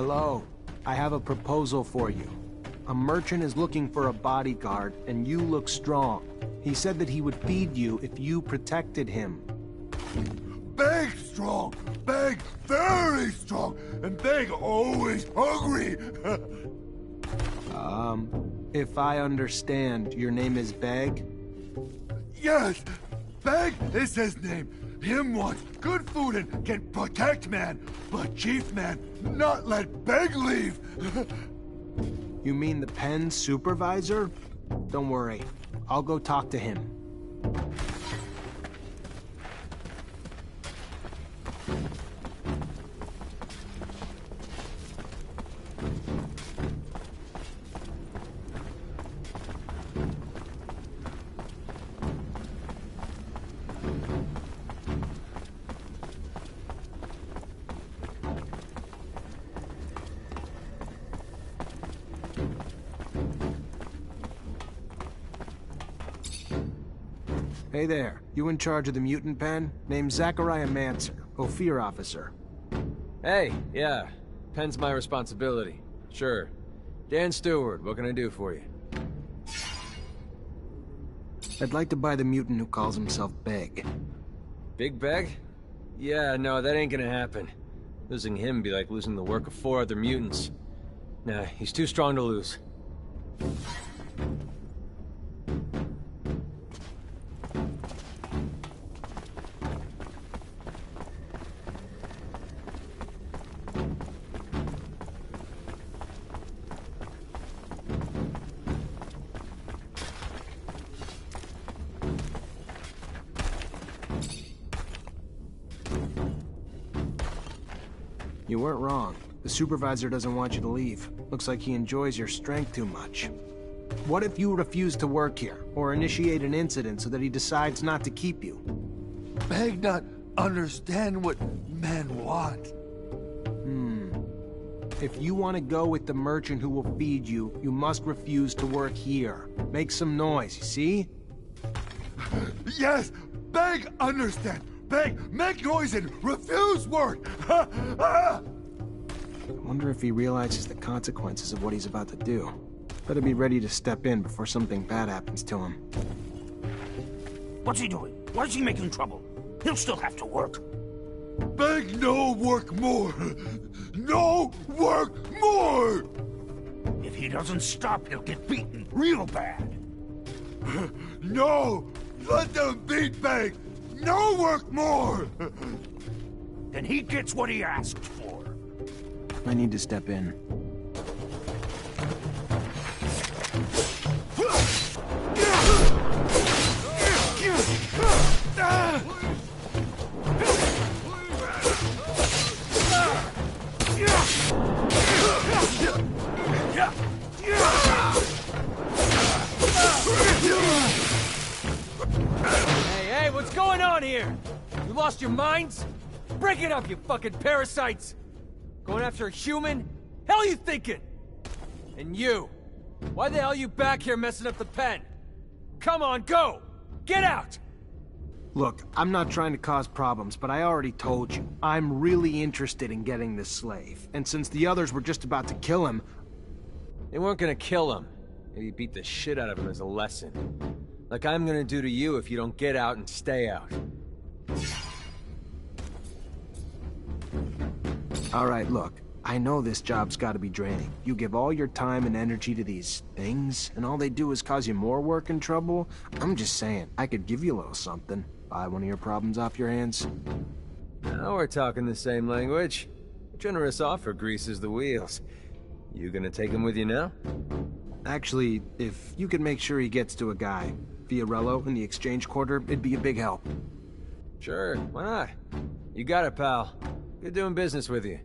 Hello. I have a proposal for you. A merchant is looking for a bodyguard, and you look strong. He said that he would feed you if you protected him. Big strong, big very strong, and big always hungry. If I understand, your name is Beg? Yes, Beg is his name. Him wants good food and can protect man, but Chief Man not let Beg leave. You mean the pen supervisor? Don't worry, I'll go talk to him. Hey there, you in charge of the mutant pen? Name's Zachariah Mancer, Ophir officer. Hey, yeah. Pen's my responsibility. Sure. Dan Stewart, what can I do for you? I'd like to buy the mutant who calls himself Beg. Big Beg? Yeah, no, that ain't gonna happen. Losing him would be like losing the work of 4 other mutants. Nah, he's too strong to lose. You weren't wrong. The supervisor doesn't want you to leave. Looks like he enjoys your strength too much. What if you refuse to work here, or initiate an incident so that he decides not to keep you? Beg not understand what men want. If you want to go with the merchant who will feed you, you must refuse to work here. Make some noise, you see? Yes, Beg understand. Beg, make noise and refuse work. I wonder if he realizes the consequences of what he's about to do. Better be ready to step in before something bad happens to him. What's he doing? Why is he making trouble? He'll still have to work. Beg no work more. No work more. If he doesn't stop, he'll get beaten real bad. No, let them beat Beg. No work more. Then he gets what he asked for. I need to step in. Hey, what's going on here? You lost your minds? Break it up, you fucking parasites! Going after a human? Hell you thinking? And you? Why the hell you back here messing up the pen? Come on, go! Get out! Look, I'm not trying to cause problems, but I already told you. I'm really interested in getting this slave. And since the others were just about to kill him... They weren't gonna kill him. Maybe beat the shit out of him as a lesson. Like I'm gonna do to you if you don't get out and stay out. Alright, look. I know this job's gotta be draining. You give all your time and energy to these things, and all they do is cause you more work and trouble. I'm just saying, I could give you a little something. Buy one of your problems off your hands. Now we're talking the same language. A generous offer greases the wheels. You gonna take him with you now? Actually, if you could make sure he gets to a guy, Fiorello in the exchange quarter, it'd be a big help. Sure, why not? You got it, pal. Good doing business with you.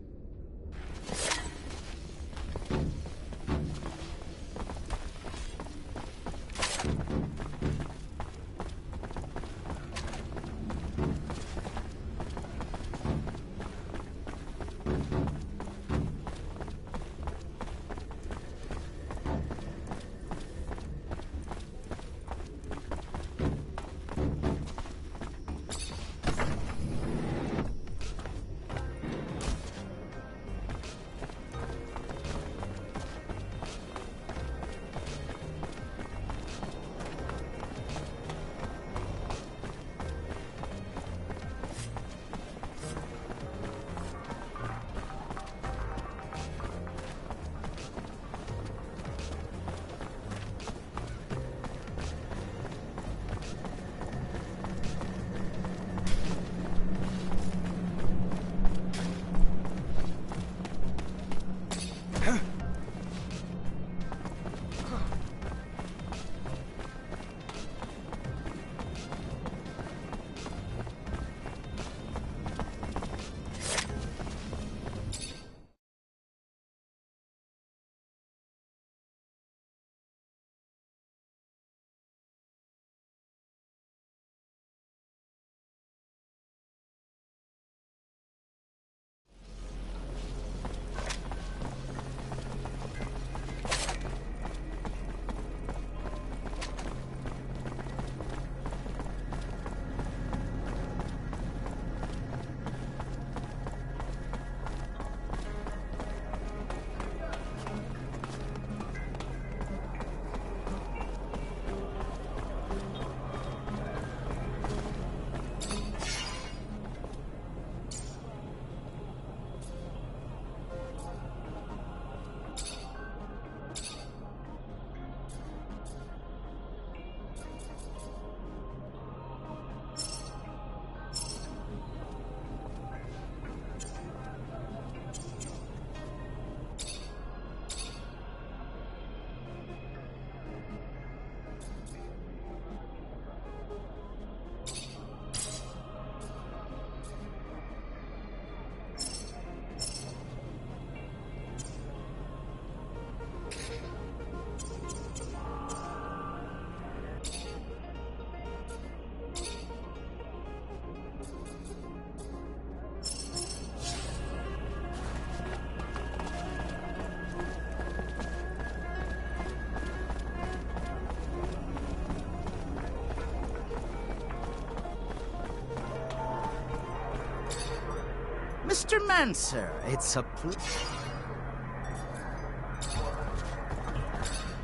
Technomancer, it's a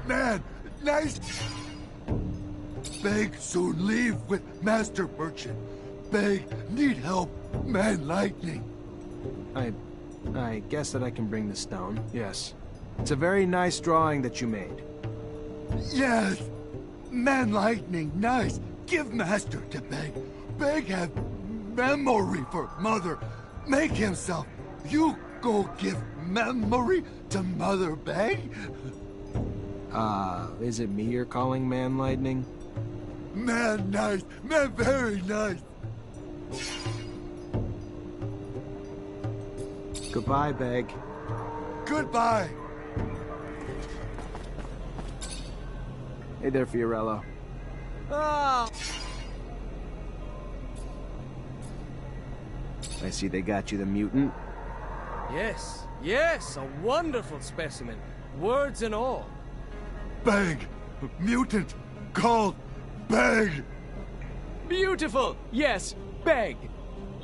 Man, nice. Beg soon leave with Master Merchant. Beg need help, Man Lightning. I guess that I can bring the stone, yes. It's a very nice drawing that you made. Yes, Man Lightning, nice. Give Master to Beg. Beg have memory for Mother. Make himself. You go give memory to Mother Beg? Is it me you're calling Man Lightning? Man nice, man very nice. Goodbye, Beg. Goodbye. Hey there, Fiorello. Ah! I see they got you the mutant. Yes, yes, a wonderful specimen. Words and all. Beg, mutant, called Beg. Beautiful! Yes, Beg.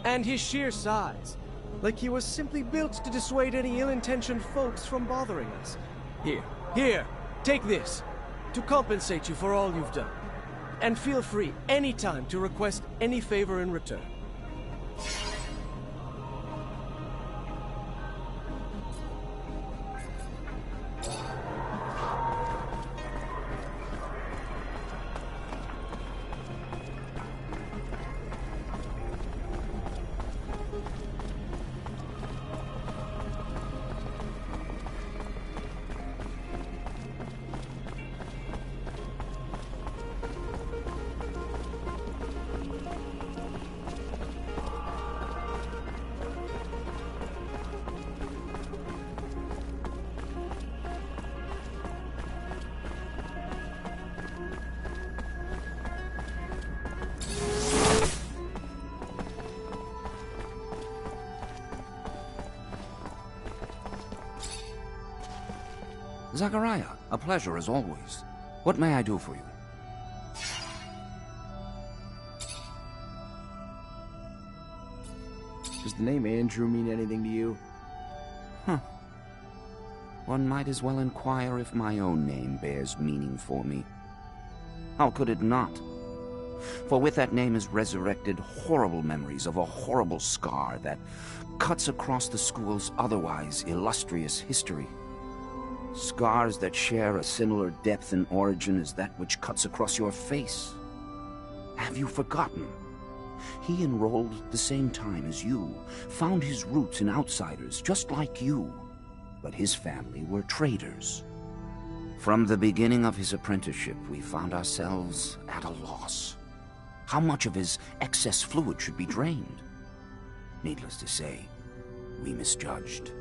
And his sheer size. Like he was simply built to dissuade any ill-intentioned folks from bothering us. Here, take this. To compensate you for all you've done. And feel free anytime to request any favor in return. Zachariah, a pleasure as always. What may I do for you? Does the name Andrew mean anything to you? Huh. One might as well inquire if my own name bears meaning for me. How could it not? For with that name is resurrected horrible memories of a horrible scar that cuts across the school's otherwise illustrious history. Scars that share a similar depth and origin as that which cuts across your face. Have you forgotten? He enrolled the same time as you, found his roots in outsiders, just like you. But his family were traders. From the beginning of his apprenticeship, we found ourselves at a loss. How much of his excess fluid should be drained? Needless to say, we misjudged.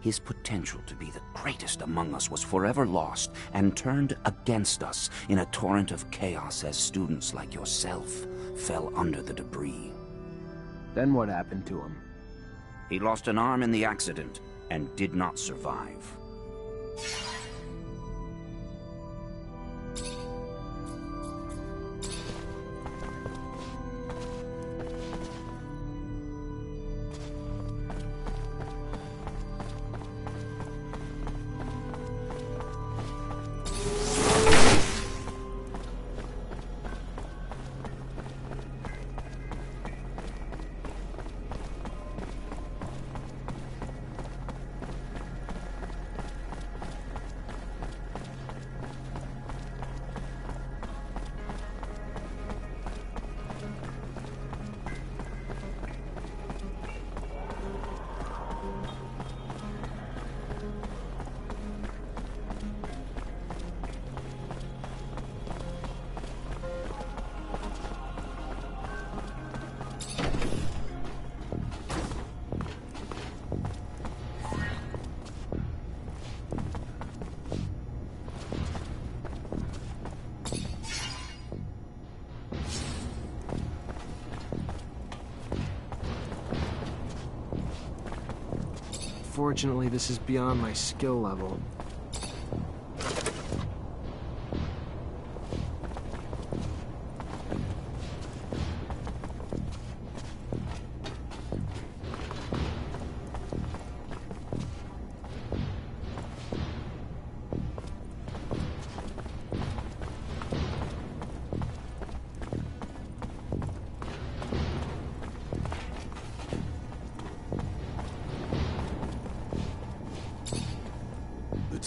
His potential to be the greatest among us was forever lost and turned against us in a torrent of chaos as students like yourself fell under the debris. Then what happened to him? He lost an arm in the accident and did not survive. Unfortunately, this is beyond my skill level.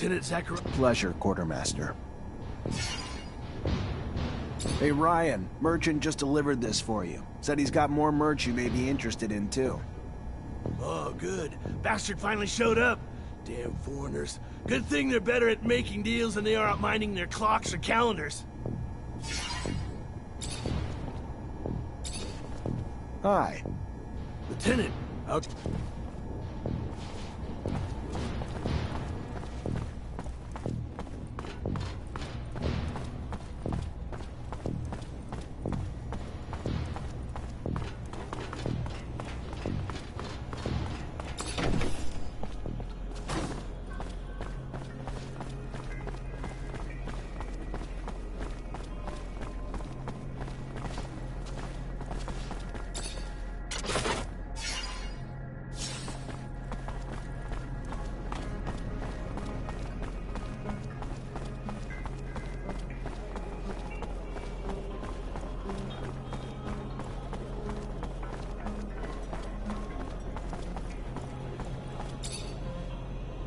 Lieutenant Zachariah. Pleasure, Quartermaster. Hey, Ryan, Merchant just delivered this for you. Said he's got more merch you may be interested in, too. Oh, good. Bastard finally showed up. Damn foreigners. Good thing they're better at making deals than they are at minding their clocks or calendars. Hi. Lieutenant, out.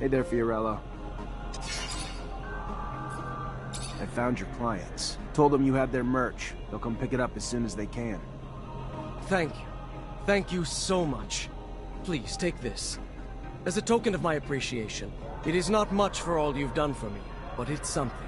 Hey there, Fiorello. I found your clients. Told them you had their merch. They'll come pick it up as soon as they can. Thank you. Thank you so much. Please, take this. As a token of my appreciation, it is not much for all you've done for me, but it's something.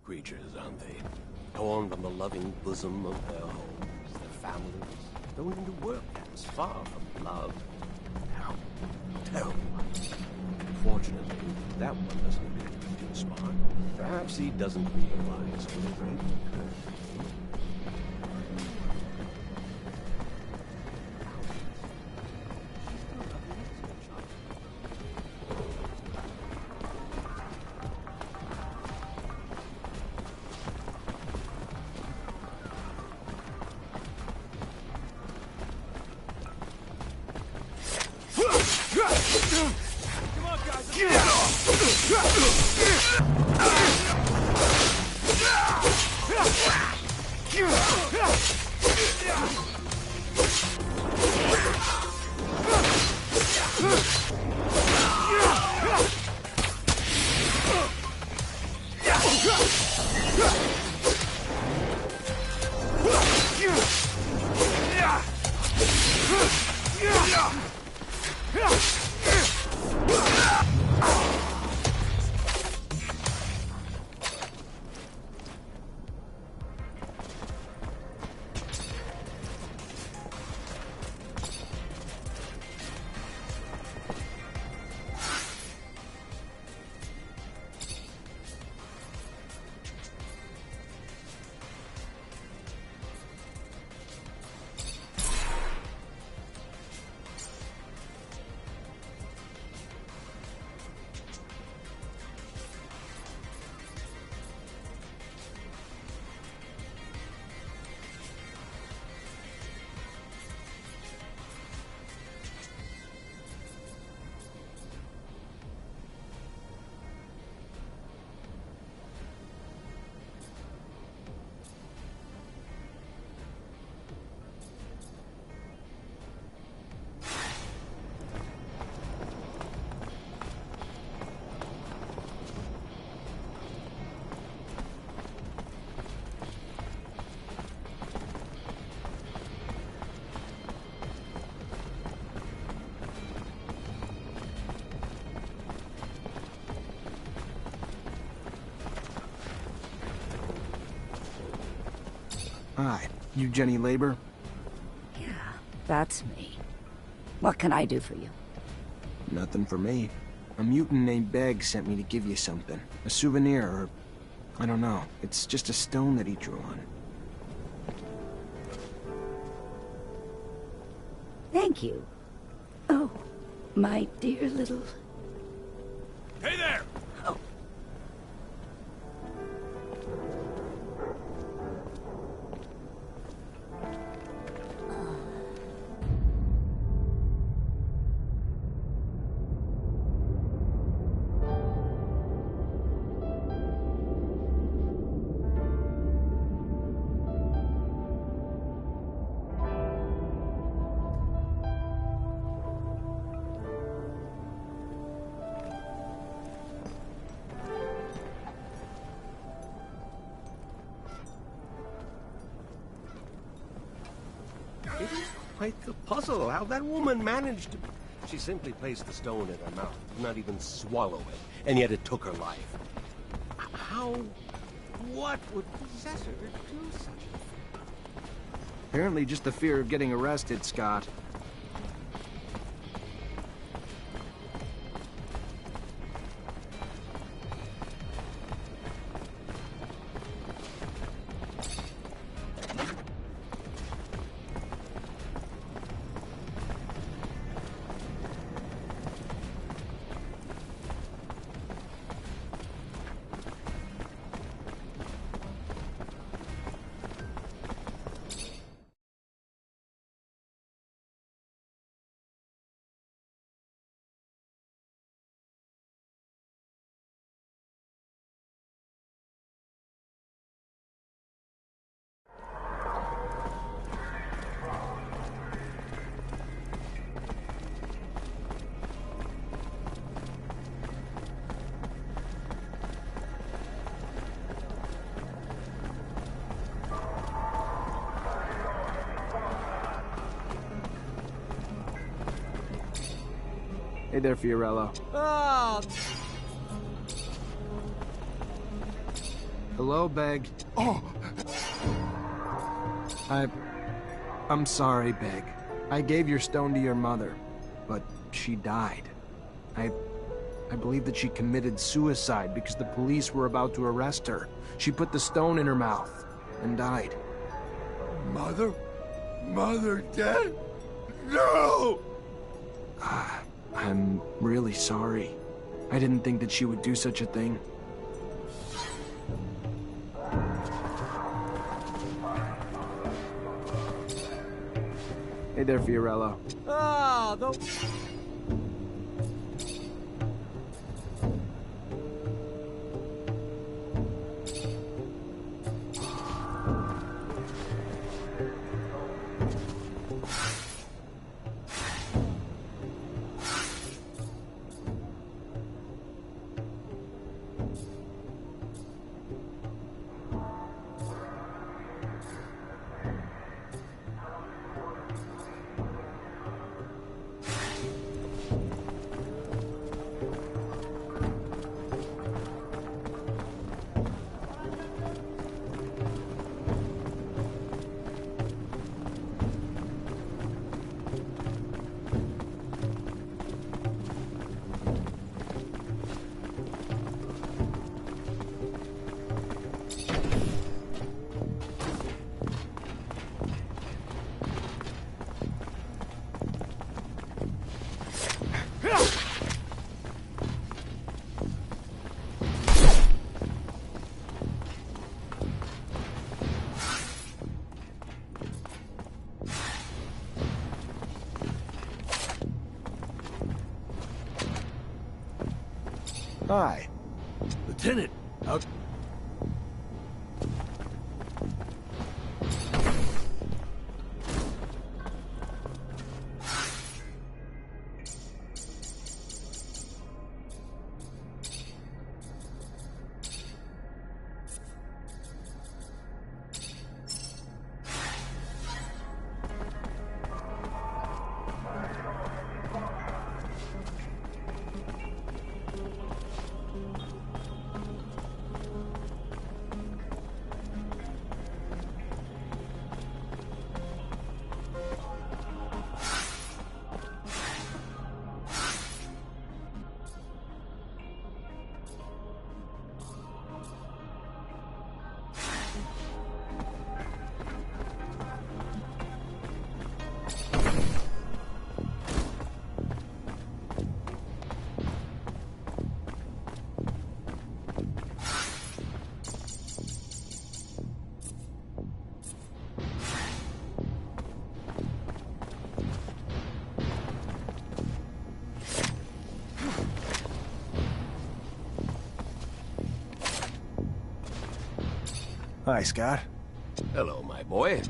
Creatures, aren't they? Torn from the loving bosom of their homes, their families, thrown into work camps far from love. How terrible. Fortunately, that one doesn't appear to be too smart. Perhaps he doesn't realize what a great Come on, Hi, you Jenny Labor? Yeah, that's me. What can I do for you? Nothing for me. A mutant named Beg sent me to give you something. A souvenir, or... I don't know. It's just a stone that he drew on. Thank you. Oh, my dear little... Hey there! Oh. It is quite the puzzle how that woman managed to... She simply placed the stone in her mouth, did not even swallow it, and yet it took her life. How... what would possess her to do such a thing? Apparently just the fear of getting arrested, Scott. Hey there, Fiorello. Ah! Hello, Beg. Oh! I'm sorry, Beg. I gave your stone to your mother, but she died. I believe that she committed suicide because the police were about to arrest her. She put the stone in her mouth and died. Mother? Mother dead? No! I'm really sorry. I didn't think that she would do such a thing. Hey there, Fiorello. Ah, the... Hi. Lieutenant, Hi, Scott. Hello, my boy.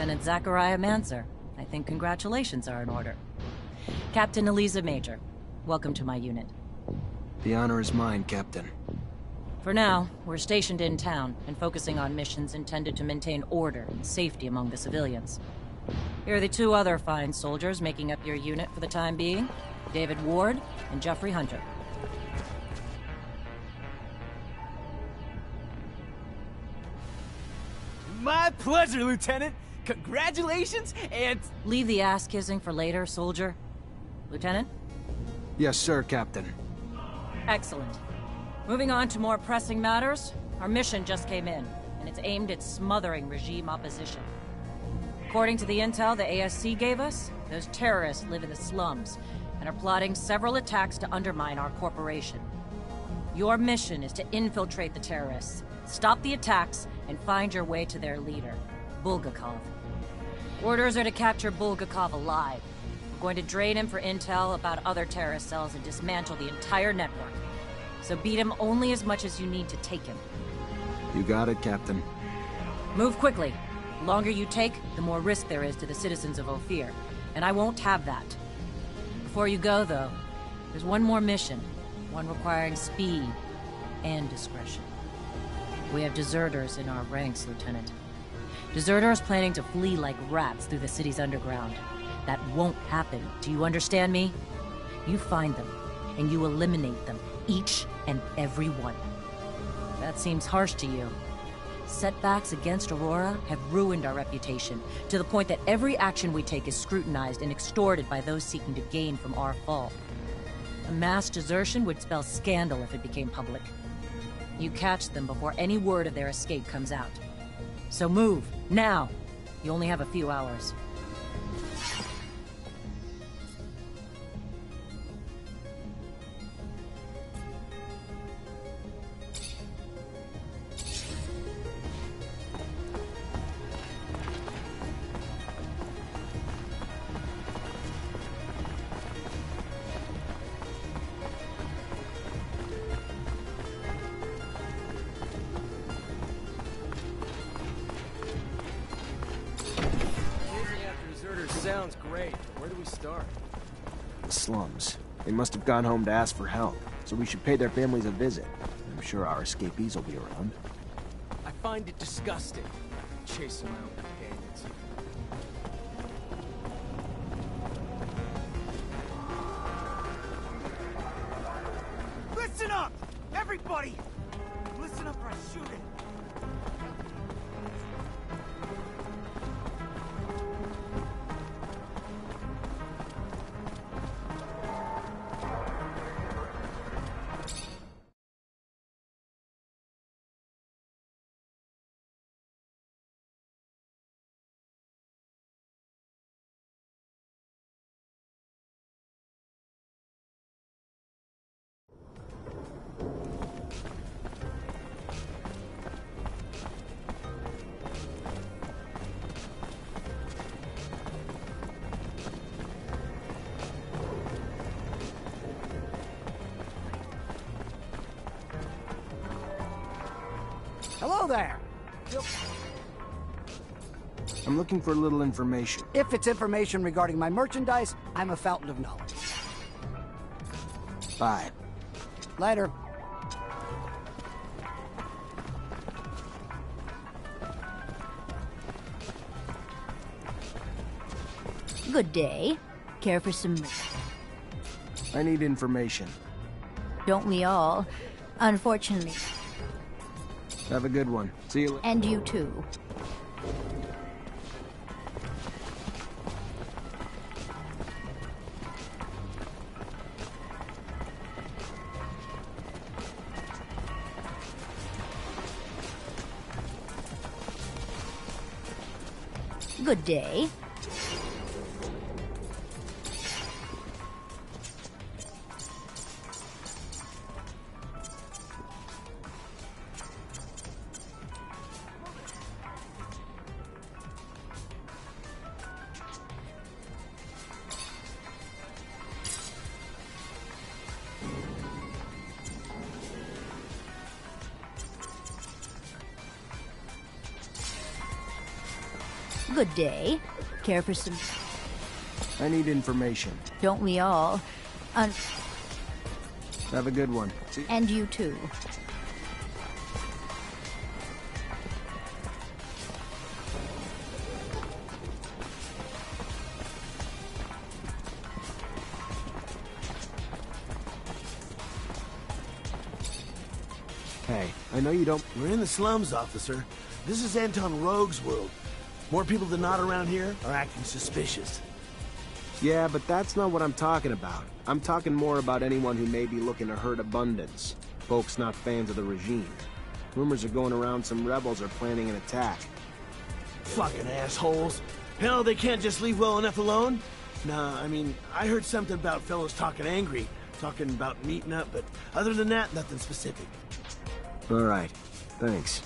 Lieutenant Zachariah Mancer. I think congratulations are in order. Captain Eliza Major, welcome to my unit. The honor is mine, Captain. For now, we're stationed in town and focusing on missions intended to maintain order and safety among the civilians. Here are the two other fine soldiers making up your unit for the time being, David Ward and Jeffrey Hunter. My pleasure, Lieutenant! Congratulations, and... Leave the ass-kissing for later, soldier. Lieutenant? Yes, sir, Captain. Excellent. Moving on to more pressing matters, our mission just came in, and it's aimed at smothering regime opposition. According to the intel the ASC gave us, those terrorists live in the slums, and are plotting several attacks to undermine our corporation. Your mission is to infiltrate the terrorists, stop the attacks, and find your way to their leader, Bulgakov. Orders are to capture Bulgakov alive, going to drain him for intel about other terrorist cells and dismantle the entire network. So beat him only as much as you need to take him. You got it, Captain. Move quickly. The longer you take, the more risk there is to the citizens of Ophir. And I won't have that. Before you go, though, there's one more mission. One requiring speed and discretion. We have deserters in our ranks, Lieutenant. Deserters planning to flee like rats through the city's underground. That won't happen. Do you understand me? You find them, and you eliminate them. Each and every one. That seems harsh to you. Setbacks against Aurora have ruined our reputation, to the point that every action we take is scrutinized and extorted by those seeking to gain from our fall. A mass desertion would spell scandal if it became public. You catch them before any word of their escape comes out. So move, now! You only have a few hours. Sounds great, but where do we start? The slums. They must have gone home to ask for help, so we should pay their families a visit. I'm sure our escapees will be around. I find it disgusting. Chasing around companions. Listen up! Everybody! Listen up or I shoot it! Hello there! I'm looking for a little information. If it's information regarding my merchandise, I'm a fountain of knowledge. Bye. Later. Good day. Care for some... I need information. Don't we all? Unfortunately. Have a good one. See you later. And you too. Good day. Good day. Care for some... I need information. Don't we all? Have a good one. See And you too. Hey, I know you don't... We're in the slums, officer. This is Anton Rogue's world. More people than not around here are acting suspicious. Yeah, but that's not what I'm talking about. I'm talking more about anyone who may be looking to herd abundance. Folks not fans of the regime. Rumors are going around some rebels are planning an attack. Fucking assholes. Hell, they can't just leave well enough alone? Nah, I mean, I heard something about fellows talking angry. Talking about meeting up, but other than that, nothing specific. All right. Thanks.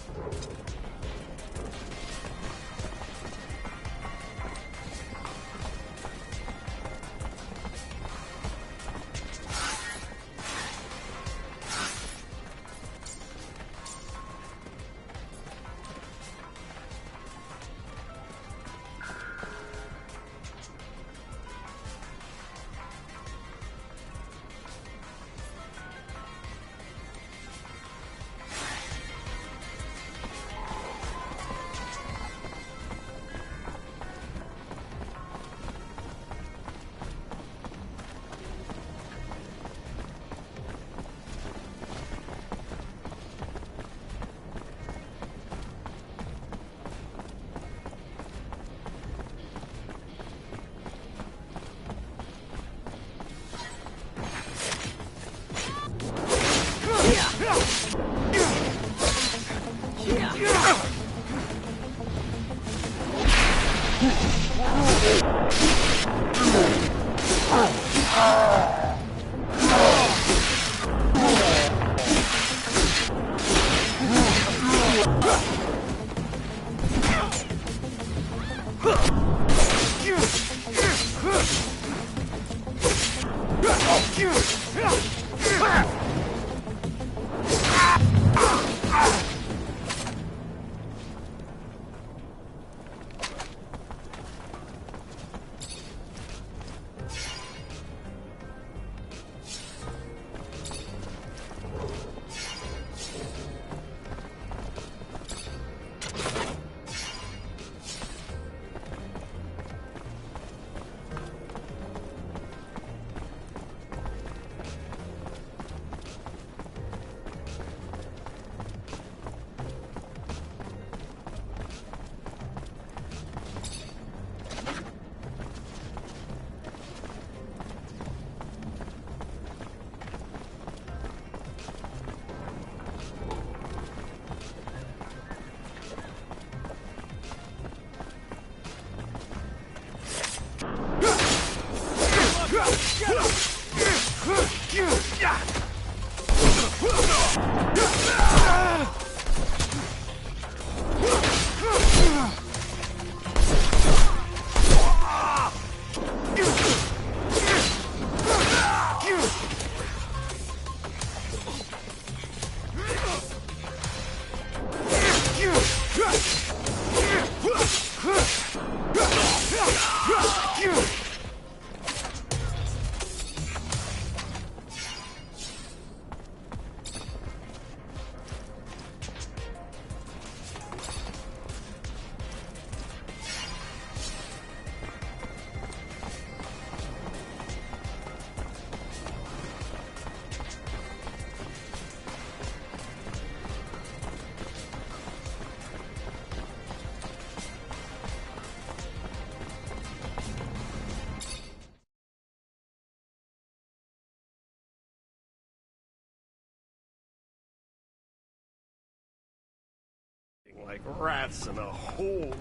Like rats in a hole.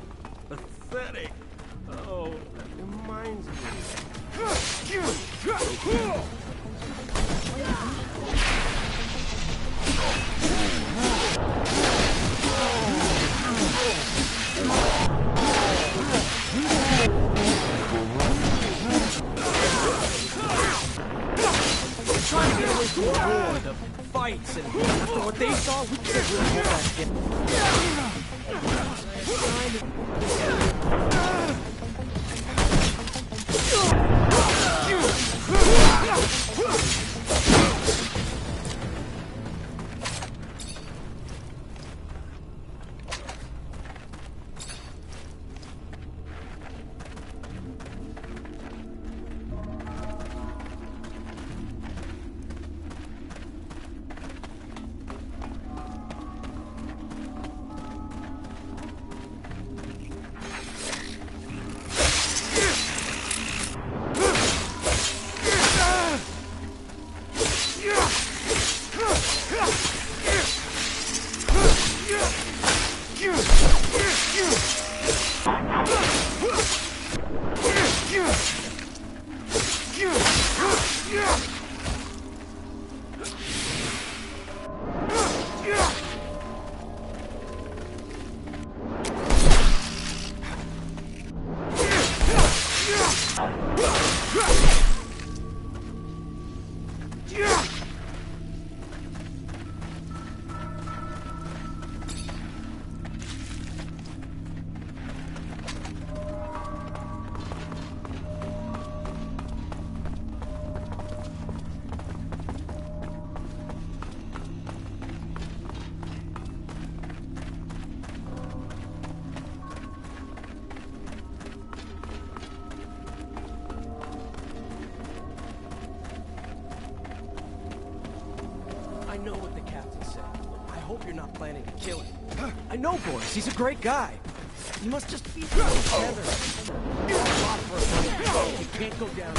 Pathetic. Oh, that reminds me. We're trying to get away from the war, the fights, and after what they saw, we can't really hold that again. I know what the captain said. I hope you're not planning to kill him. I know Boris, he's a great guy. You must just be together. You're a lot for a you can't go down.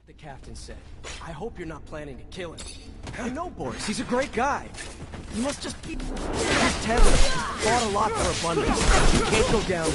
The captain said, I hope you're not planning to kill him. I know Boris, he's a great guy. You must just keep... He's tethered. He's fought a lot for abundance. You can't go down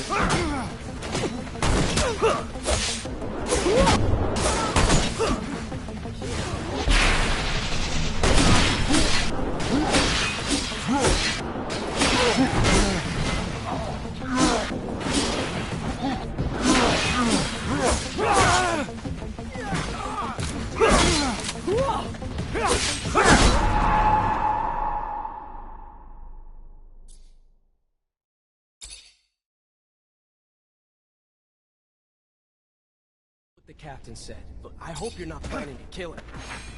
The captain said, look, I hope you're not planning to kill him.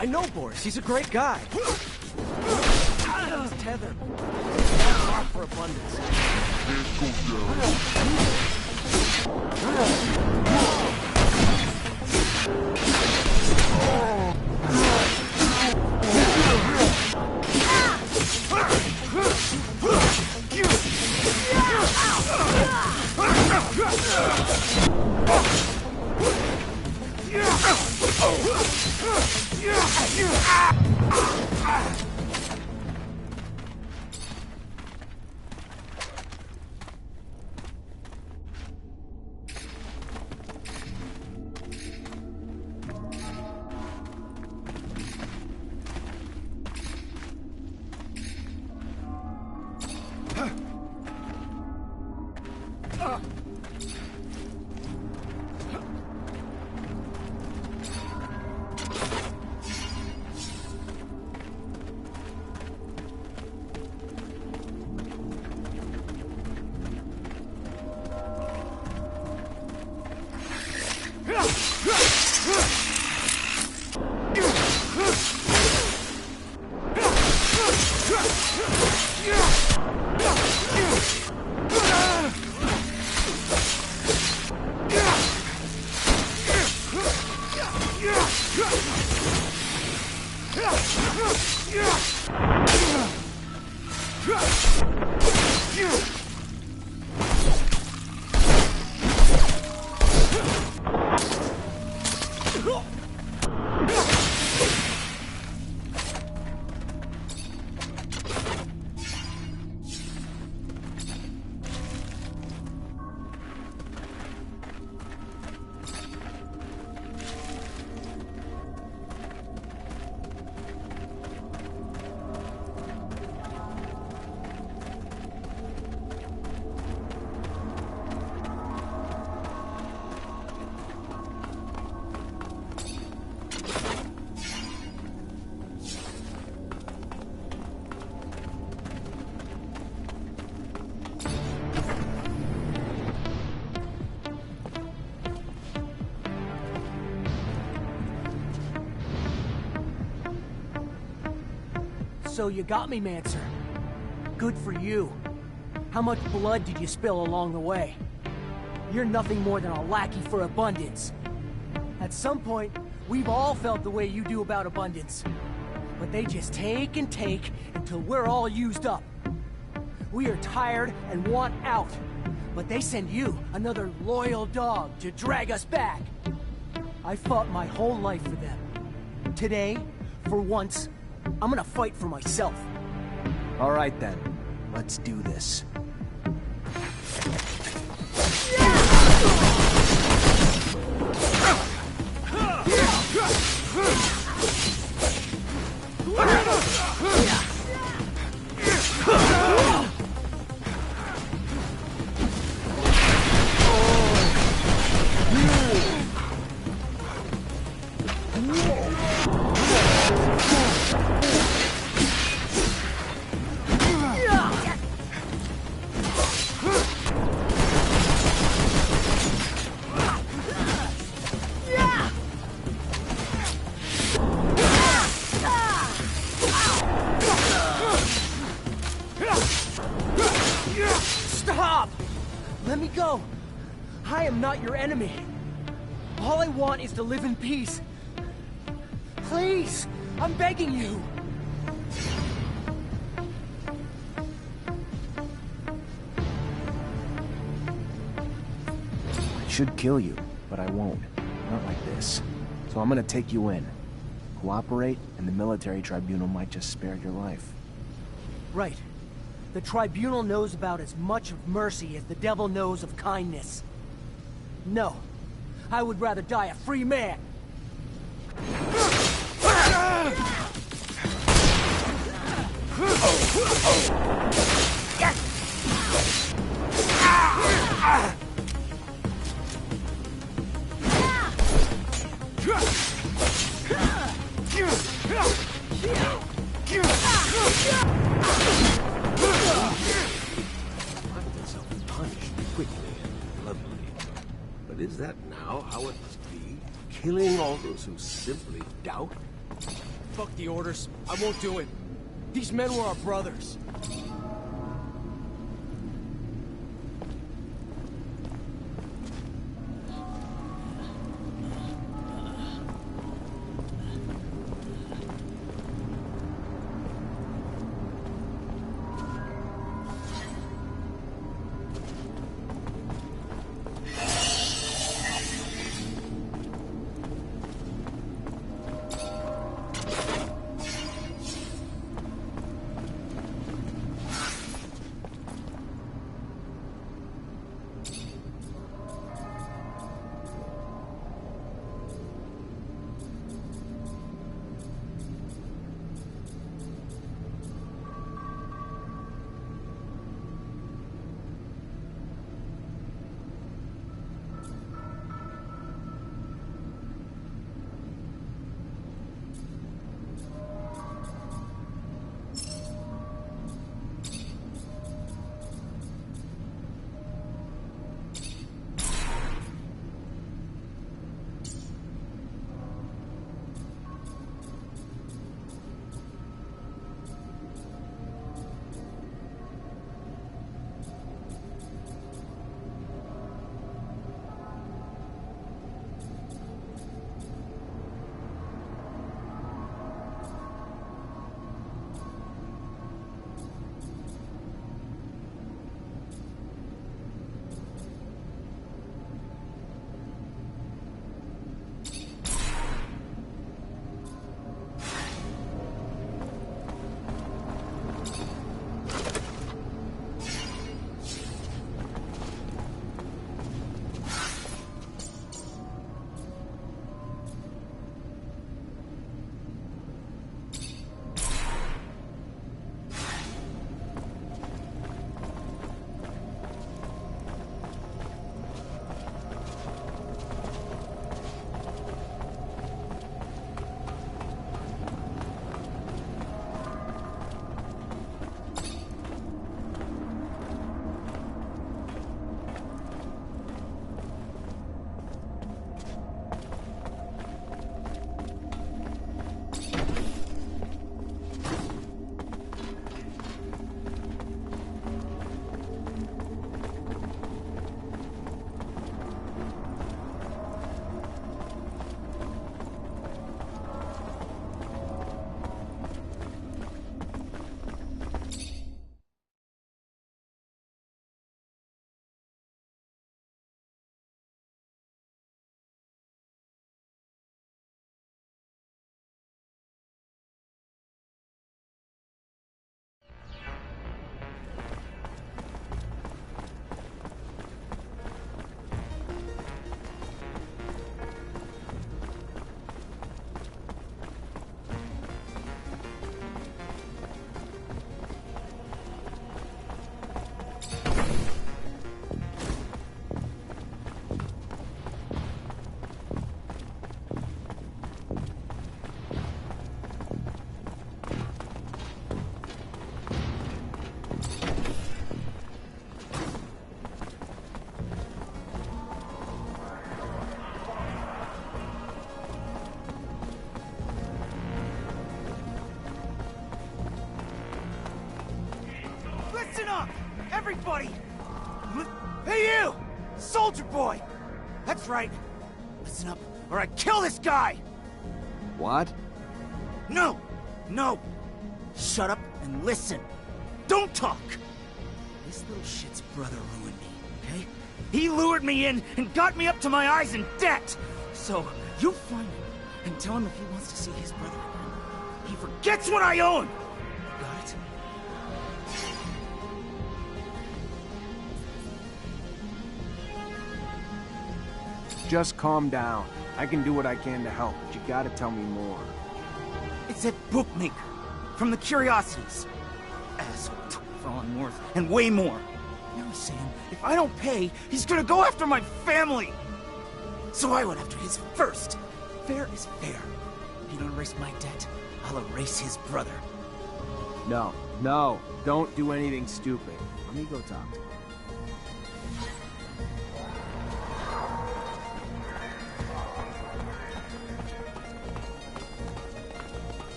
I know Boris, he's a great guy. He's tethered. Fought for abundance. So you got me, Mancer. Good for you. How much blood did you spill along the way? You're nothing more than a lackey for abundance. At some point, We've all felt the way you do about abundance. But they just take and take until we're all used up. We are tired and want out. But they send you, another loyal dog, to drag us back. I fought my whole life for them. Today, for once, I'm gonna fight for myself. All right then, let's do this. Stop! Let me go. I am not your enemy. All I want is to live in peace. Please, I'm begging you. I should kill you, but I won't. Not like this. So I'm gonna take you in. Cooperate, and the military tribunal might just spare your life. Right. The tribunal knows about as much of mercy as the devil knows of kindness. No. I would rather die a free man. But is that now how it must be? Killing all those who simply doubt? Fuck the orders. I won't do it. These men were our brothers. Listen up! Everybody! Hey you! Soldier boy! That's right. Listen up, or I kill this guy! What? No! No! Shut up and listen. Don't talk! This little shit's brother ruined me, okay? He lured me in and got me up to my eyes in debt! So, you find him and tell him if he wants to see his brother again, he forgets what I own! Got it? Just calm down. I can do what I can to help, but you gotta tell me more. It's that bookmaker from the Curiosities. Asshole took Fallen Worth and way more. Now he's saying if I don't pay, he's gonna go after my family. So I went after his first. Fair is fair. If you don't erase my debt, I'll erase his brother. No, no, don't do anything stupid. Let me go talk to him.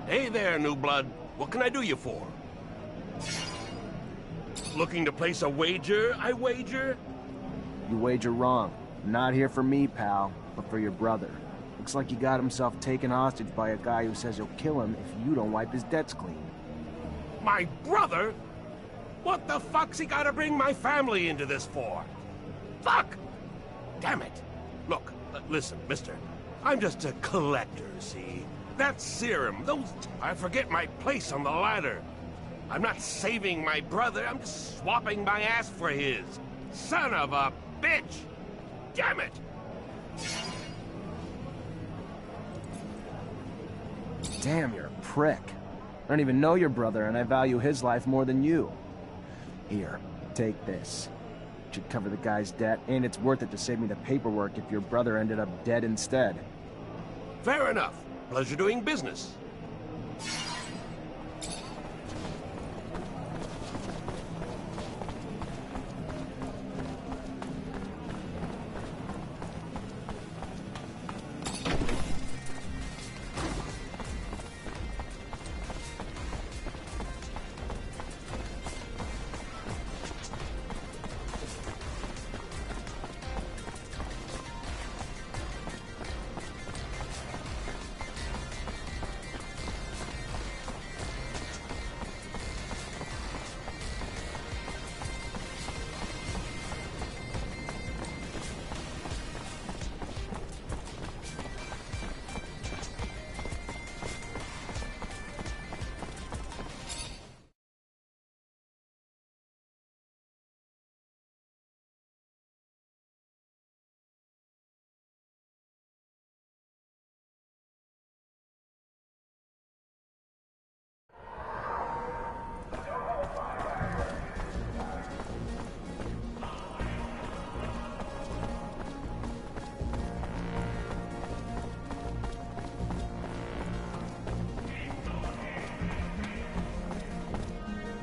Hey there, new blood. What can I do you for? Looking to place a wager, I wager? You wager wrong. Not here for me, pal, but for your brother. Looks like he got himself taken hostage by a guy who says he'll kill him if you don't wipe his debts clean. My brother? What the fuck's he gotta bring my family into this for? Fuck! Damn it. Look, listen, mister. I'm just a collector, see? That serum, those... I forget my place on the ladder. I'm not saving my brother, I'm just swapping my ass for his. Son of a bitch! Damn it! Damn, you're a prick. I don't even know your brother, and I value his life more than you. Here, take this. It should cover the guy's debt, and it's worth it to save me the paperwork if your brother ended up dead instead. Fair enough. Pleasure doing business.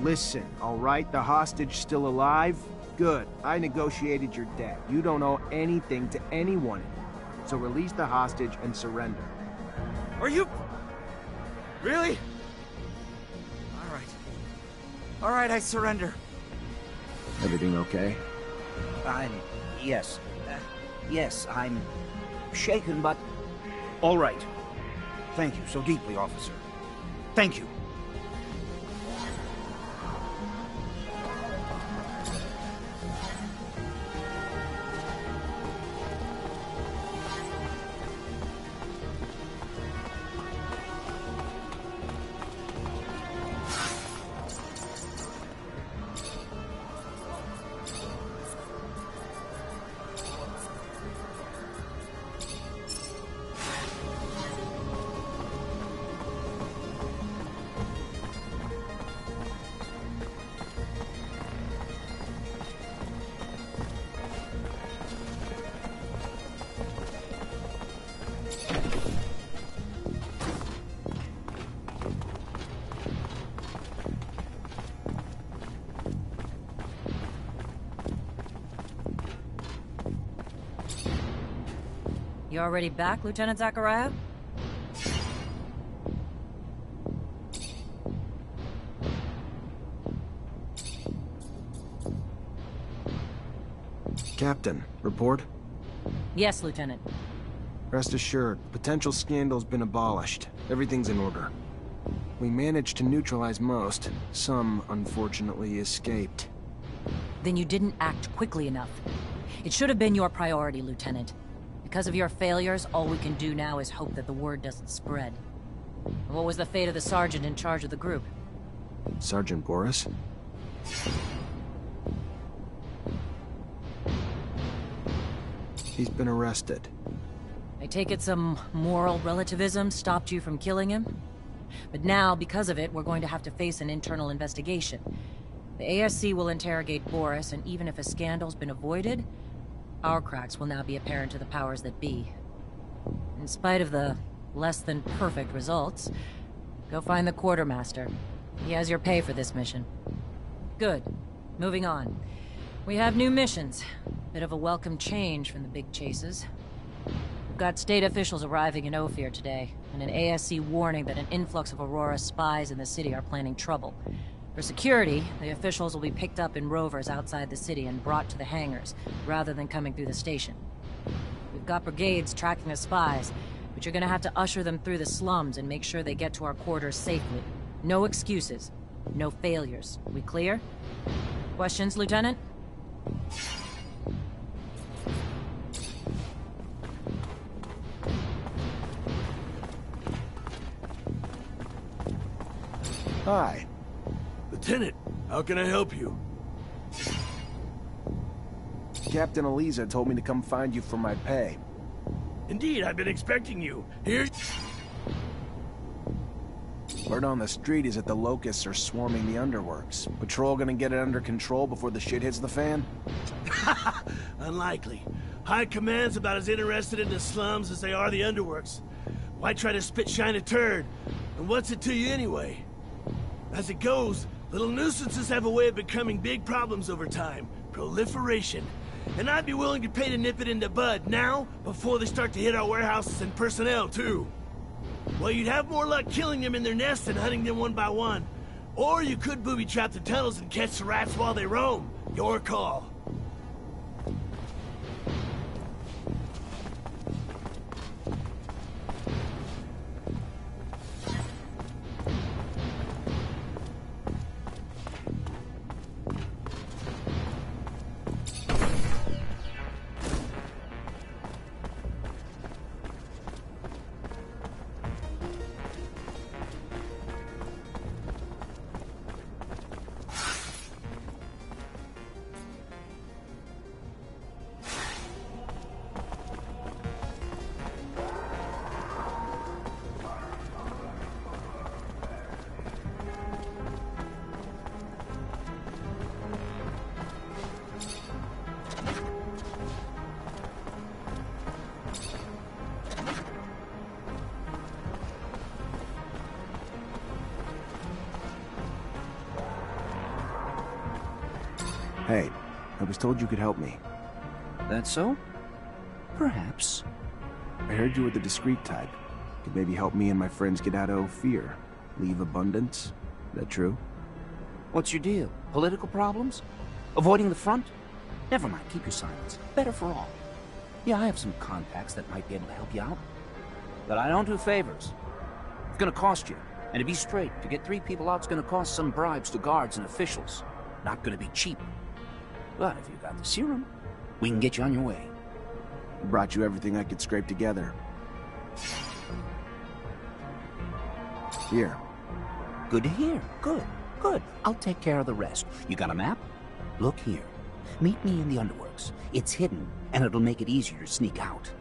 Listen, all right? The hostage still alive? Good. I negotiated your debt. You don't owe anything to anyone anymore. So release the hostage and surrender. Are you... Really? All right, I surrender. Everything okay? Yes. Yes, I'm shaken, but... All right. Thank you so deeply, officer. Thank you. You already back, Lieutenant Zachariah? Captain, report? Yes, Lieutenant. Rest assured, potential scandal's been abolished. Everything's in order. We managed to neutralize most. Some, unfortunately, escaped. Then you didn't act quickly enough. It should have been your priority, Lieutenant. Because of your failures, all we can do now is hope that the word doesn't spread. What was the fate of the sergeant in charge of the group? Sergeant Boris? He's been arrested. I take it some moral relativism stopped you from killing him? But now, because of it, we're going to have to face an internal investigation. The ASC will interrogate Boris, and even if a scandal's been avoided, our cracks will now be apparent to the powers that be. In spite of the less-than-perfect results, go find the quartermaster. He has your pay for this mission. Good. Moving on. We have new missions. Bit of a welcome change from the big chases. We've got state officials arriving in Ophir today, and an ASC warning that an influx of Aurora spies in the city are planning trouble. For security, the officials will be picked up in rovers outside the city and brought to the hangars, rather than coming through the station. We've got brigades tracking the spies, but you're gonna have to usher them through the slums and make sure they get to our quarters safely. No excuses. No failures. We clear? Questions, Lieutenant? Hi. Lieutenant, how can I help you? Captain Eliza told me to come find you for my pay. Indeed, I've been expecting you. Here... Word on the street is that the locusts are swarming the underworks. Patrol gonna get it under control before the shit hits the fan? Unlikely. High Command's about as interested in the slums as they are the underworks. Why try to spit-shine a turd? And what's it to you anyway? As it goes, little nuisances have a way of becoming big problems over time. Proliferation. And I'd be willing to pay to nip it in the bud now, before they start to hit our warehouses and personnel, too. Well, you'd have more luck killing them in their nests than hunting them one by one. Or you could booby-trap the tunnels and catch the rats while they roam. Your call. Hey, I was told you could help me. That so? Perhaps. I heard you were the discreet type. Could maybe help me and my friends get out of fear. Leave abundance. Is that true? What's your deal? Political problems? Avoiding the front? Never mind, keep your silence. Better for all. Yeah, I have some contacts that might be able to help you out. But I don't do favors. It's gonna cost you. And to be straight, to get 3 people out is gonna cost some bribes to guards and officials. Not gonna be cheap. But if you got the serum, we can get you on your way. Brought you everything I could scrape together. Here. Good to hear. Good. Good. I'll take care of the rest. You got a map? Look here. Meet me in the underworks. It's hidden, and it'll make it easier to sneak out.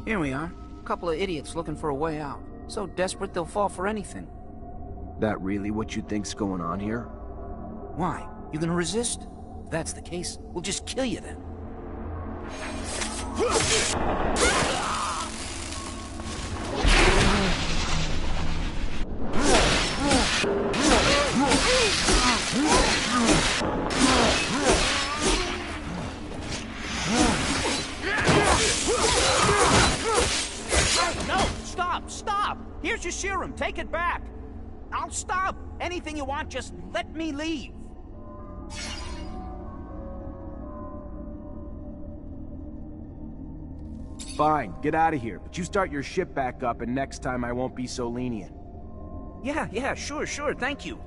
Here we are. A couple of idiots looking for a way out. So desperate they'll fall for anything. That really what you think's going on here? Why? You gonna resist? If that's the case, we'll just kill you then. I'll stop. Anything you want, just let me leave. Fine, get out of here. But you start your ship back up, and next time I won't be so lenient. Yeah, sure, thank you.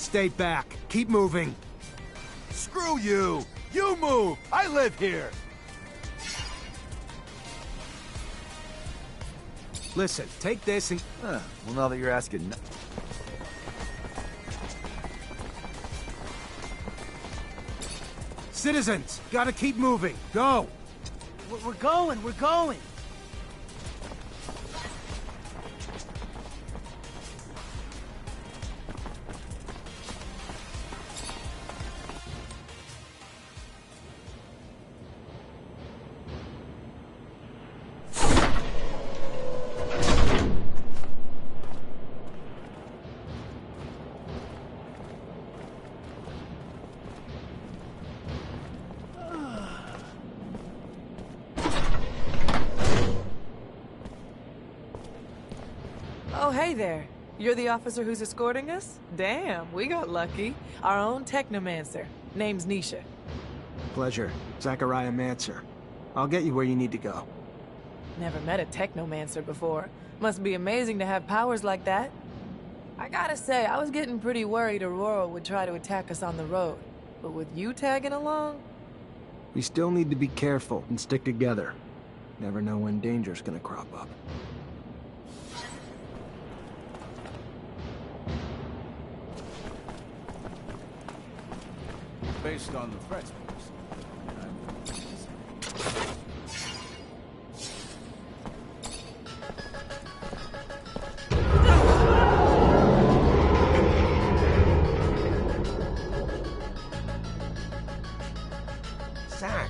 Stay back. Keep moving. Screw you! You move! I live here! Listen, take this and... Well, now that you're asking... Citizens, gotta keep moving. Go! We're going, we're going! Oh, hey there. You're the officer who's escorting us? Damn, we got lucky. Our own Technomancer. Name's Nisha. Pleasure. Zachariah Mancer. I'll get you where you need to go. Never met a Technomancer before. Must be amazing to have powers like that. I gotta say, I was getting pretty worried Aurora would try to attack us on the road. But with you tagging along... We still need to be careful and stick together. Never know when danger's gonna crop up. Based on the threats Zach,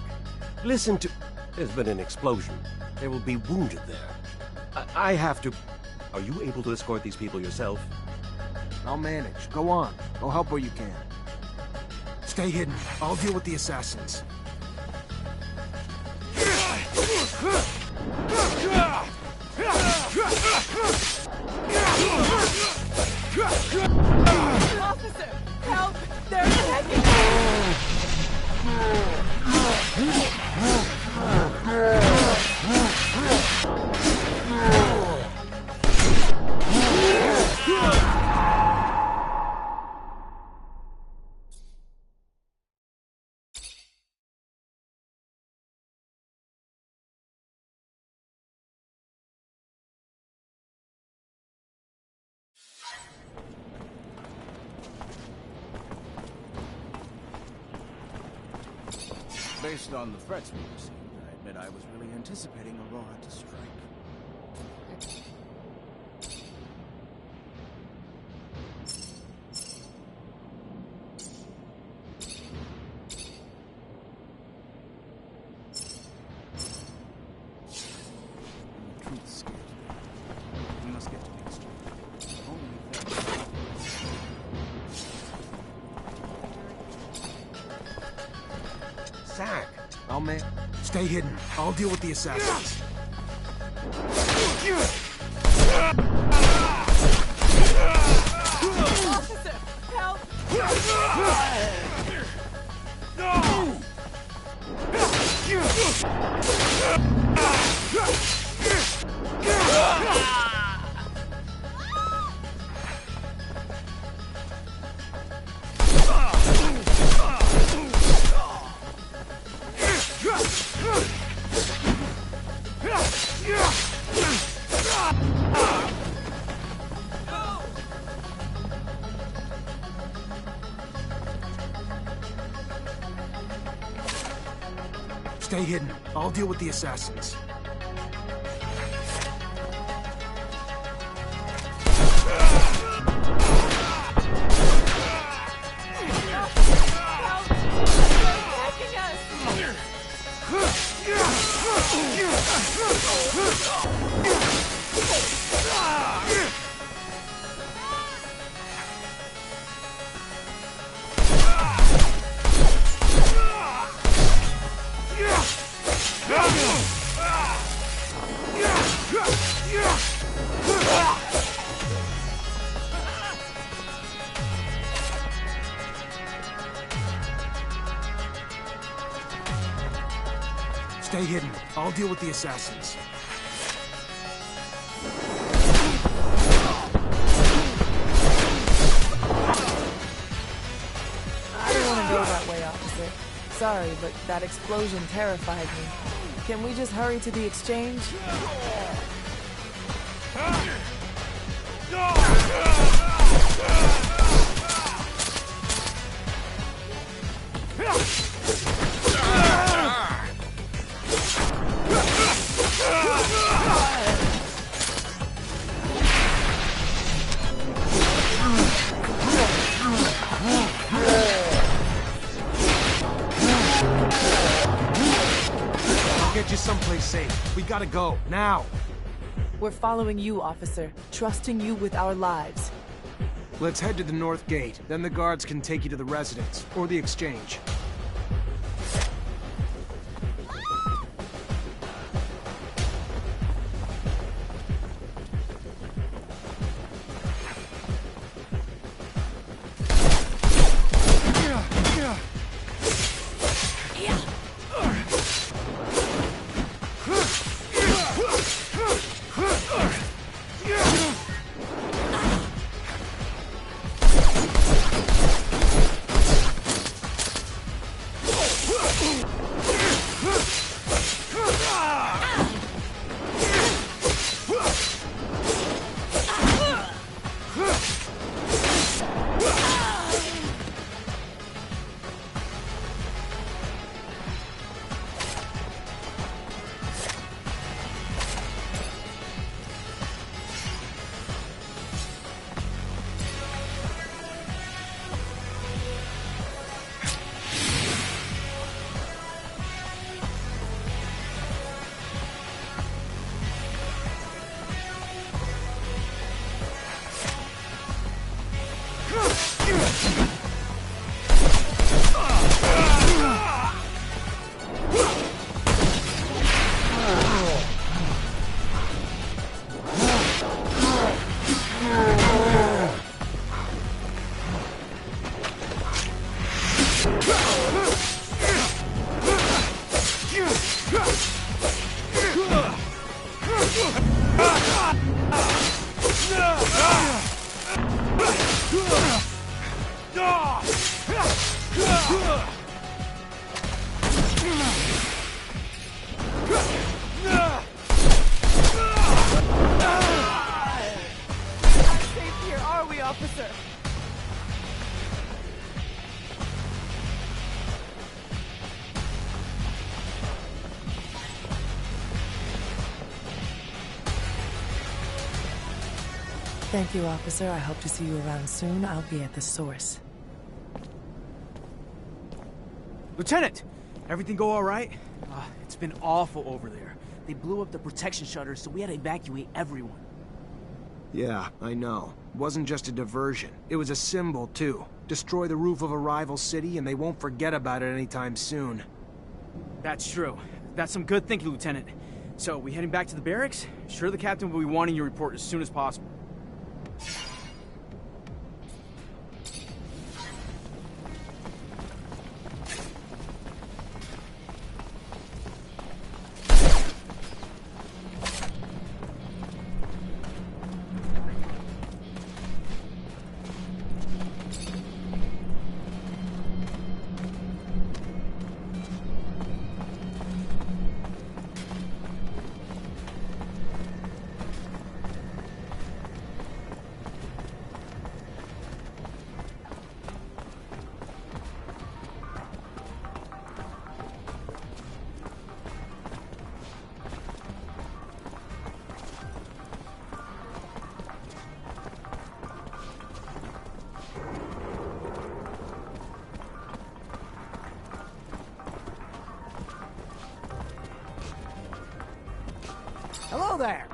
listen to... There's been an explosion. There will be wounded there. I have to... Are you able to escort these people yourself? I'll manage. Go on. Go help where you can. Stay hidden. I'll deal with the assassins. Officer! Help! They're attacking Based on the threats we received, I admit I was really anticipating Aurora to strike. The truth scares me. We must get to the exchange. Only Zach! I'll man... Stay hidden. I'll deal with the assassins. Officer! Help! Stay hidden. I'll deal with the assassins. Stay hidden. I'll deal with the assassins. sorry, but that explosion terrified me. Can we just hurry to the exchange? I'll get you someplace safe. We gotta go, now. We're following you, officer, trusting you with our lives. Let's head to the north gate, then the guards can take you to the residence, or the exchange. Thank you, officer. I hope to see you around soon. I'll be at the source. Lieutenant! Everything go all right? It's been awful over there. They blew up the protection shutters, so we had to evacuate everyone. Yeah, I know. It wasn't just a diversion. It was a symbol, too. Destroy the roof of a rival city, and they won't forget about it anytime soon. That's true. That's some good thinking, Lieutenant. So, we heading back to the barracks? Sure, the captain will be wanting your report as soon as possible. Hello there!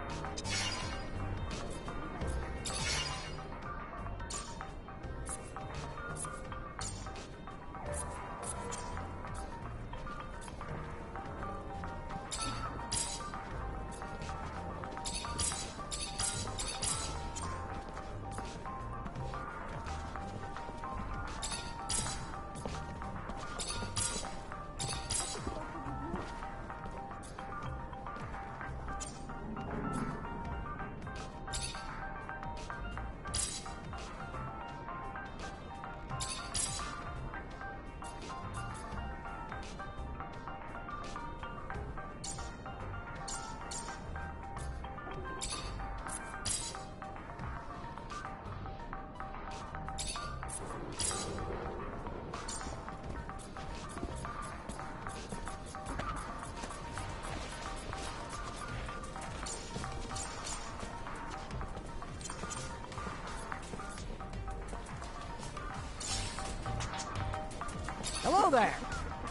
Hello there.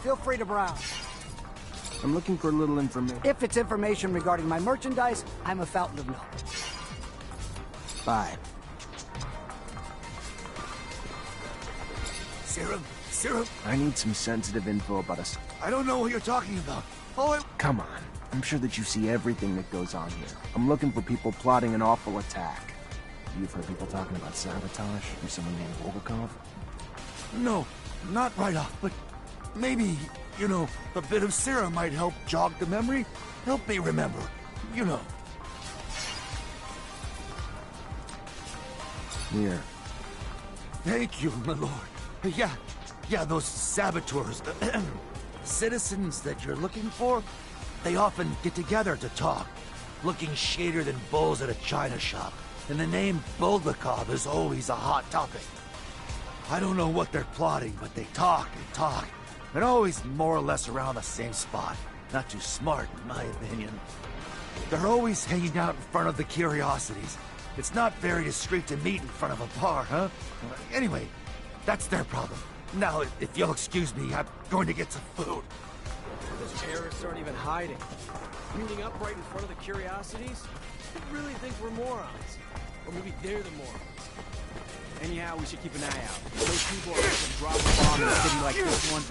Feel free to browse. I'm looking for a little information. If it's information regarding my merchandise, I'm a fountain of knowledge. Bye. Serum? I need some sensitive info about us. I don't know what you're talking about. Come on. I'm sure that you see everything that goes on here. I'm looking for people plotting an awful attack. You've heard people talking about sabotage from someone named Bulgakov? No, not right off, but maybe, a bit of serum might help jog the memory. Help me remember. Here. Thank you, my lord. Yeah, those saboteurs, citizens that you're looking for, they often get together to talk, looking shadier than bulls at a china shop, and the name Bulgakov is always a hot topic. I don't know what they're plotting, but they talk and talk, and always more or less around the same spot. Not too smart, in my opinion. They're always hanging out in front of the curiosities. It's not very discreet to meet in front of a bar, huh? Anyway, that's their problem. Now, if you'll excuse me, I'm going to get some food. Those terrorists aren't even hiding. Meeting up right in front of the curiosities? They really think we're morons. Or maybe they're the morons. Anyhow, we should keep an eye out. If those people are going to drop a bomb in a city like this one,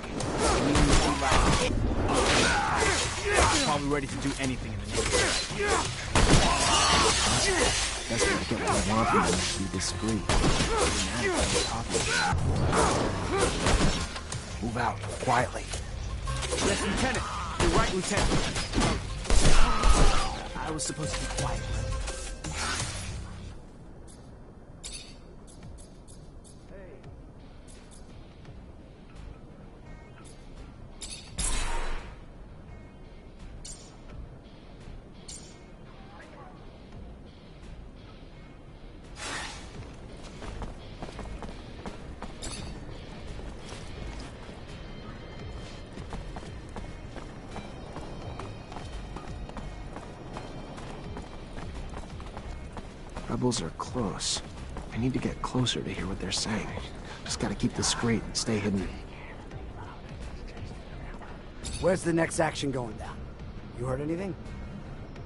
probably ready to do anything in the neighborhood. That's what I get what I want from them to be discreet. Move out, quietly. Yes, Lieutenant. You're right, Lieutenant. I was supposed to be quiet. Rebels are close. I need to get closer to hear what they're saying. Just gotta keep discreet and stay hidden. Where's the next action going down? You heard anything?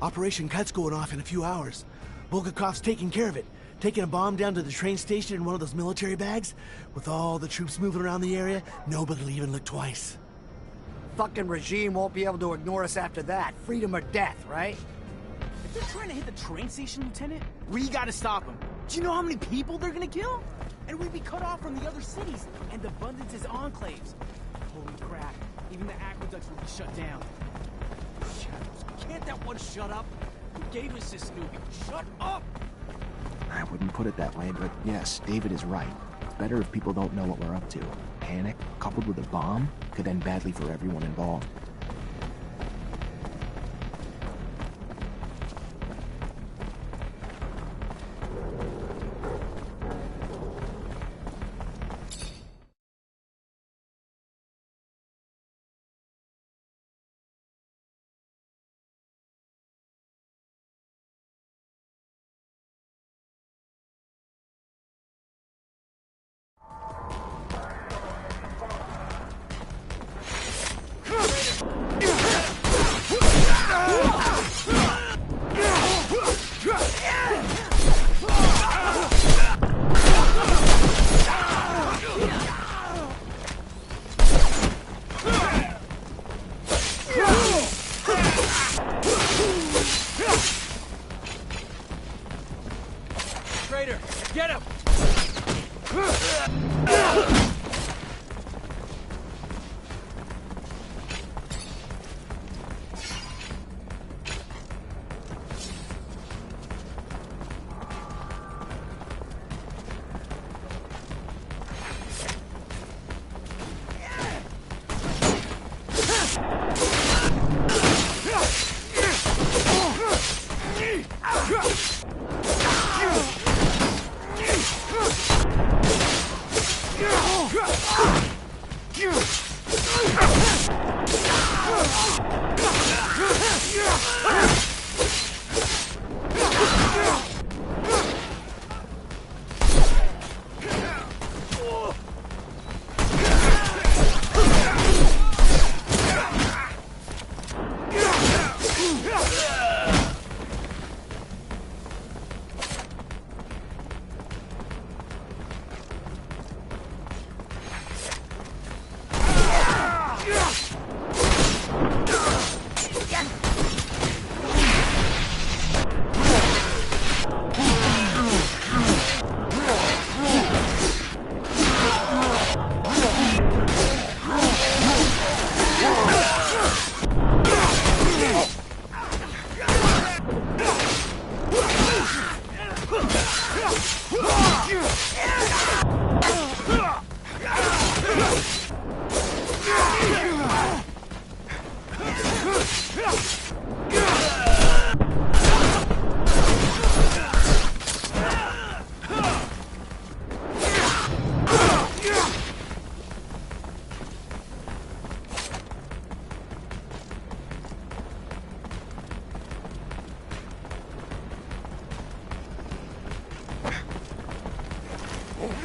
Operation Cut's going off in a few hours. Bulgakov's taking care of it. Taking a bomb down to the train station in one of those military bags. With all the troops moving around the area, nobody'll even look twice. Fucking regime won't be able to ignore us after that. Freedom or death, right? If they're trying to hit the train station, Lieutenant, we gotta stop them. Do you know how many people they're gonna kill? And we'd be cut off from the other cities and Abundance's enclaves. Holy crap, even the aqueducts will be shut down. Shadows, can't that one shut up? Who gave us this newbie? Shut up! I wouldn't put it that way, but yes, David is right. It's better if people don't know what we're up to. Panic, coupled with a bomb, could end badly for everyone involved.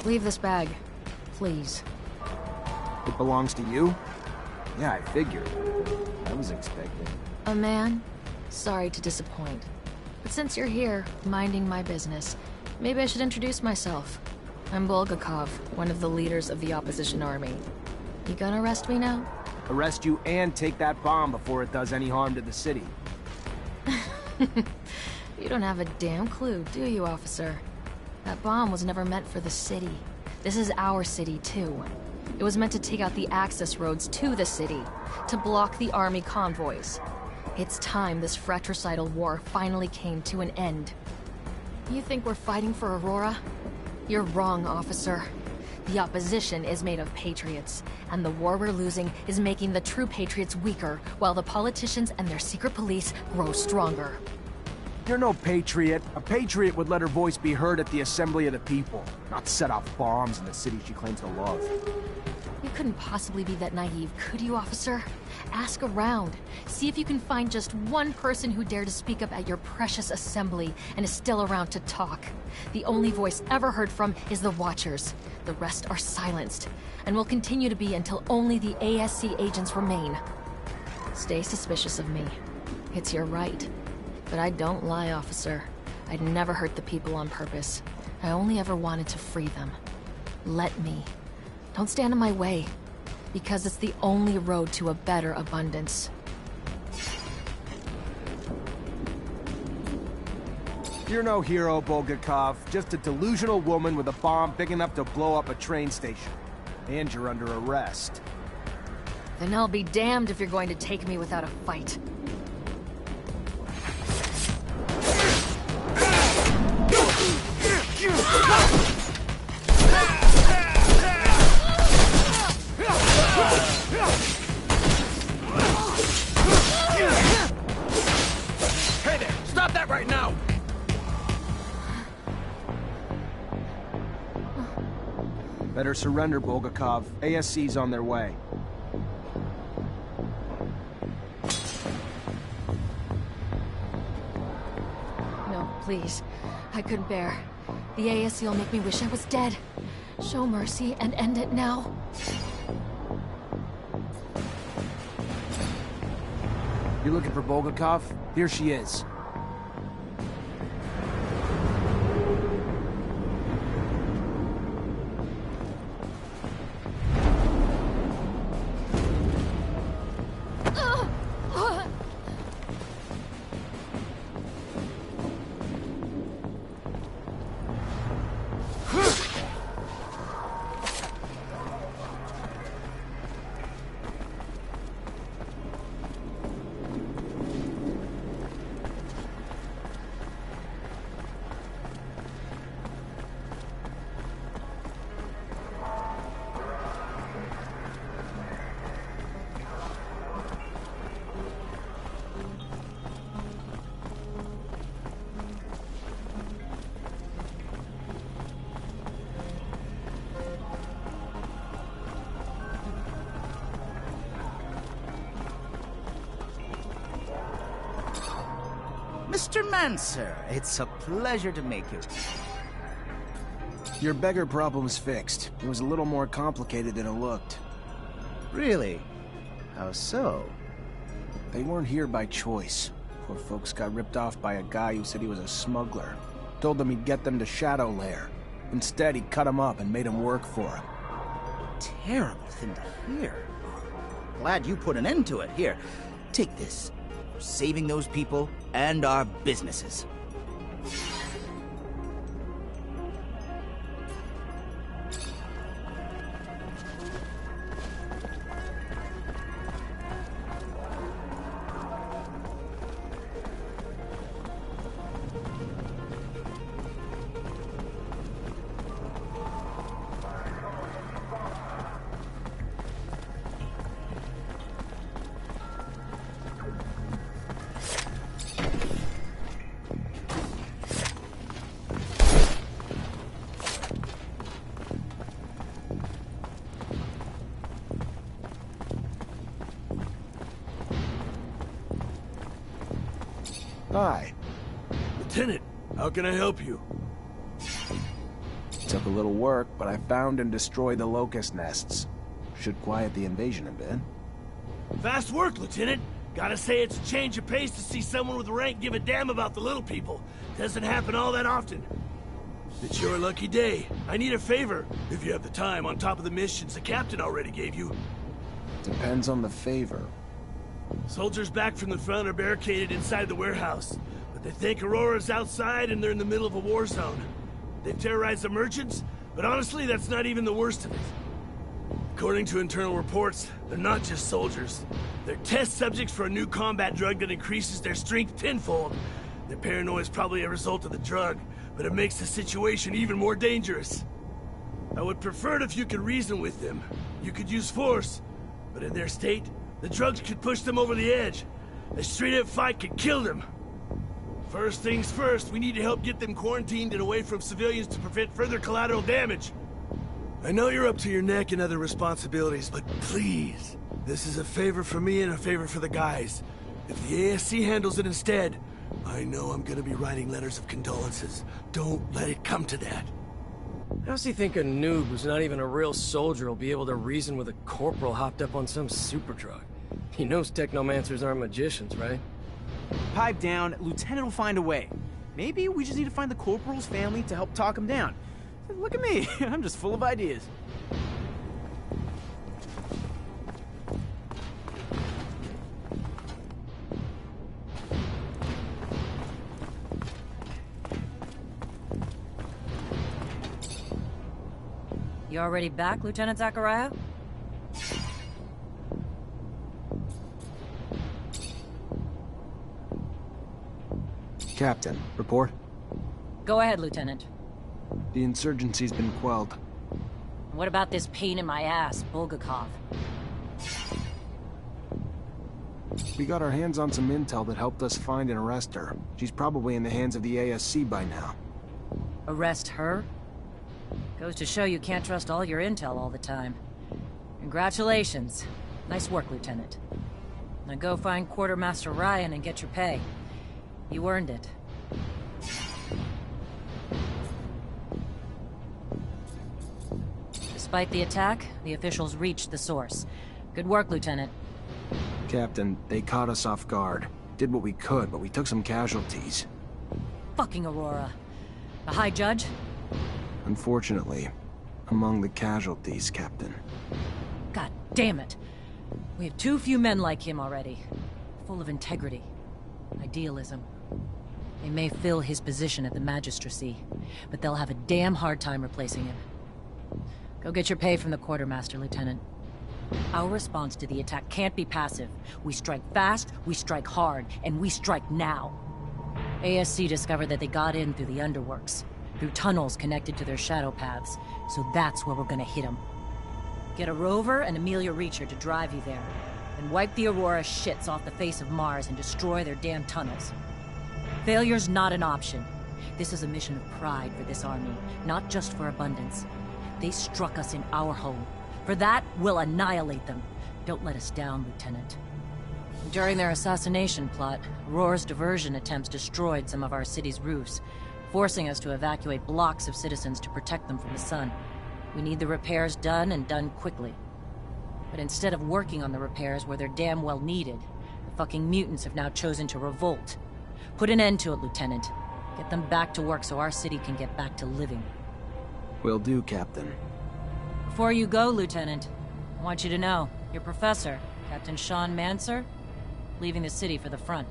Leave this bag, please. It belongs to you? Yeah, I figured. I was expecting. A man? Sorry to disappoint. But since you're here, minding my business, maybe I should introduce myself. I'm Bulgakov, one of the leaders of the opposition army. You gonna arrest me now? Arrest you and take that bomb before it does any harm to the city. You don't have a damn clue, do you, officer? That bomb was never meant for the city. This is our city, too. It was meant to take out the access roads to the city, to block the army convoys. It's time this fratricidal war finally came to an end. You think we're fighting for Aurora? You're wrong, officer. The opposition is made of patriots, and the war we're losing is making the true patriots weaker, while the politicians and their secret police grow stronger. You're no patriot. A patriot would let her voice be heard at the assembly of the people, not set off bombs in the city she claims to love. You couldn't possibly be that naive, could you, officer? Ask around. See if you can find just one person who dared to speak up at your precious assembly and is still around to talk. The only voice ever heard from is the Watchers. The rest are silenced, and will continue to be until only the ASC agents remain. Stay suspicious of me. It's your right. But I don't lie, officer. I'd never hurt the people on purpose. I only ever wanted to free them. Let me. Don't stand in my way, because it's the only road to a better abundance. You're no hero, Bulgakov. Just a delusional woman with a bomb big enough to blow up a train station. And you're under arrest. Then I'll be damned if you're going to take me without a fight. Hey there! Stop that right now! Better surrender, Bulgakov. ASC's on their way. No, please. I couldn't bear. The ASC will make me wish I was dead. Show mercy and end it now. You looking for Bulgakov? Here she is. Mr. Mancer, it's a pleasure to make you. Your beggar problem's fixed. It was a little more complicated than it looked. Really? How so? They weren't here by choice. Poor folks got ripped off by a guy who said he was a smuggler. Told them he'd get them to Shadow Lair. Instead, he cut them up and made them work for him. Terrible thing to hear. Glad you put an end to it. Here, take this. For saving those people and our businesses. Hi. Lieutenant, how can I help you? Took a little work, but I found and destroyed the locust nests. Should quiet the invasion a bit. Fast work, Lieutenant. Gotta say it's a change of pace to see someone with rank give a damn about the little people. Doesn't happen all that often. It's your lucky day. I need a favor, if you have the time, on top of the missions the captain already gave you. Depends on the favor. Soldiers back from the front are barricaded inside the warehouse, but they think Aurora's outside and they're in the middle of a war zone. They've terrorized the merchants, but honestly, that's not even the worst of it. According to internal reports, they're not just soldiers. They're test subjects for a new combat drug that increases their strength tenfold. Their paranoia is probably a result of the drug, but it makes the situation even more dangerous. I would prefer it if you could reason with them. You could use force, but in their state, the drugs could push them over the edge. A straight-up fight could kill them. First things first, we need to help get them quarantined and away from civilians to prevent further collateral damage. I know you're up to your neck in other responsibilities, but please, this is a favor for me and a favor for the guys. If the ASC handles it instead, I know I'm gonna be writing letters of condolences. Don't let it come to that. How's he think a noob who's not even a real soldier will be able to reason with a corporal hopped up on some super drug? He knows Technomancers aren't magicians, right? Pipe down, Lieutenant will find a way. Maybe we just need to find the corporal's family to help talk him down. Look at me, I'm just full of ideas. You already back, Lieutenant Zachariah? Captain, report. Go ahead, Lieutenant. The insurgency's been quelled. What about this pain in my ass, Bulgakov? We got our hands on some intel that helped us find and arrest her. She's probably in the hands of the ASC by now. Arrest her? Goes to show you can't trust all your intel all the time. Congratulations. Nice work, Lieutenant. Now go find Quartermaster Ryan and get your pay. You earned it. Despite the attack, the officials reached the source. Good work, Lieutenant. Captain, they caught us off guard. Did what we could, but we took some casualties. Fucking Aurora. The High Judge? Unfortunately, among the casualties, Captain. God damn it. We have too few men like him already. Full of integrity. Idealism. They may fill his position at the magistracy, but they'll have a damn hard time replacing him. Go get your pay from the quartermaster, Lieutenant. Our response to the attack can't be passive. We strike fast, we strike hard, and we strike now. ASC discovered that they got in through the underworks, through tunnels connected to their shadow paths, so that's where we're gonna hit them. Get a rover and Amelia Reacher to drive you there, and wipe the Aurora shits off the face of Mars and destroy their damn tunnels. Failure's not an option. This is a mission of pride for this army, not just for abundance. They struck us in our home. For that, we'll annihilate them. Don't let us down, Lieutenant. During their assassination plot, Aurora's diversion attempts destroyed some of our city's roofs, forcing us to evacuate blocks of citizens to protect them from the sun. We need the repairs done, and done quickly. But instead of working on the repairs where they're damn well needed, the fucking mutants have now chosen to revolt. Put an end to it, Lieutenant. Get them back to work so our city can get back to living. Will do, Captain. Before you go, Lieutenant, I want you to know, your professor, Captain Technomancer, leaving the city for the front.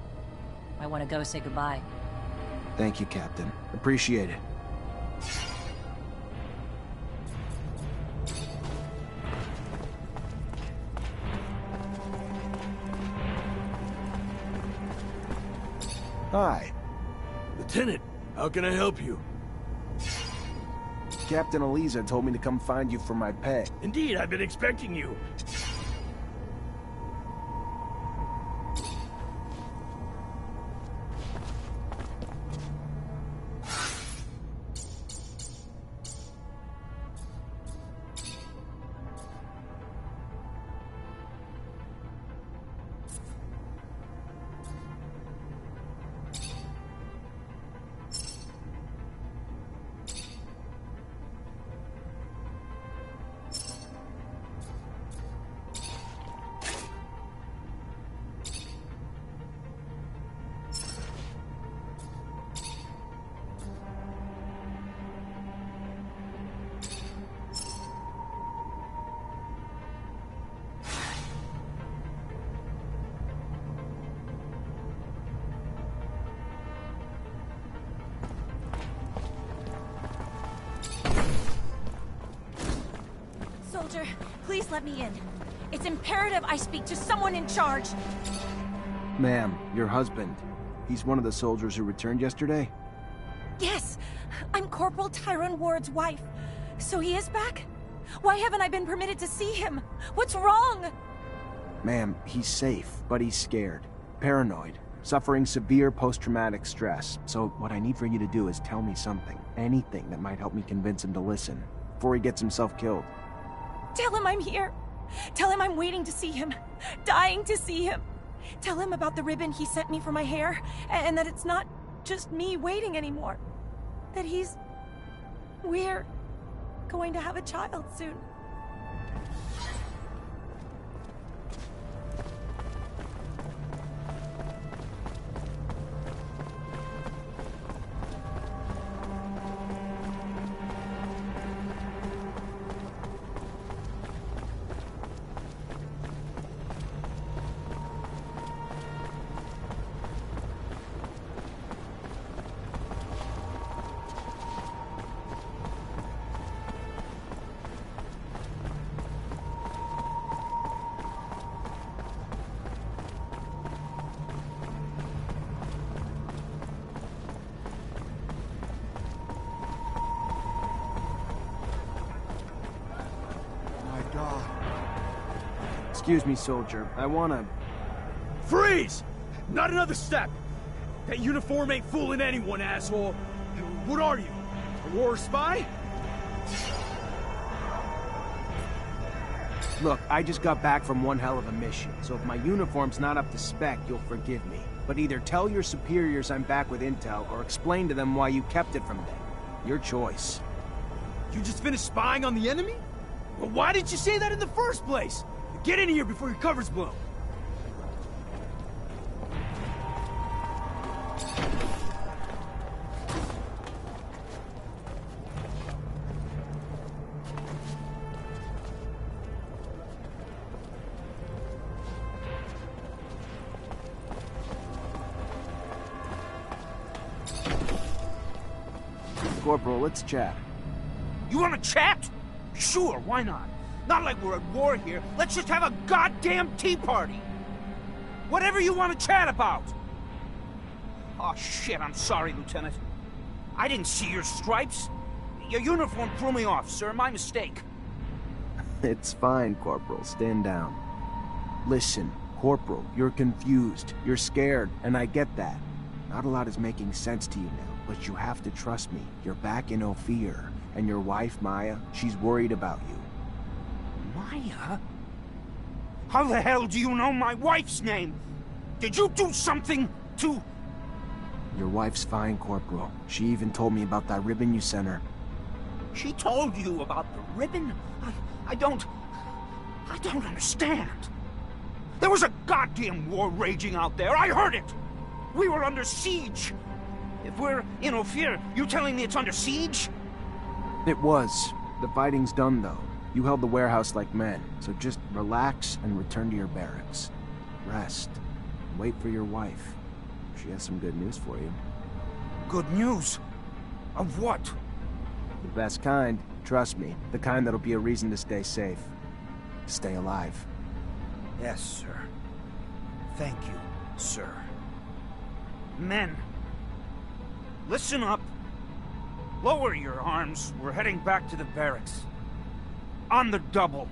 I want to go say goodbye. Thank you, Captain. Appreciate it. Hi. Lieutenant, how can I help you? Captain Eliza told me to come find you for my pay. Indeed, I've been expecting you. Please let me in. It's imperative I speak to someone in charge. Ma'am, your husband. He's one of the soldiers who returned yesterday? Yes, I'm Corporal Tyrone Ward's wife. So he is back? Why haven't I been permitted to see him? What's wrong? Ma'am, he's safe, but he's scared. Paranoid. Suffering severe post-traumatic stress. So what I need for you to do is tell me something. Anything that might help me convince him to listen. Before he gets himself killed. Tell him I'm here. Tell him I'm waiting to see him. Dying to see him. Tell him about the ribbon he sent me for my hair. And that it's not just me waiting anymore. That we're going to have a child soon. Excuse me, soldier. I wanna... Freeze! Not another step! That uniform ain't fooling anyone, asshole! What are you? A war spy? Look, I just got back from one hell of a mission, so if my uniform's not up to spec, you'll forgive me. But either tell your superiors I'm back with intel, or explain to them why you kept it from them. Your choice. You just finished spying on the enemy? Well, why didn't you say that in the first place? Get in here before your cover's blown. Corporal, let's chat. You want to chat? Sure, why not? Not like we're at war here. Let's just have a goddamn tea party. Whatever you want to chat about. Oh, shit, I'm sorry, Lieutenant. I didn't see your stripes. Your uniform threw me off, sir. My mistake. It's fine, Corporal. Stand down. Listen, Corporal, you're confused. You're scared, and I get that. Not a lot is making sense to you now, but you have to trust me. You're back in Ophir, and your wife, Maya, she's worried about you. Maya? How the hell do you know my wife's name? Did you do something to... Your wife's fine, Corporal. She even told me about that ribbon you sent her. She told you about the ribbon? I don't understand. There was a goddamn war raging out there. I heard it. We were under siege. If we're in Ophir, you telling me it's under siege? It was. The fighting's done, though. You held the warehouse like men, so just relax and return to your barracks. Rest. Wait for your wife. She has some good news for you. Good news? Of what? The best kind. Trust me. The kind that'll be a reason to stay safe. Stay alive. Yes, sir. Thank you, sir. Men, listen up. Lower your arms. We're heading back to the barracks. On the double.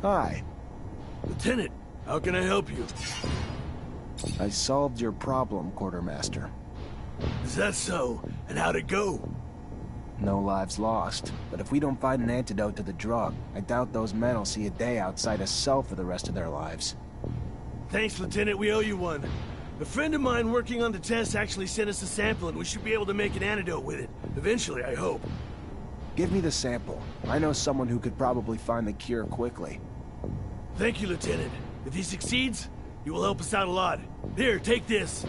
Hi. Lieutenant, how can I help you? I solved your problem, Quartermaster. Is that so? And how'd it go? No lives lost, but if we don't find an antidote to the drug, I doubt those men will see a day outside a cell for the rest of their lives. Thanks, Lieutenant, we owe you one. A friend of mine working on the test actually sent us a sample, and we should be able to make an antidote with it. Eventually, I hope. Give me the sample. I know someone who could probably find the cure quickly. Thank you, Lieutenant. If he succeeds, he will help us out a lot. Here, take this.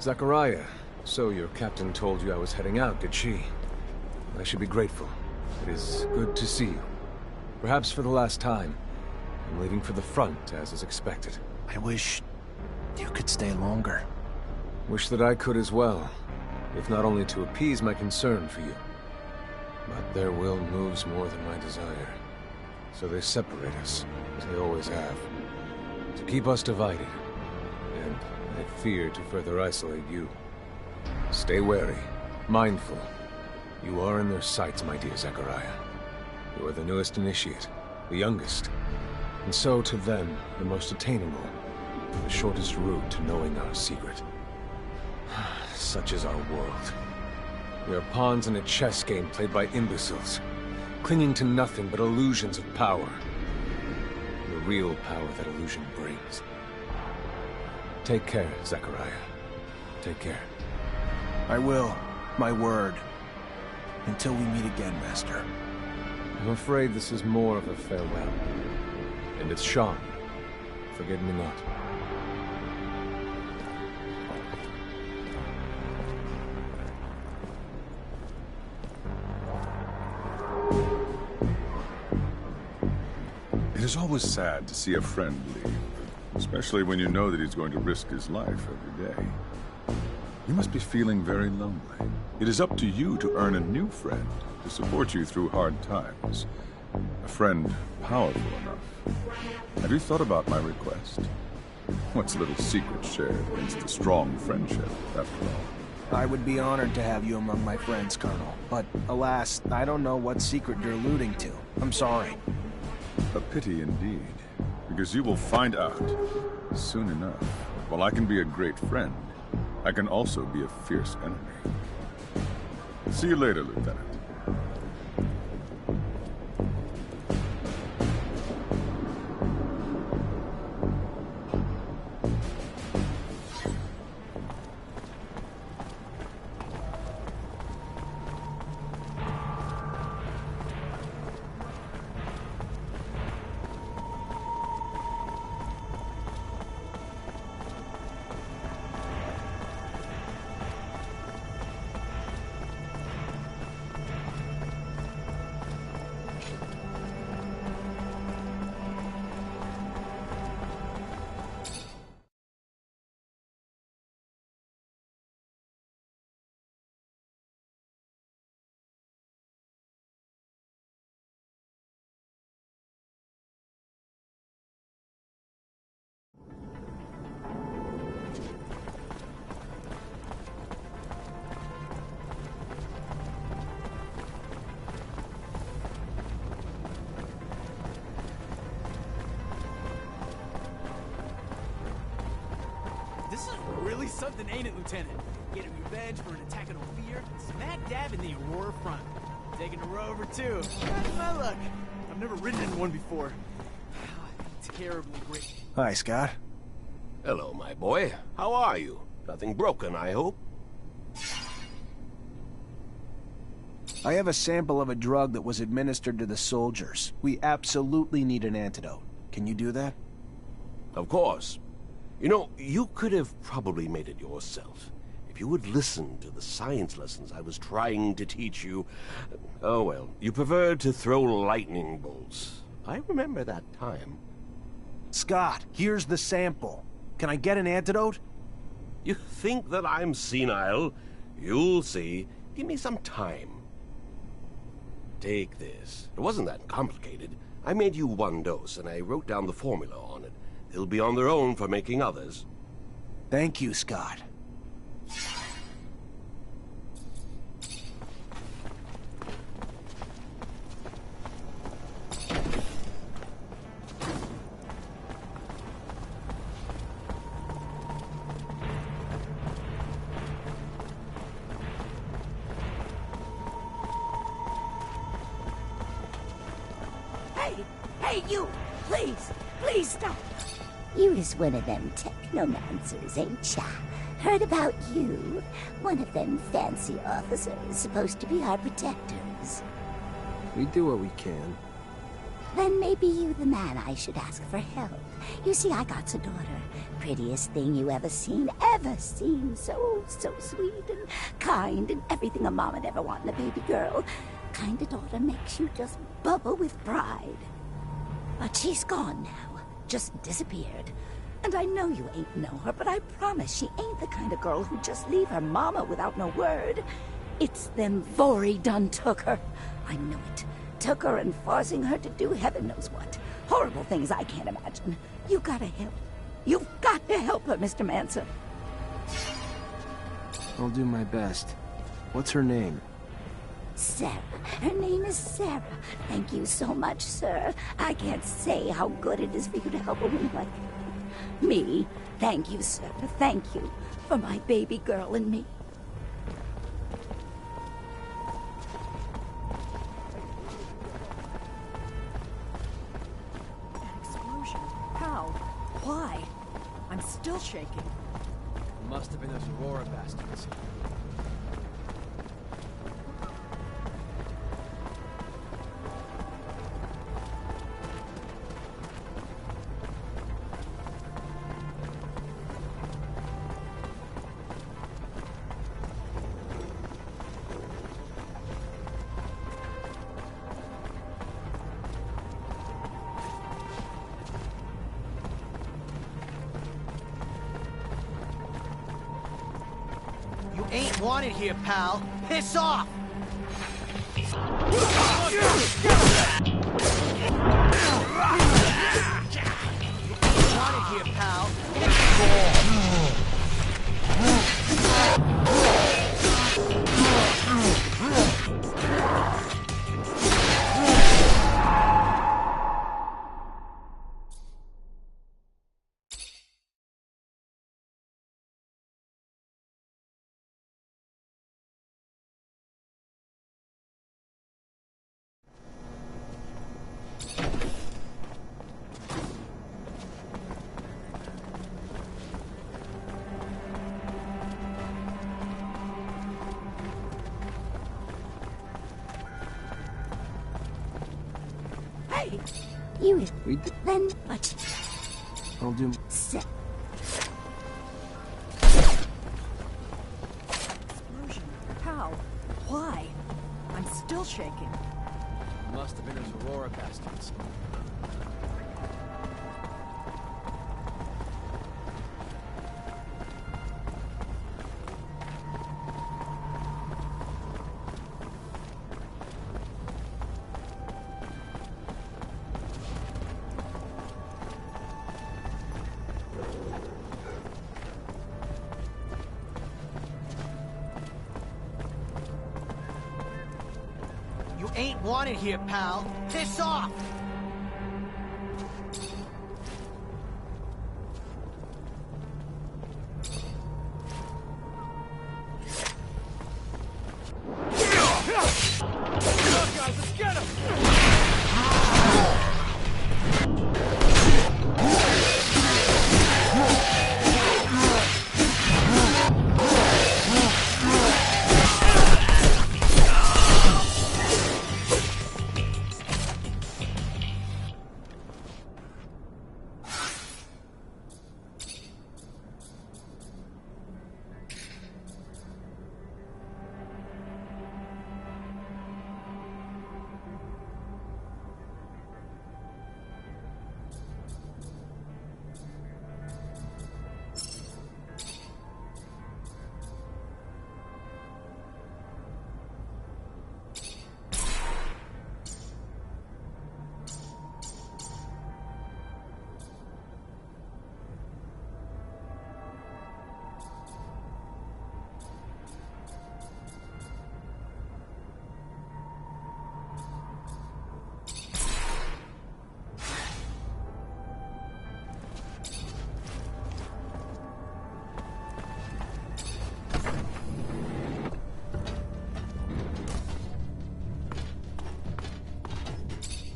Zachariah, so your captain told you I was heading out, did she? I should be grateful. It is good to see you. Perhaps for the last time. I'm leaving for the front, as is expected. I wish you could stay longer. Wish that I could as well, if not only to appease my concern for you. But their will moves more than my desire. So they separate us, as they always have. To keep us divided. And I fear to further isolate you. Stay wary, mindful. You are in their sights, my dear Zachariah. You are the newest initiate, the youngest. And so, to them, the most attainable. The shortest route to knowing our secret. Such is our world. We are pawns in a chess game played by imbeciles, clinging to nothing but illusions of power. The real power that illusion brings. Take care, Zachariah. Take care. I will. My word. Until we meet again, Master. I'm afraid this is more of a farewell. And it's Sean. Forget me not. It is always sad to see a friend leave. Especially when you know that he's going to risk his life every day. You must be feeling very lonely. It is up to you to earn a new friend to support you through hard times. A friend powerful enough. Have you thought about my request? What's little secret shared against a strong friendship, after all? I would be honored to have you among my friends, Colonel. But, alas, I don't know what secret you're alluding to. I'm sorry. A pity indeed. Because you will find out soon enough. While I can be a great friend, I can also be a fierce enemy. See you later, Lieutenant. This is really something, ain't it, Lieutenant? Getting revenge for an attack on Ophir, smack dab in the Aurora front. Taking a rover, too. Trying my luck. I've never ridden in one before. Terribly great. Hi, Scott. Hello, my boy. How are you? Nothing broken, I hope? I have a sample of a drug that was administered to the soldiers. We absolutely need an antidote. Can you do that? Of course. You know, you could have probably made it yourself. If you would listen to the science lessons I was trying to teach you. Oh well, you preferred to throw lightning bolts. I remember that time. Scott, here's the sample. Can I get an antidote? You think that I'm senile? You'll see. Give me some time. Take this. It wasn't that complicated. I made you one dose, and I wrote down the formula on it. They'll be on their own for making others. Thank you, Scott. Hey, you! Please stop! You is one of them Technomancers, ain't ya? Heard about you. One of them fancy officers supposed to be our protectors. We do what we can. Then maybe you the man I should ask for help. You see, I got a daughter. Prettiest thing you ever seen. So sweet and kind and everything a mom would ever want in a baby girl. Kind of daughter makes you just bubble with pride. But she's gone now. Just disappeared. And I know you ain't know her, but I promise she ain't the kind of girl who'd just leave her mama without no word. It's them Vori done took her. I know it. Took her and forcing her to do heaven knows what. Horrible things I can't imagine. You gotta help. You've got to help her, Mr. Mancer. I'll do my best. What's her name? Sarah. Her name is Sarah. Thank you so much, sir. I can't say how good it is for you to help a woman like me. Thank you, sir. Thank you for my baby girl and me. That explosion. How? Why? I'm still shaking. Must have been those Aurora bastards. You ain't wanted here, pal. Piss off! Wanted here, pal. Hey, you is We did. then what? I'll do. Set. Explosion. How? Why? I'm still shaking. Must have been those Aurora bastards. You ain't wanted here, pal. Piss off! Guys, let's get him!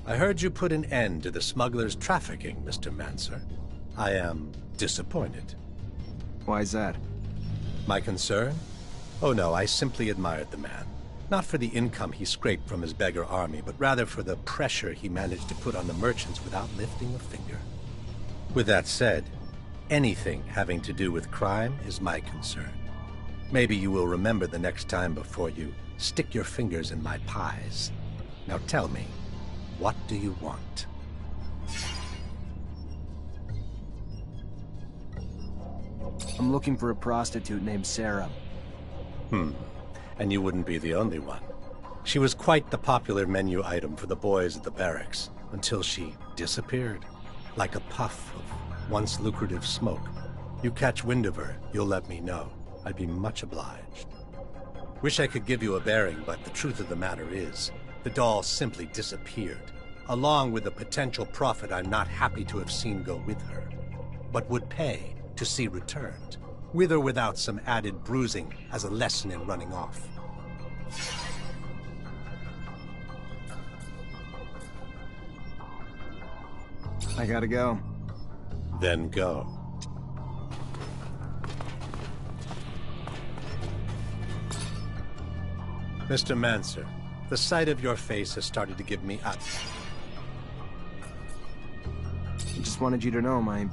I heard you put an end to the smugglers' trafficking, Mr. Mancer. I am disappointed. Why's that? My concern? Oh no, I simply admired the man. Not for the income he scraped from his beggar army, but rather for the pressure he managed to put on the merchants without lifting a finger. With that said, anything having to do with crime is my concern. Maybe you will remember the next time before you stick your fingers in my pies. Now tell me, what do you want? I'm looking for a prostitute named Sarah. And you wouldn't be the only one. She was quite the popular menu item for the boys at the barracks, until she disappeared, like a puff of once lucrative smoke. You catch wind of her, you'll let me know. I'd be much obliged. Wish I could give you a bearing, but the truth of the matter is, the doll simply disappeared, along with the potential profit I'm not happy to have seen go with her, but would pay to see returned, with or without some added bruising as a lesson in running off. I gotta go. Then go. Mr. Mancer, the sight of your face has started to give me up. I just wanted you to know my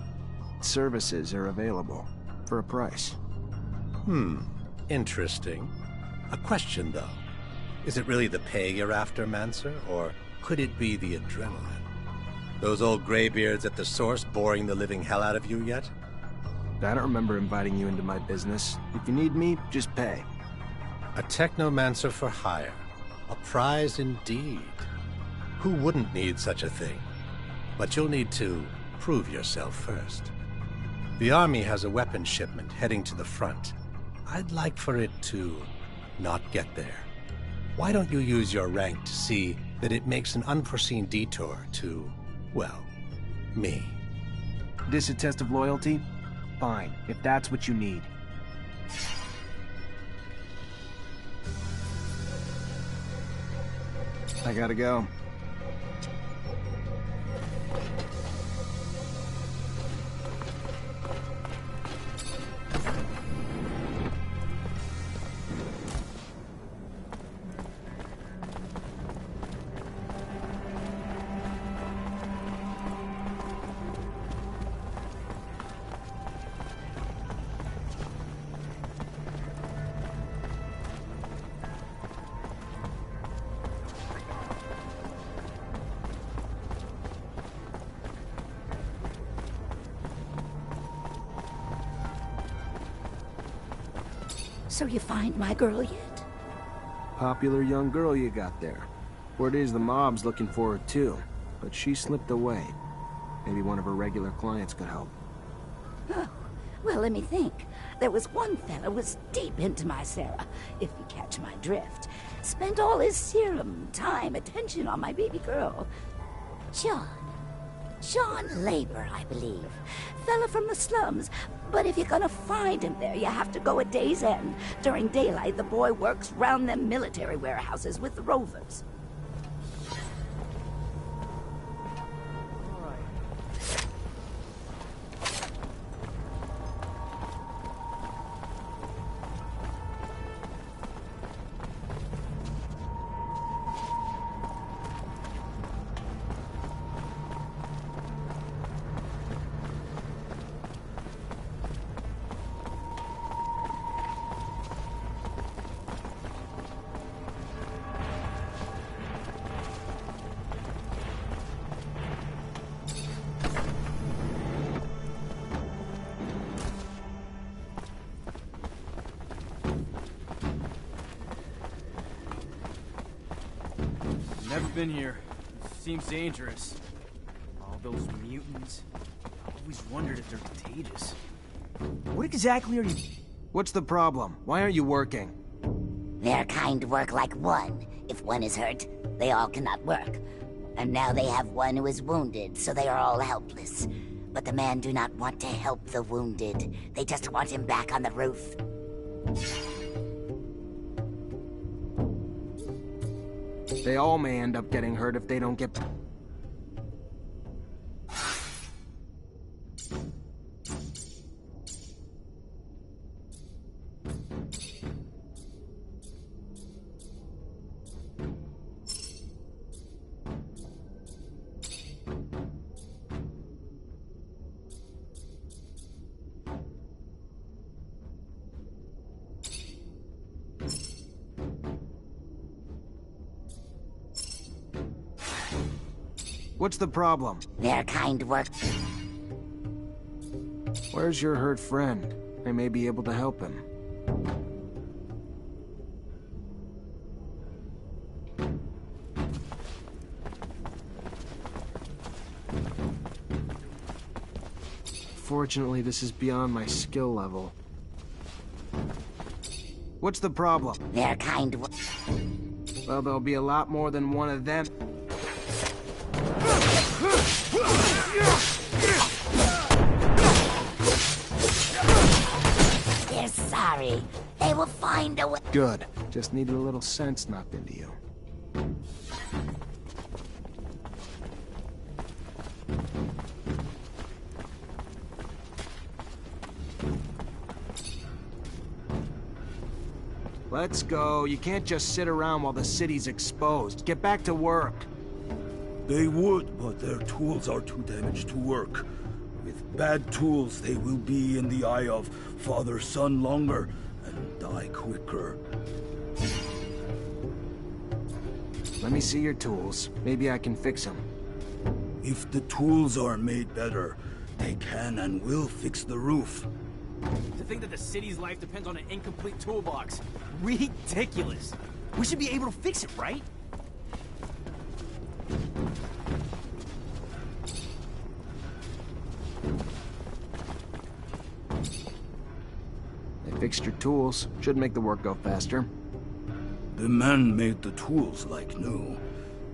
services are available for a price. Interesting. A question, though. Is it really the pay you're after, Mancer, or could it be the adrenaline? Those old graybeards at the source boring the living hell out of you yet? I don't remember inviting you into my business. If you need me, just pay. A Technomancer for hire. A prize indeed. Who wouldn't need such a thing? But you'll need to prove yourself first. The army has a weapons shipment heading to the front. I'd like for it to not get there. Why don't you use your rank to see that it makes an unforeseen detour to, well, me? This a test of loyalty? Fine, if that's what you need. I gotta go. So you find my girl yet? Popular young girl you got there. Word is the mob's looking for her too, but she slipped away. Maybe one of her regular clients could help. Oh, well, let me think. There was one fella was deep into my Sarah, if you catch my drift. Spent all his serum, time, attention on my baby girl. John Labor, I believe. Fella from the slums. But if you're gonna find him there, you have to go at day's end. During daylight, the boy works round them military warehouses with the rovers. Never been here. Seems dangerous. All those mutants. I always wondered if they're contagious. What exactly are you... What's the problem? Why aren't you working? Their kind work like one. If one is hurt, they all cannot work. And now they have one who is wounded, so they are all helpless. But the men do not want to help the wounded. They just want him back on the roof. They all may end up getting hurt if they don't get... What's the problem? Their kind work. Where's your hurt friend? I may be able to help him. Fortunately, this is beyond my skill level. What's the problem? Their kind work. Well, there'll be a lot more than one of them. They're sorry. They will find a way. Good. Just needed a little sense knocked into you. Let's go. You can't just sit around while the city's exposed. Get back to work. They would, but their tools are too damaged to work. With bad tools, they will be in the eye of father-son longer and die quicker. Let me see your tools. Maybe I can fix them. If the tools are made better, they can and will fix the roof. To think that the city's life depends on an incomplete toolbox. Ridiculous. We should be able to fix it, right? I fixed your tools. Should make the work go faster. The men made the tools like new.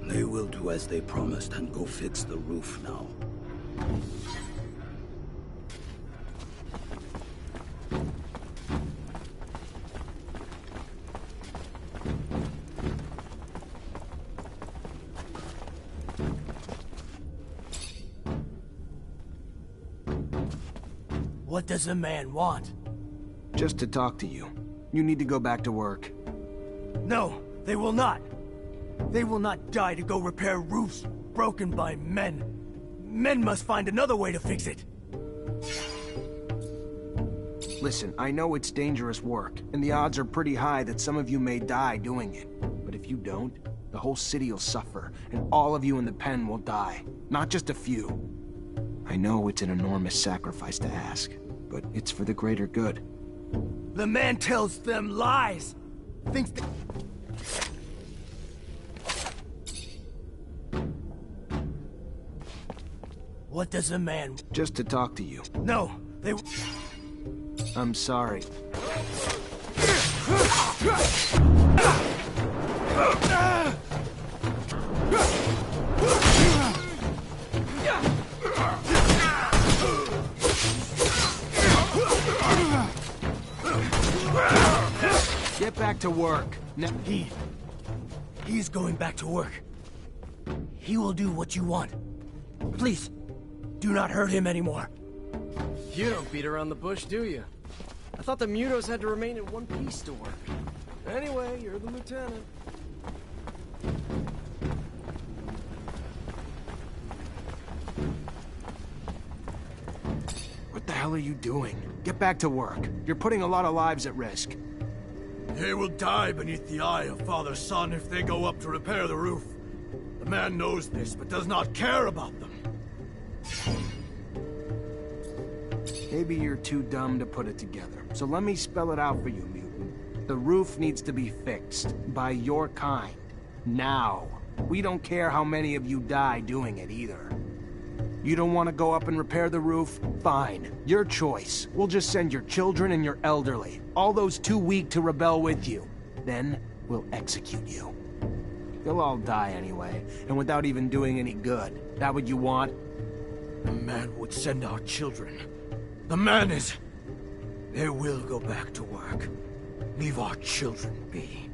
They will do as they promised and go fix the roof now. What does the man want? Just to talk to you. You need to go back to work. No, they will not. They will not die to go repair roofs broken by men. Men must find another way to fix it. Listen, I know it's dangerous work, and the odds are pretty high that some of you may die doing it. But if you don't, the whole city will suffer, and all of you in the pen will die. Not just a few. I know it's an enormous sacrifice to ask, but it's for the greater good. The man tells them lies. Thinks that... What does the man... Just to talk to you. No, they... I'm sorry. Get back to work. He's going back to work. He will do what you want. Please, do not hurt him anymore. You don't beat around the bush, do you? I thought the Mutos had to remain in one piece to work. Anyway, you're the lieutenant. What the hell are you doing? Get back to work. You're putting a lot of lives at risk. They will die beneath the eye of father-son if they go up to repair the roof. The man knows this, but does not care about them. Maybe you're too dumb to put it together. So let me spell it out for you, mutant. The roof needs to be fixed. By your kind. Now. We don't care how many of you die doing it either. You don't want to go up and repair the roof? Fine. Your choice. We'll just send your children and your elderly. All those too weak to rebel with you. Then, we'll execute you. You'll all die anyway, and without even doing any good. That what you want? The man would send our children. The man is... They will go back to work. Leave our children be.